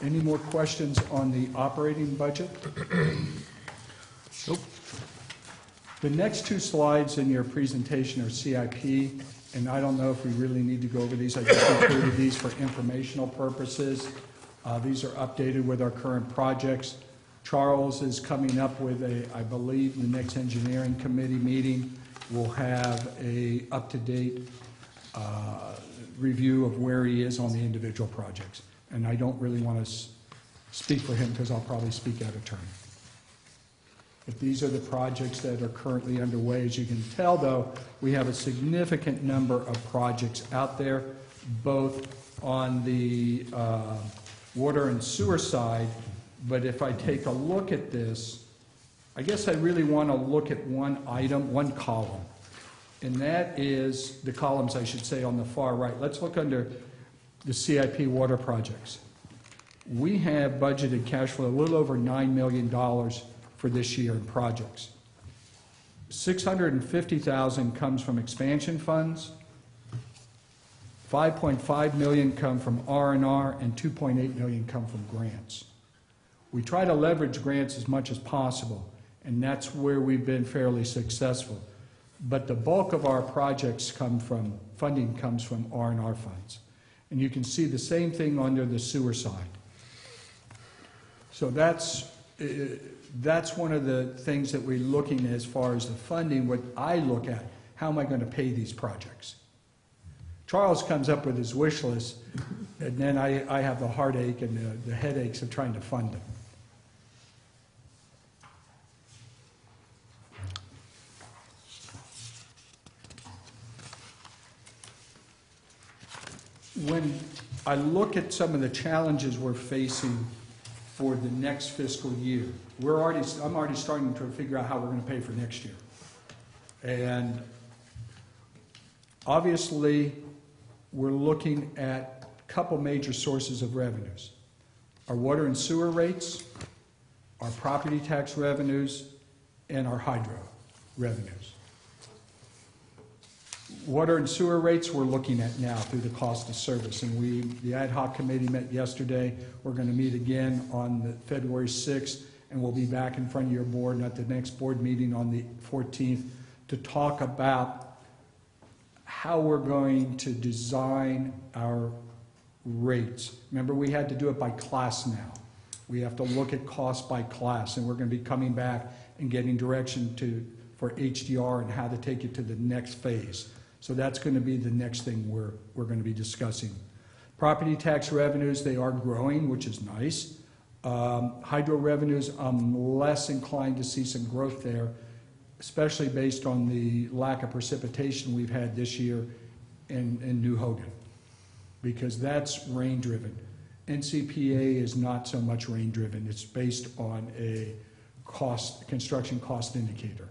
Any more questions on the operating budget? Nope. The next two slides in your presentation are CIP, and I don't know if we really need to go over these. I just included these for informational purposes. These are updated with our current projects. Charles is coming up with I believe the next engineering committee meeting will have a up-to-date review of where he is on the individual projects. And I don't really want to speak for him because I'll probably speak out of turn. But these are the projects that are currently underway. As you can tell, though, we have a significant number of projects out there, both on the water and sewer side. But if I take a look at this, I guess I really want to look at one item, one column. And that is the columns, I should say, on the far right. Let's look under the CIP water projects. We have budgeted cash flow a little over $9 million for this year in projects. $650,000 comes from expansion funds, $5.5 million come from R&R, and $2.8 million come from grants. We try to leverage grants as much as possible, and that's where we've been fairly successful. But the bulk of our projects funding comes from R&R funds. And you can see the same thing under the sewer side. So that's one of the things that we're looking at as far as the funding. What I look at, how am I going to pay these projects? Charles comes up with his wish list, and then I have the heartache and the headaches of trying to fund them. When I look at some of the challenges we're facing for the next fiscal year, I'm already starting to figure out how we're going to pay for next year. And obviously, we're looking at a couple major sources of revenues. our water and sewer rates, our property tax revenues, and our hydro revenues. Water and sewer rates we're looking at now through the cost of service, and the ad hoc committee met yesterday. We're going to meet again on February 6th, and we'll be back in front of your board at the next board meeting on the 14th to talk about how we're going to design our rates. Remember, we had to do it by class now. We have to look at cost by class, and we're going to be coming back and getting direction for HDR and how to take it to the next phase. So that's going to be the next thing we're going to be discussing. Property tax revenues, they are growing, which is nice. Hydro revenues, I'm less inclined to see some growth there, especially based on the lack of precipitation we've had this year in New Hogan, because that's rain-driven. NCPA is not so much rain-driven. It's based on a construction cost indicator.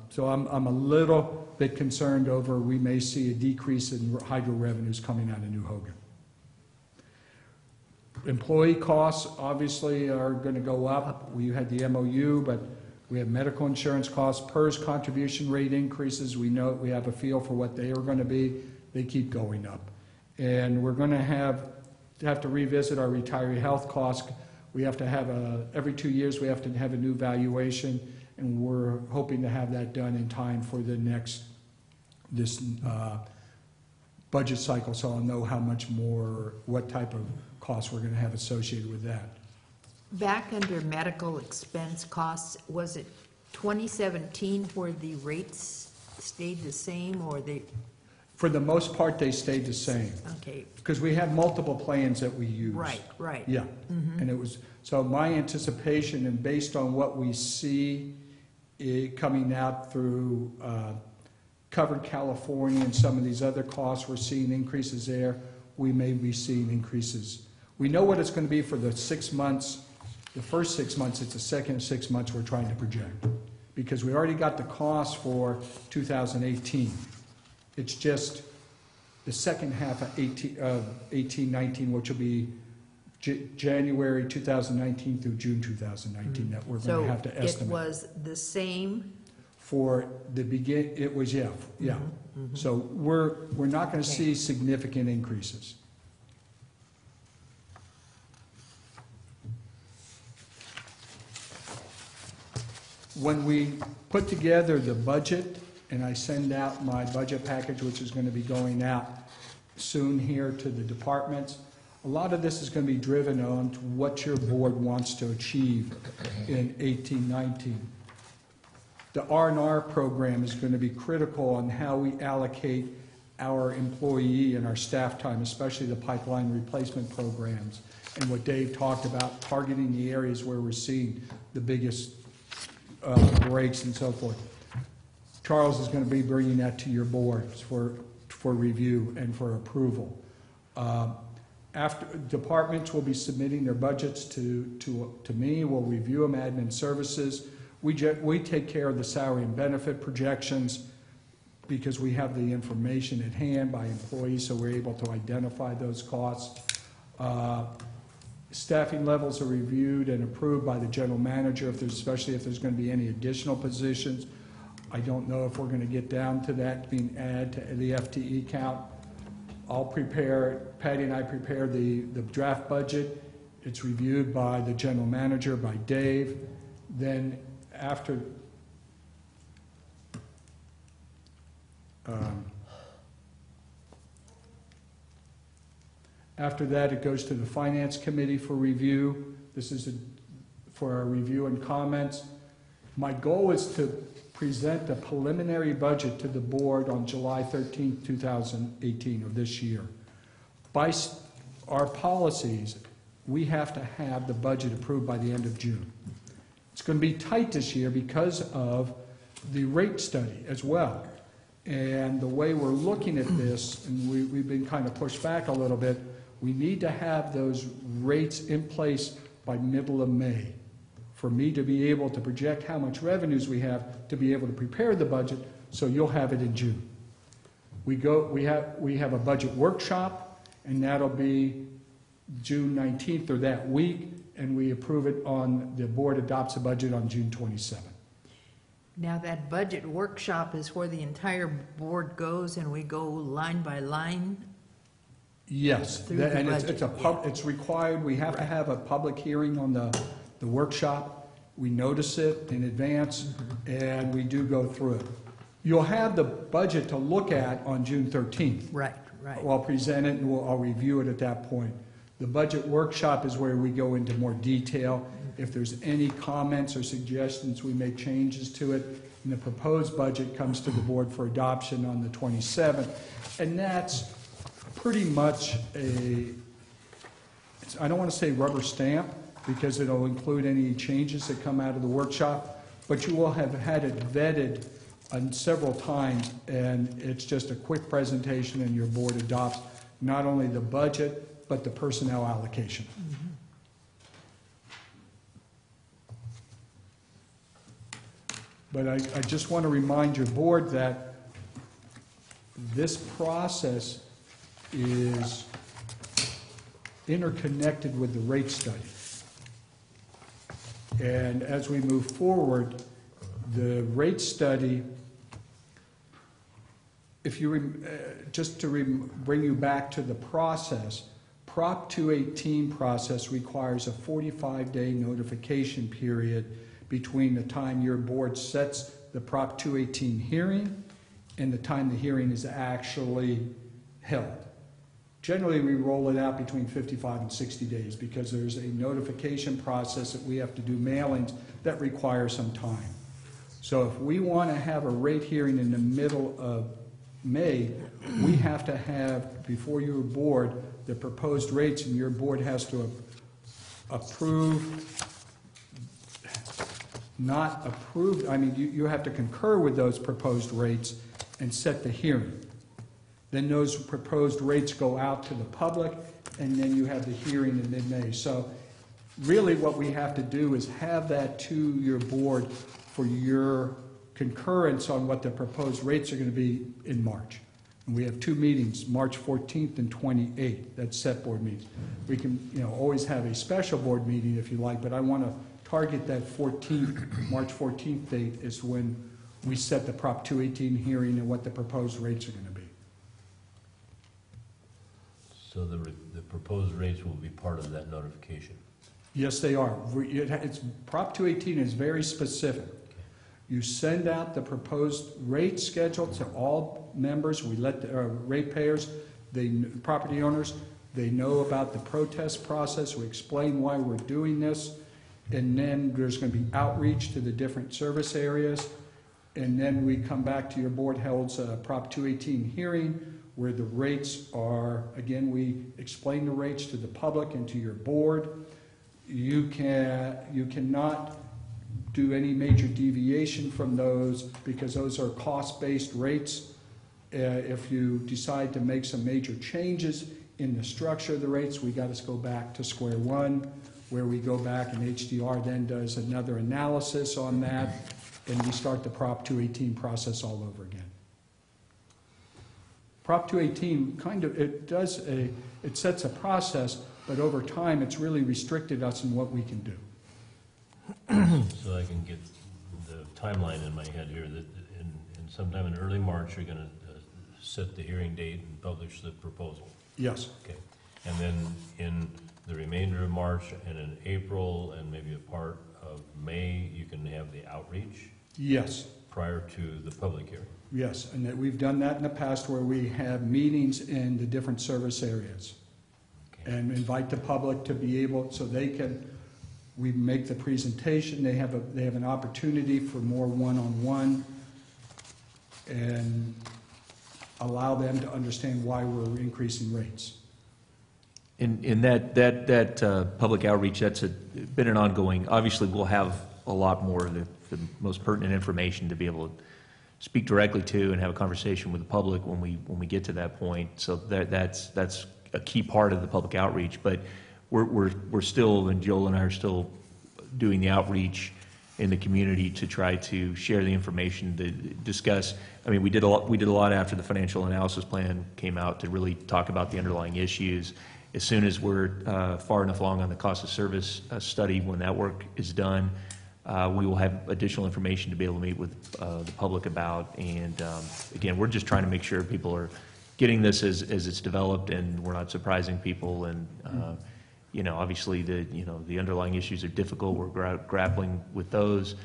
So I'm a little bit concerned over we may see a decrease in hydro revenues coming out of New Hogan. Employee costs obviously are going to go up. We had the MOU, but we have medical insurance costs, PERS contribution rate increases. We know we have a feel for what they are going to be. They keep going up. And we're going to have to revisit our retiree health costs. We have to have every 2 years we have to have a new valuation, and we're hoping to have that done in time for this budget cycle, so I'll know how much more, what type of costs we're going to have associated with that. Back under medical expense costs, was it 2017 where the rates stayed the same, or they? For the most part, they stayed the same. Okay. Because we have multiple plans that we use. Right, right. Yeah. And it was, so my anticipation, and based on what we see coming out through Covered California and some of these other costs, we're seeing increases there. We may be seeing increases. We know what it's going to be for the 6 months. The first 6 months, it's the second 6 months we're trying to project, because we already got the cost for 2018. It's just the second half of 18-19, which will be January 2019 through June 2019, that we're going to have to estimate. So it was the same? For the it was, yeah. So we're not going to see significant increases. When we put together the budget, and I send out my budget package, which is going to be going out soon here to the departments, a lot of this is going to be driven on to what your board wants to achieve in 18-19. The R&R program is going to be critical on how we allocate our employee and our staff time, especially the pipeline replacement programs, and what Dave talked about, targeting the areas where we're seeing the biggest breaks and so forth. Charles is going to be bringing that to your boards for review and for approval. After departments will be submitting their budgets to me, we'll review them, admin services. We take care of the salary and benefit projections because we have the information at hand by employees, so we're able to identify those costs. Staffing levels are reviewed and approved by the general manager, especially if there's going to be any additional positions. I don't know if we're going to get down to that being added to the FTE count. Patty and I prepare the draft budget. It's reviewed by the general manager, by Dave. Then after that, it goes to the finance committee for review. This is for our review and comments. My goal is to present a preliminary budget to the board on July 13, 2018 of this year. By our policies, we have to have the budget approved by the end of June. It's going to be tight this year because of the rate study as well. And the way we're looking at this, and we've been kind of pushed back a little bit, we need to have those rates in place by middle of May for me to be able to project how much revenues we have to be able to prepare the budget, so you'll have it in June. We have a budget workshop, and that'll be June 19th or that week, and we approve it on, the board adopts a budget on June 27th. Now, that budget workshop is where the entire board goes and we go line by line? Yes, Through the and budget, it's required, we have to have a public hearing on the workshop. We notice it in advance, and we do go through it. You'll have the budget to look at on June 13th. Right, right. I'll present it, and I'll review it at that point. The budget workshop is where we go into more detail. If there's any comments or suggestions, we make changes to it. And the proposed budget comes to the board for adoption on the 27th. And that's pretty much I don't want to say rubber stamp, because it'll include any changes that come out of the workshop, but you will have had it vetted several times, and it's just a quick presentation, and your board adopts not only the budget, but the personnel allocation. But I just want to remind your board that this process is interconnected with the rate study. And as we move forward, the rate study, if you, just to bring you back to the process, Prop 218 process requires a 45-day notification period between the time your board sets the Prop 218 hearing and the time the hearing is actually held. Generally, we roll it out between 55 and 60 days because there's a notification process that we have to do mailings that require some time. So if we want to have a rate hearing in the middle of May, we have to have, before your board, the proposed rates, and your board has to approve, not approve, I mean, you have to concur with those proposed rates and set the hearing. Then those proposed rates go out to the public, and then you have the hearing in mid-May. So really what we have to do is have that to your board for your concurrence on what the proposed rates are going to be in March. And we have two meetings, March 14th and 28th, that's set board meetings. We can, always have a special board meeting if you like, but I want to target that 14th, March 14th date is when we set the Prop 218 hearing and what the proposed rates are going to be. So the proposed rates will be part of that notification? Yes, they are. Prop 218 is very specific. You send out the proposed rate schedule to all members. We let the ratepayers, the property owners, they know about the protest process. We explain why we're doing this. And then there's going to be outreach to the different service areas. And then we come back to your board holds a Prop 218 hearing where the rates are, again, we explain the rates to the public and to your board. You cannot do any major deviation from those because those are cost-based rates. If you decide to make some major changes in the structure of the rates, we got to go back to square one, where we go back and HDR then does another analysis on that, and we start the Prop 218 process all over again. Prop 218 it sets a process, but over time it's really restricted us in what we can do. So I can get the timeline in my head here that sometime in early March you're going to set the hearing date and publish the proposal. Yes. Okay. And then in the remainder of March and in April and maybe a part of May, you can have the outreach? Yes. Prior to the public hearing? Yes, and that we've done that in the past where we have meetings in the different service areas. Okay. And invite the public to be able, so we make the presentation, they have an opportunity for more one-on-one and allow them to understand why we're increasing rates. In that public outreach, that's been an ongoing, obviously we'll have a lot more of the most pertinent information to be able to speak directly to and have a conversation with the public when we get to that point. So that's a key part of the public outreach. But we're still, and Joel and I are still doing the outreach in the community to try to share the information, to discuss. I mean, we did a lot after the financial analysis plan came out to really talk about the underlying issues. as soon as we're far enough along on the cost of service study, when that work is done, we will have additional information to be able to meet with the public about. And again, we're just trying to make sure people are getting this as it's developed, and we're not surprising people. And obviously the underlying issues are difficult. We're grappling with those,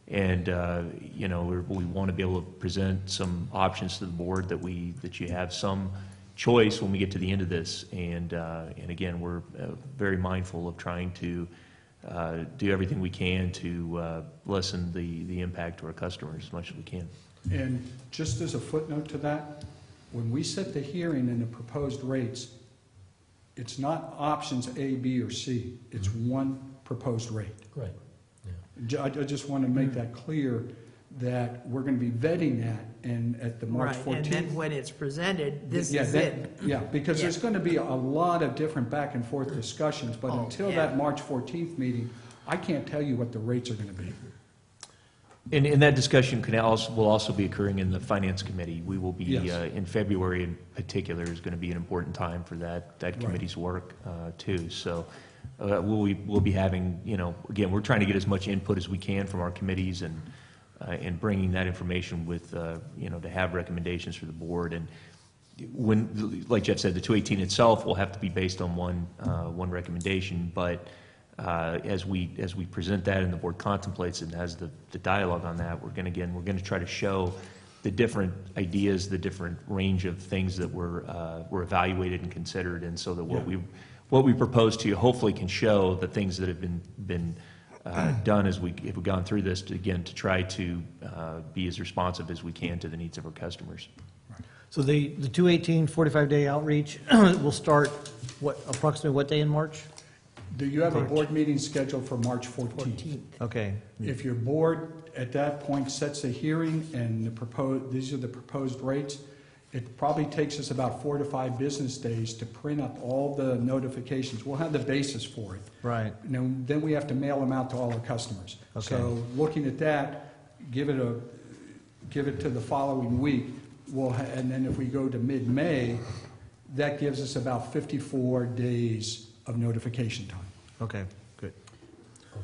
and we want to be able to present some options to the board that you have some choice when we get to the end of this. And again, we're very mindful of trying to do everything we can to lessen the impact to our customers as much as we can. And just as a footnote to that, when we set the hearing and the proposed rates, it's not options A, B, or C. It's one proposed rate. Right. I just want to make that clear, that we're going to be vetting that, and at the March 14th. Right, and then when it's presented, this Yeah, is it. Yeah, because Yeah. there's going to be a lot of different back and forth discussions, but Oh, until yeah. that March 14th meeting, I can't tell you what the rates are going to be. And that discussion will also be occurring in the Finance Committee. We will be, Yes. in February in particular, is going to be an important time for that committee's work too. So we'll be having, again, we're trying to get as much input as we can from our committees, and bringing that information with, to have recommendations for the board. And when, like Jeff said, the 218 itself will have to be based on one recommendation, but as we present that and the board contemplates and has the dialogue on that, we're going to try to show the different ideas, the different range of things that were evaluated and considered, and so that what we propose to you hopefully can show the things that have been done as we've gone through this, to try to be as responsive as we can to the needs of our customers. So the 218 45-day outreach will start approximately what day in March? Do you have a board meeting scheduled for March 14th? Okay. If your board at that point sets a hearing and these are the proposed rates, it probably takes us about 4 to 5 business days to print up all the notifications. We'll have the basis for it. Right. Then we have to mail them out to all our customers. Okay. So looking at that, give it to the following week. And then if we go to mid-May, that gives us about 54 days of notification time. Okay, good.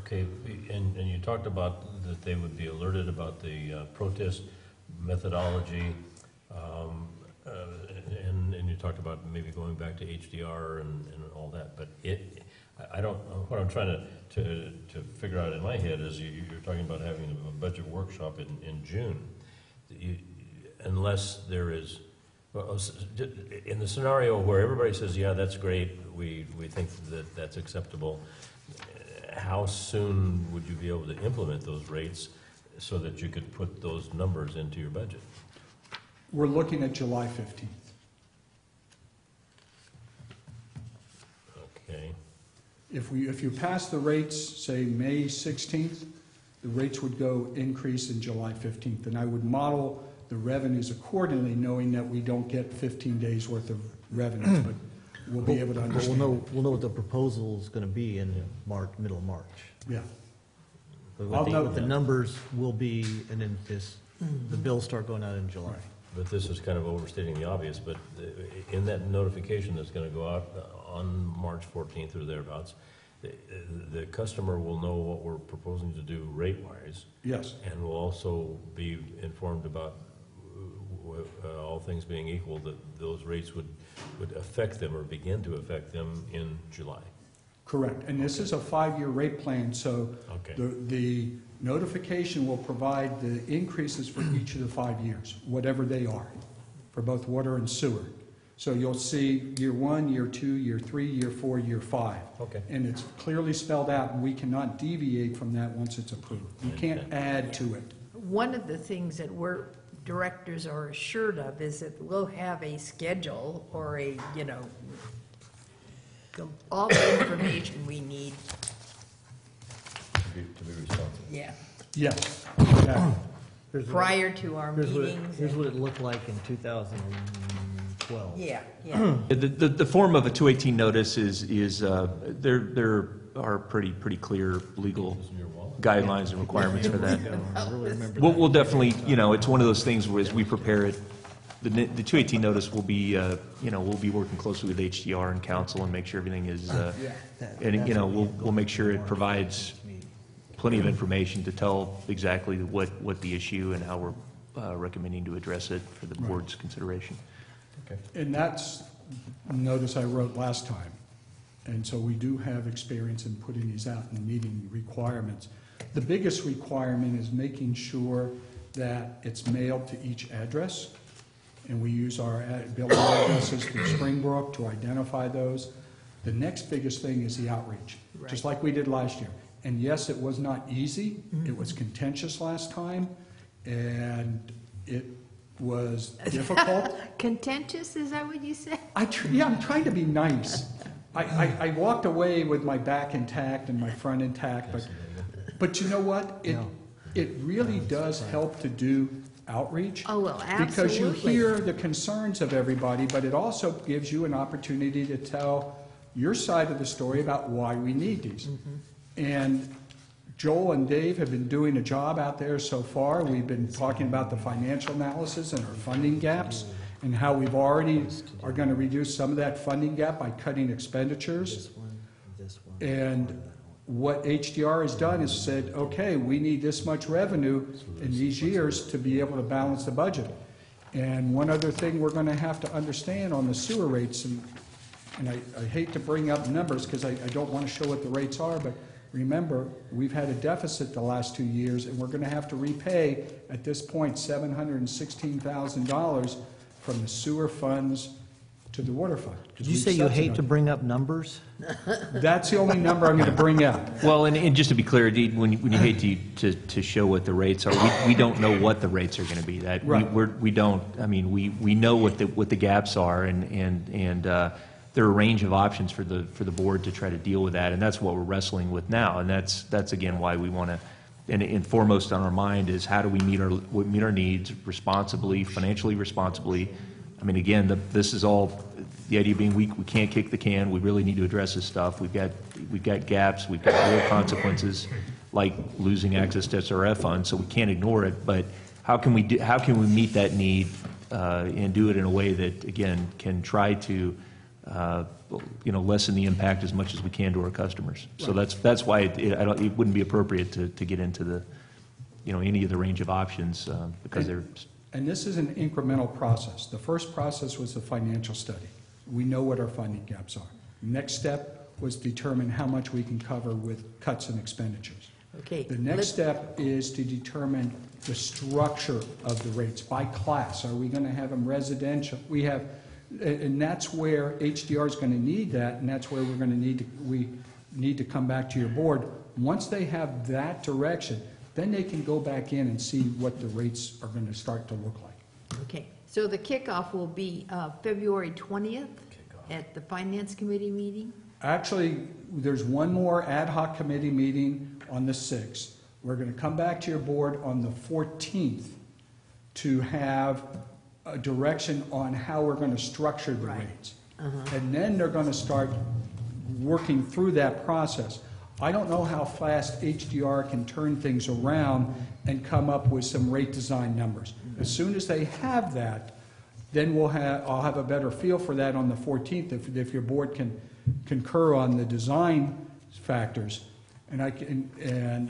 Okay, and you talked about that they would be alerted about the protest methodology, and you talked about maybe going back to HDR and all that, but I don't, what I'm trying to figure out in my head is you're talking about having a budget workshop in June. Unless there is, in the scenario where everybody says, yeah, that's great, we think that that's acceptable, how soon would you be able to implement those rates so that you could put those numbers into your budget? We're looking at July 15th. Okay. If you pass the rates, say May 16th, the rates would go increase in July 15th, and I would model the revenues accordingly, knowing that we don't get 15 days worth of revenues, but we'll be able to But understand. we'll know what the proposal is going to be in middle of March. Yeah. What the numbers will be, and then the bills start going out in July. But this is kind of overstating the obvious, but in that notification that's going to go out on March 14th or thereabouts, the customer will know what we're proposing to do rate-wise. Yes. And will also be informed about, all things being equal, that those rates would affect them or begin to affect them in July. Correct. And this is a 5-year rate plan, so Okay. the notification will provide the increases for each of the 5 years, whatever they are, for both water and sewer. So you'll see year 1, year 2, year 3, year 4, year 5. Okay. And it's clearly spelled out, and we cannot deviate from that once it's approved. You can't add to it. One of the things that we're, directors are assured of is that we'll have a schedule or all the information we need. To be responsible. Yeah. Yes, exactly. Prior to our meetings. Here's what it looked like in 2012. Yeah. The form of a 218 notice is there are pretty clear legal guidelines and requirements for that. I really remember We'll definitely, it's one of those things where as we prepare it, The 218 notice will be, we'll be working closely with HDR and council and make sure everything is, and, we'll make sure it provides plenty of information to tell exactly what the issue and how we're recommending to address it for the board's consideration. And that's a notice I wrote last time. And so we do have experience in putting these out and meeting requirements. The biggest requirement is making sure that it's mailed to each address. And we use our building addresses through Springbrook to identify those. The next biggest thing is the outreach, just like we did last year. And yes, it was not easy. It was contentious last time, and it was difficult. Contentious, is that what you said? Yeah, I'm trying to be nice. I walked away with my back intact and my front intact, but you know what? It really does help to do outreach. Oh, well, Because you absolutely. hear the concerns of everybody, but it also gives you an opportunity to tell your side of the story about why we need these. And Joel and Dave have been doing a job out there so far. We've been talking about the financial analysis and our funding gaps and how we've already are going to reduce some of that funding gap by cutting expenditures. And what HDR has done is said, okay, we need this much revenue in these years to be able to balance the budget. And one other thing we're going to have to understand on the sewer rates, and I hate to bring up numbers because I don't want to show what the rates are, but remember, we've had a deficit the last 2 years, and we're going to have to repay, at this point, $716,000 from the sewer funds to the water fund. Did you say you hate to bring up numbers? That's the only number I'm going to bring up. Well, and just to be clear, when you hate to show what the rates are, we don't know what the rates are going to be. That Right. we don't. I mean, we know what the gaps are, and there are a range of options for the board to try to deal with that, and that's what we're wrestling with now. And that's again why we want to. And foremost on our mind is how do we meet our needs responsibly, financially responsibly. I mean, again, this is all the idea being we can't kick the can. We really need to address this stuff. We've got gaps. We've got real consequences, like losing access to SRF funds. So we can't ignore it. But how can we meet that need and do it in a way that again can try to lessen the impact as much as we can to our customers. So that's why it wouldn't be appropriate to get into the any of the range of options because they're. And this is an incremental process. The first process was the financial study. We know what our funding gaps are. Next step was determine how much we can cover with cuts in expenditures. Okay. The next step is to determine the structure of the rates by class. Are we going to have them residential? And that's where HDR is going to need that, and that's where we need to come back to your board. Once they have that direction, then they can go back in and see what the rates are going to start to look like. Okay, so the kickoff will be February 20th at the Finance Committee meeting? Actually, there's one more ad hoc committee meeting on the 6th. We're going to come back to your board on the 14th to have a direction on how we're going to structure the rates. And then they're going to start working through that process. I don't know how fast HDR can turn things around and come up with some rate design numbers. As soon as they have that, then I'll have a better feel for that on the 14th if your board can concur on the design factors. And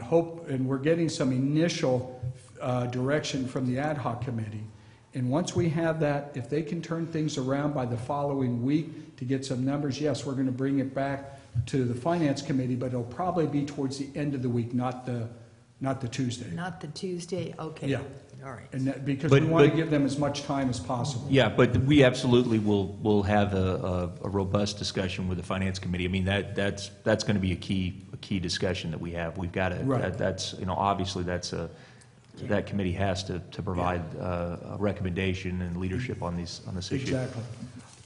we're getting some initial direction from the ad hoc committee. And once we have that, if they can turn things around by the following week to get some numbers, yes, we're going to bring it back to the Finance Committee, but it'll probably be towards the end of the week, not the Tuesday. Not the Tuesday, okay. Yeah. All right. And because we want to give them as much time as possible. Yeah, but we absolutely will have a robust discussion with the Finance Committee. I mean, that's going to be a key discussion that we have. We've got to, Right. that's, obviously that committee has to provide a recommendation and leadership on this issue. Exactly.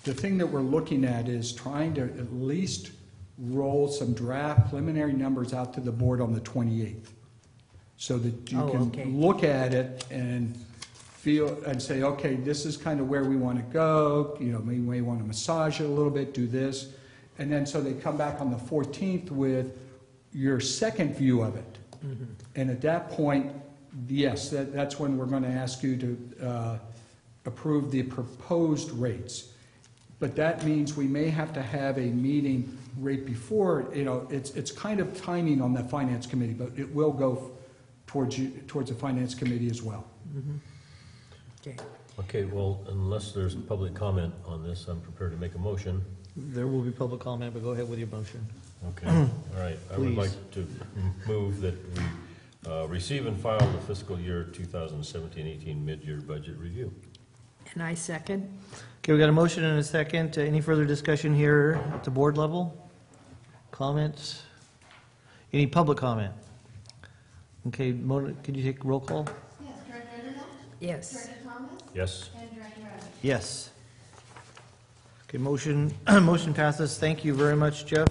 The thing that we're looking at is trying to at least roll some draft preliminary numbers out to the board on the 28th so that you can look at it and feel and say, okay, this is kind of where we want to go. We may want to massage it a little bit, do this. And then so they come back on the 14th with your second view of it. And at that point, yes, that's when we're going to ask you approve the proposed rates. But that means we may have to have a meeting right before, it's kind of timing on the finance committee, but it will go towards the finance committee as well. Okay. Okay, well, unless there's public comment on this, I'm prepared to make a motion. There will be public comment, but go ahead with your motion. Okay, all right. I would Please. like to move that we receive and file the fiscal year 2017-18 mid-year budget review. And I second. Okay, we got a motion and a second. Any further discussion here at the board level? Comments? Any public comment? Okay, Mona, could you take roll call? Yes, Director Underhill? Yes. Director Thomas? Yes? And Director Adams? Yes. Okay, motion, motion passes. Thank you very much, Jeff.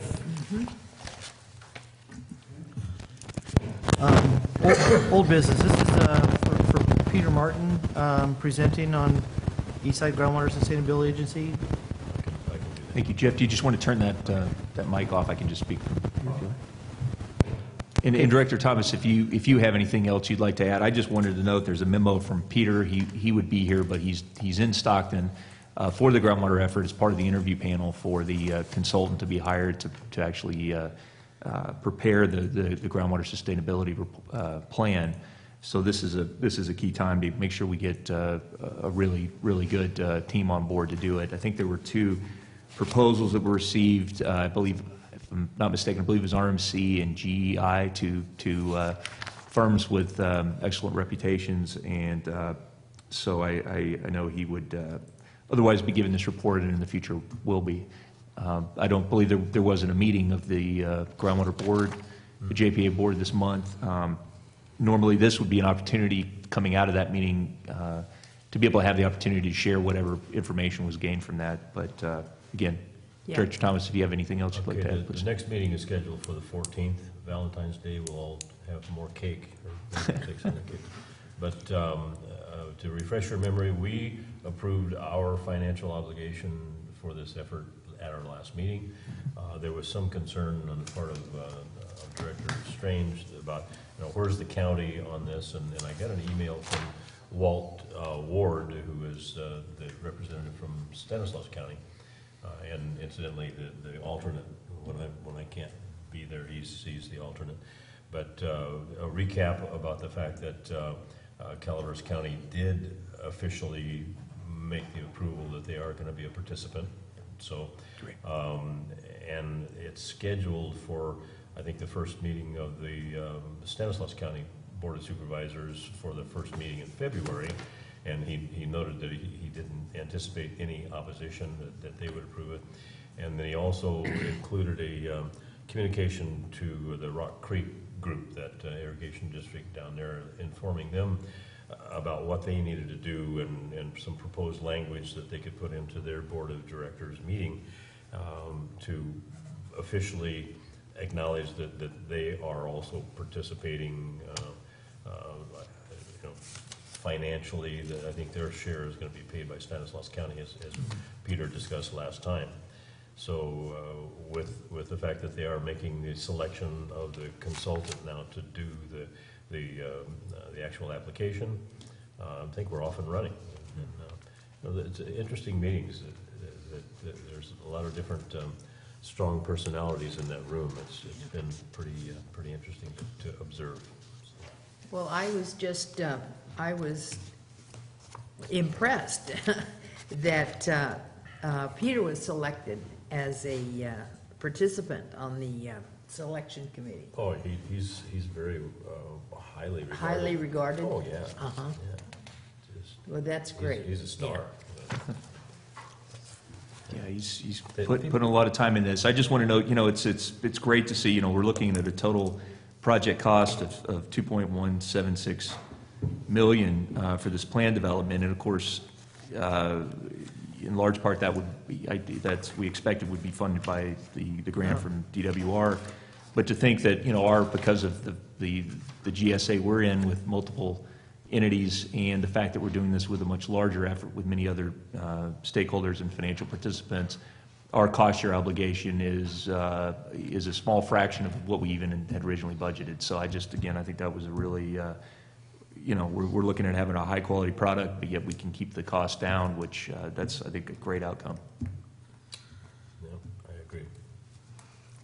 Old business. This is for Peter Martin, presenting on Eastside Groundwater Sustainability Agency. I can do that. Thank you, Jeff. Do you just want to turn that mic off? I can just speak from here. And Director Thomas, if you have anything else you'd like to add, I just wanted to note there's a memo from Peter. He would be here, but he's in Stockton for the groundwater effort as part of the interview panel for the consultant to be hired to actually prepare the groundwater sustainability plan. So this is a key time to make sure we get a really good team on board to do it. I think there were 2 proposals that were received. I believe, if I'm not mistaken, I believe it was RMC and GEI, to firms with excellent reputations, and so I know he would otherwise be given this report, and in the future will be. I don't believe there wasn't a meeting of the groundwater board, the JPA board this month. Normally, this would be an opportunity coming out of that meeting to be able to have the opportunity to share whatever information was gained from that. But again, Yeah. Director Thomas, if you have anything else you'd like to Okay, add, please. the next meeting is scheduled for the 14th, Valentine's Day. We'll all have more cake, or take some cake. But to refresh your memory, we approved our financial obligation for this effort at our last meeting. There was some concern on the part of Director Strange about, where's the county on this? And I got an email from Walt Ward, who is the representative from Stanislaus County. And incidentally, the alternate, when I can't be there, he's the alternate. But a recap about the fact that Calaveras County did officially make the approval that they are going to be a participant. So, and it's scheduled for, I think, the first meeting of the Stanislaus County Board of Supervisors for the first meeting in February. And he noted that he didn't anticipate any opposition, that they would approve it. And then he also included a communication to the Rock Creek group, that irrigation district down there, informing them about what they needed to do and some proposed language that they could put into their board of directors meeting to officially acknowledge that they are also participating financially. That I think their share is going to be paid by Stanislaus County, as Peter discussed last time. So with the fact that they are making the selection of the consultant now to do the actual application, I think we're off and running. And, it's interesting meetings. There's a lot of different strong personalities in that room. It's been pretty interesting to observe. Well, I was just, I was impressed that Peter was selected as a participant on the selection committee. Oh, he's very highly regarded. Highly regarded? Oh, yeah. Uh-huh. Yeah. Well, that's great. He's a star. Yeah, he's putting a lot of time in this. I just want to note, it's great to see, we're looking at a total project cost of $2.176 million for this plan development, and of course, in large part that would be, we expected would be funded by the grant from DWR. But to think that because of the GSA we're in with multiple entities, and the fact that we're doing this with a much larger effort with many other stakeholders and financial participants, our cost share obligation is a small fraction of what we even had originally budgeted. So I think that was a really we're looking at having a high-quality product, but yet we can keep the cost down, which that's, I think, a great outcome. Yeah, I agree.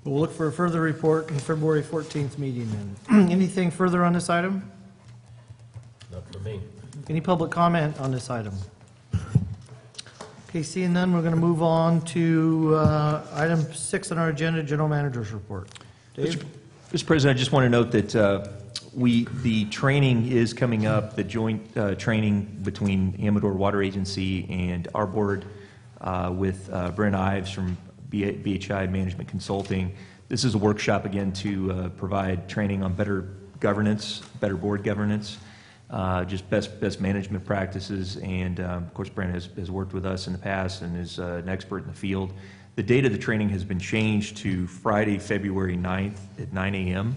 We'll look for a further report in February 14th meeting then. Anything further on this item? Not for me. Any public comment on this item? Okay, seeing none, we're going to move on to item 6 on our agenda, General Manager's Report. Dave? Mr. President, I just want to note that the training is coming up, the joint training between Amador Water Agency and our board with Brent Ives from BHI Management Consulting. This is a workshop, again, to provide training on better governance, better board governance, just best management practices, and of course Brent has worked with us in the past and is an expert in the field. The date of the training has been changed to Friday, February 9th at 9 a.m.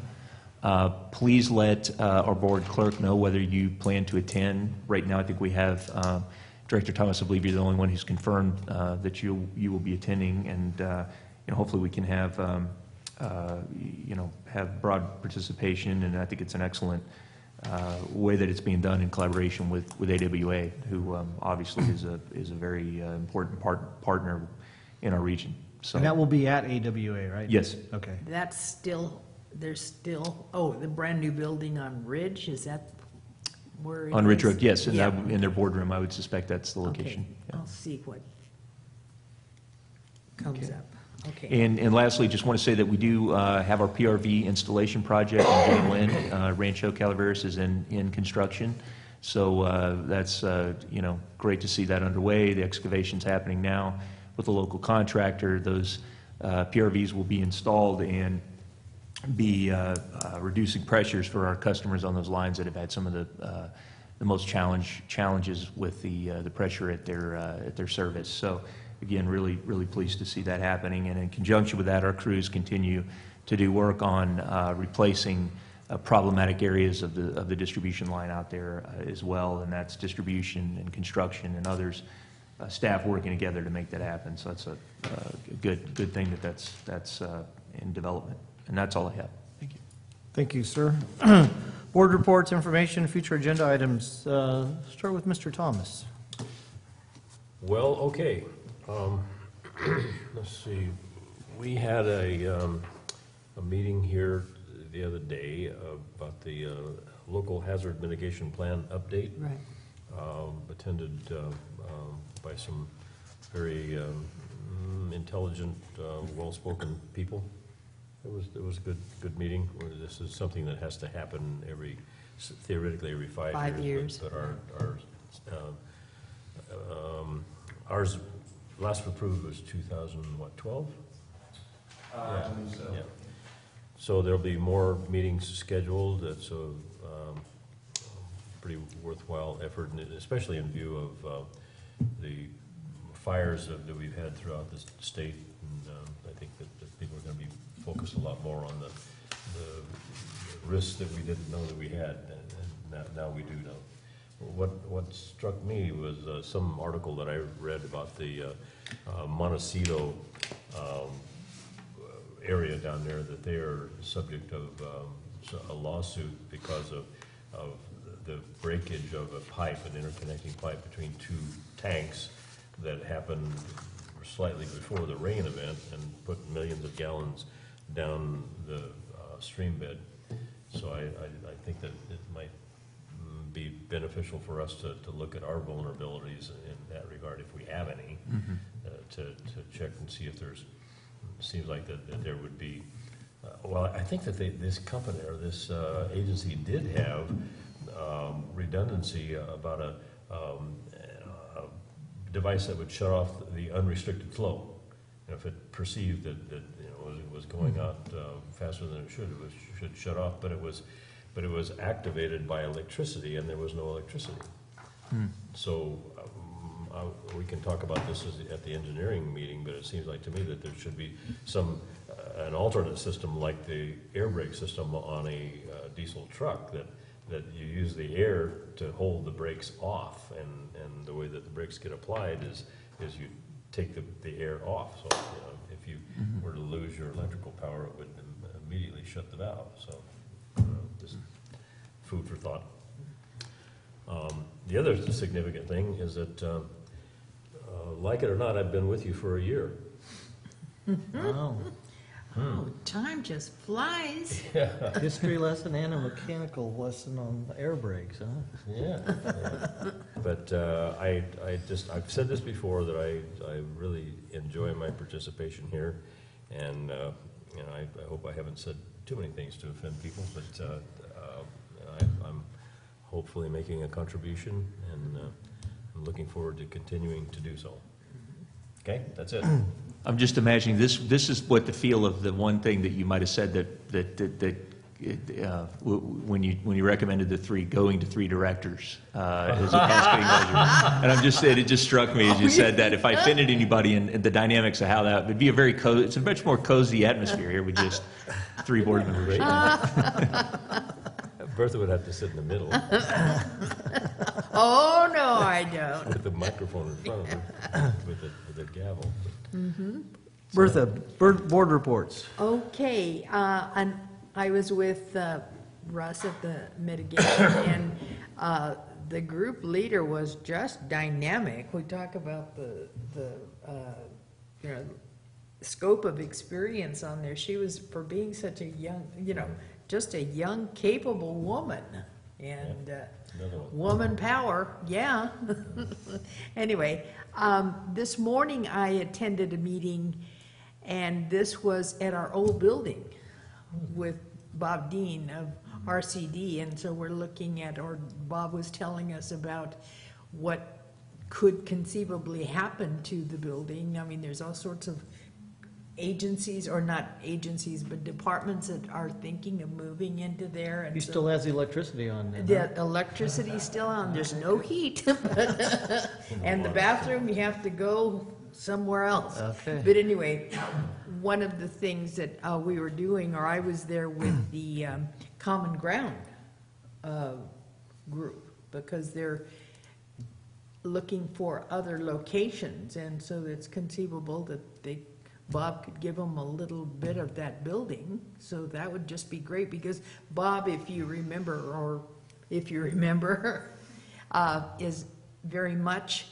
Please let our board clerk know whether you plan to attend. Right now, I think we have Director Thomas, I believe you're the only one who's confirmed that you will be attending, and hopefully we can have have broad participation, and I think it's an excellent way that it's being done in collaboration with AWA, who obviously is a very important partner in our region. So And that will be at AWA, right? yes. Okay. That's still, there's still, oh, the brand-new building on Ridge, is that where it is? On Ridge Road, yes, and Yeah. in their boardroom, I would suspect that's the location. Okay, Yeah. I'll see what comes Okay. up. Okay. And lastly, just want to say that we do have our PRV installation project in Jane Lynn. Rancho Calaveras is in construction. So that's, great to see that underway. The excavation's happening now with a local contractor. Those PRVs will be installed and be reducing pressures for our customers on those lines that have had some of the most challenges with the pressure at their service. So again, really pleased to see that happening. And in conjunction with that, our crews continue to do work on replacing problematic areas of the distribution line out there as well, and that's distribution and construction and others, staff working together to make that happen. So that's a good thing that's in development. And that's all I have. Thank you. Thank you, sir. Board reports, information, future agenda items. Start with Mr. Thomas. Well, okay. Let's see. We had a meeting here the other day about the local hazard mitigation plan update. Right. Attended by some very intelligent, well-spoken people. It was a good meeting. This is something that has to happen theoretically every 5 years. But ours last approved was 2012? Yeah. So there'll be more meetings scheduled. It's a pretty worthwhile effort, and especially in view of the fires that we've had throughout the state. And I think that people are going to be focused a lot more on the risks that we didn't know that we had, and now we do know. What struck me was some article that I read about the Montecito area down there, that they are subject of a lawsuit because of the breakage of a pipe, an interconnecting pipe between two tanks that happened slightly before the rain event and put millions of gallons down the stream bed. So I think that it might be beneficial for us to look at our vulnerabilities in that regard, if we have any, to check and see if there's, seems like that there would be, well, I think that this company or this agency did have redundancy about a device that would shut off the unrestricted flow. And if it perceived that it was going out faster than it should shut off, but it was activated by electricity, and there was no electricity. So we can talk about this at the engineering meeting, but it seems like to me that there should be an alternate system like the air brake system on a diesel truck, that you use the air to hold the brakes off, and the way that the brakes get applied is you take the air off. So if you were to lose your electrical power, it would immediately shut the valve. So just food for thought. The other significant thing is that, like it or not, I've been with you for a year. Wow. Oh, time just flies. History lesson and a mechanical lesson on air brakes, huh? Yeah. But I've said this before, that I really enjoy my participation here, and I hope I haven't said too many things to offend people, but I'm hopefully making a contribution, and I'm looking forward to continuing to do so. Okay, that's it. I'm just imagining this is what the feel of the one thing that you might have said when you recommended going to 3 directors as a cascading measure. And I'm just saying, it just struck me as you said that if I offended anybody in the dynamics of how that would be it's a much more cozy atmosphere here with just 3 board members. Bertha would have to sit in the middle Oh, no, I don't. with the microphone in front of her, with a gavel. Bertha, board reports. Okay, and I was with Russ at the mitigation, and the group leader was just dynamic. We talk about the scope of experience on there. She was, for being such a young, just a young, capable woman, and woman power, yeah. Anyway, this morning I attended a meeting, and this was at our old building with Bob Dean of RCD, and so we're looking at, or Bob was telling us about what could conceivably happen to the building. I mean, there's all sorts of agencies, or not agencies, but departments that are thinking of moving into there. And He still has the electricity on then, huh? the electricity's still on, there's no heat. And the bathroom, you have to go somewhere else. Okay. But anyway, one of the things that we were doing, or I was there with the Common Ground group, because they're looking for other locations, and so it's conceivable that Bob could give them a little bit of that building, so that would just be great, because Bob, if you remember, is very much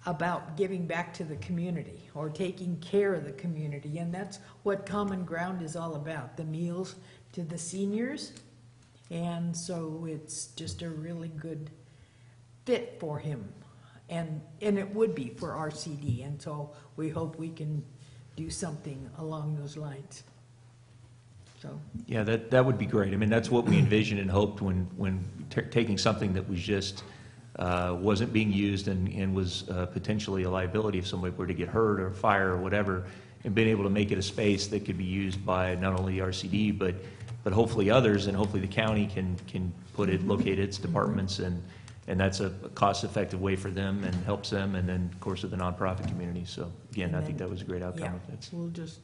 about giving back to the community, or taking care of the community, and that's what Common Ground is all about, the meals to the seniors, and so it's just a really good fit for him, and it would be for RCD, and so we hope we can do something along those lines. So. Yeah, that would be great. I mean, that's what we envisioned and hoped when taking something that was just wasn't being used and was potentially a liability if somebody were to get hurt or fire or whatever, and being able to make it a space that could be used by not only RCD but hopefully others, and hopefully the county can locate its departments, and that's a cost-effective way for them and helps them, and then of course with the nonprofit community. So again, I think that was a great outcome. Yeah, That's, we'll just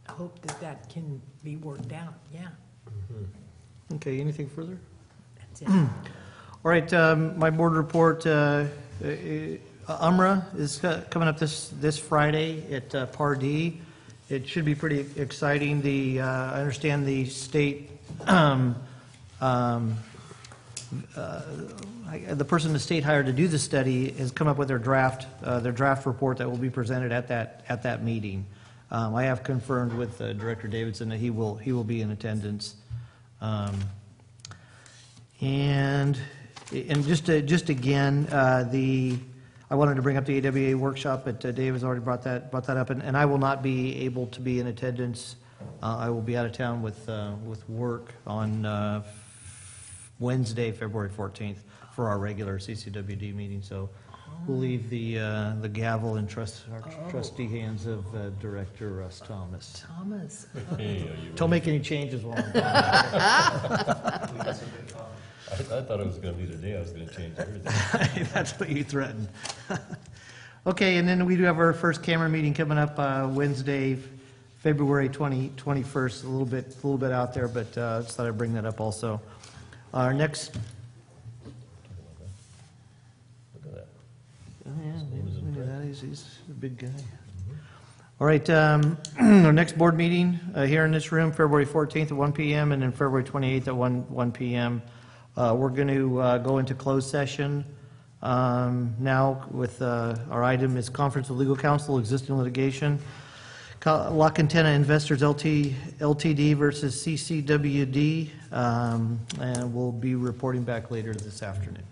hope that can be worked out, yeah. Okay, anything further? That's it. All right, my board report, UMRA is coming up this Friday at Pardee. It should be pretty exciting. I understand the state, the person the state hired to do the study has come up with their draft report that will be presented at that meeting. I have confirmed with Director Davidson that he will be in attendance. And just again, I wanted to bring up the AWA workshop, but Dave has already brought that up, and I will not be able to be in attendance. I will be out of town with work on Wednesday, February 14th, for our regular CCWD meeting. So we'll leave the gavel in our trustee hands of Director Russ Thomas. Thomas. Don't make any changes while I'm gone. I thought it was going to be the day I was going to change everything. That's what you threatened. Okay, and then we do have our first camera meeting coming up Wednesday, February 21st. A little bit out there, but just thought I'd bring that up also. Our next. Look at that. Oh yeah, Smooth as look at bread. that. He's a big guy. All right, our next board meeting here in this room, February 14th at 1 p.m. and then February 28th at 1 p.m. We're going to go into closed session now with our item is Conference of Legal Counsel, existing litigation. La Quintana Investors LTD versus CCWD, and we'll be reporting back later this afternoon.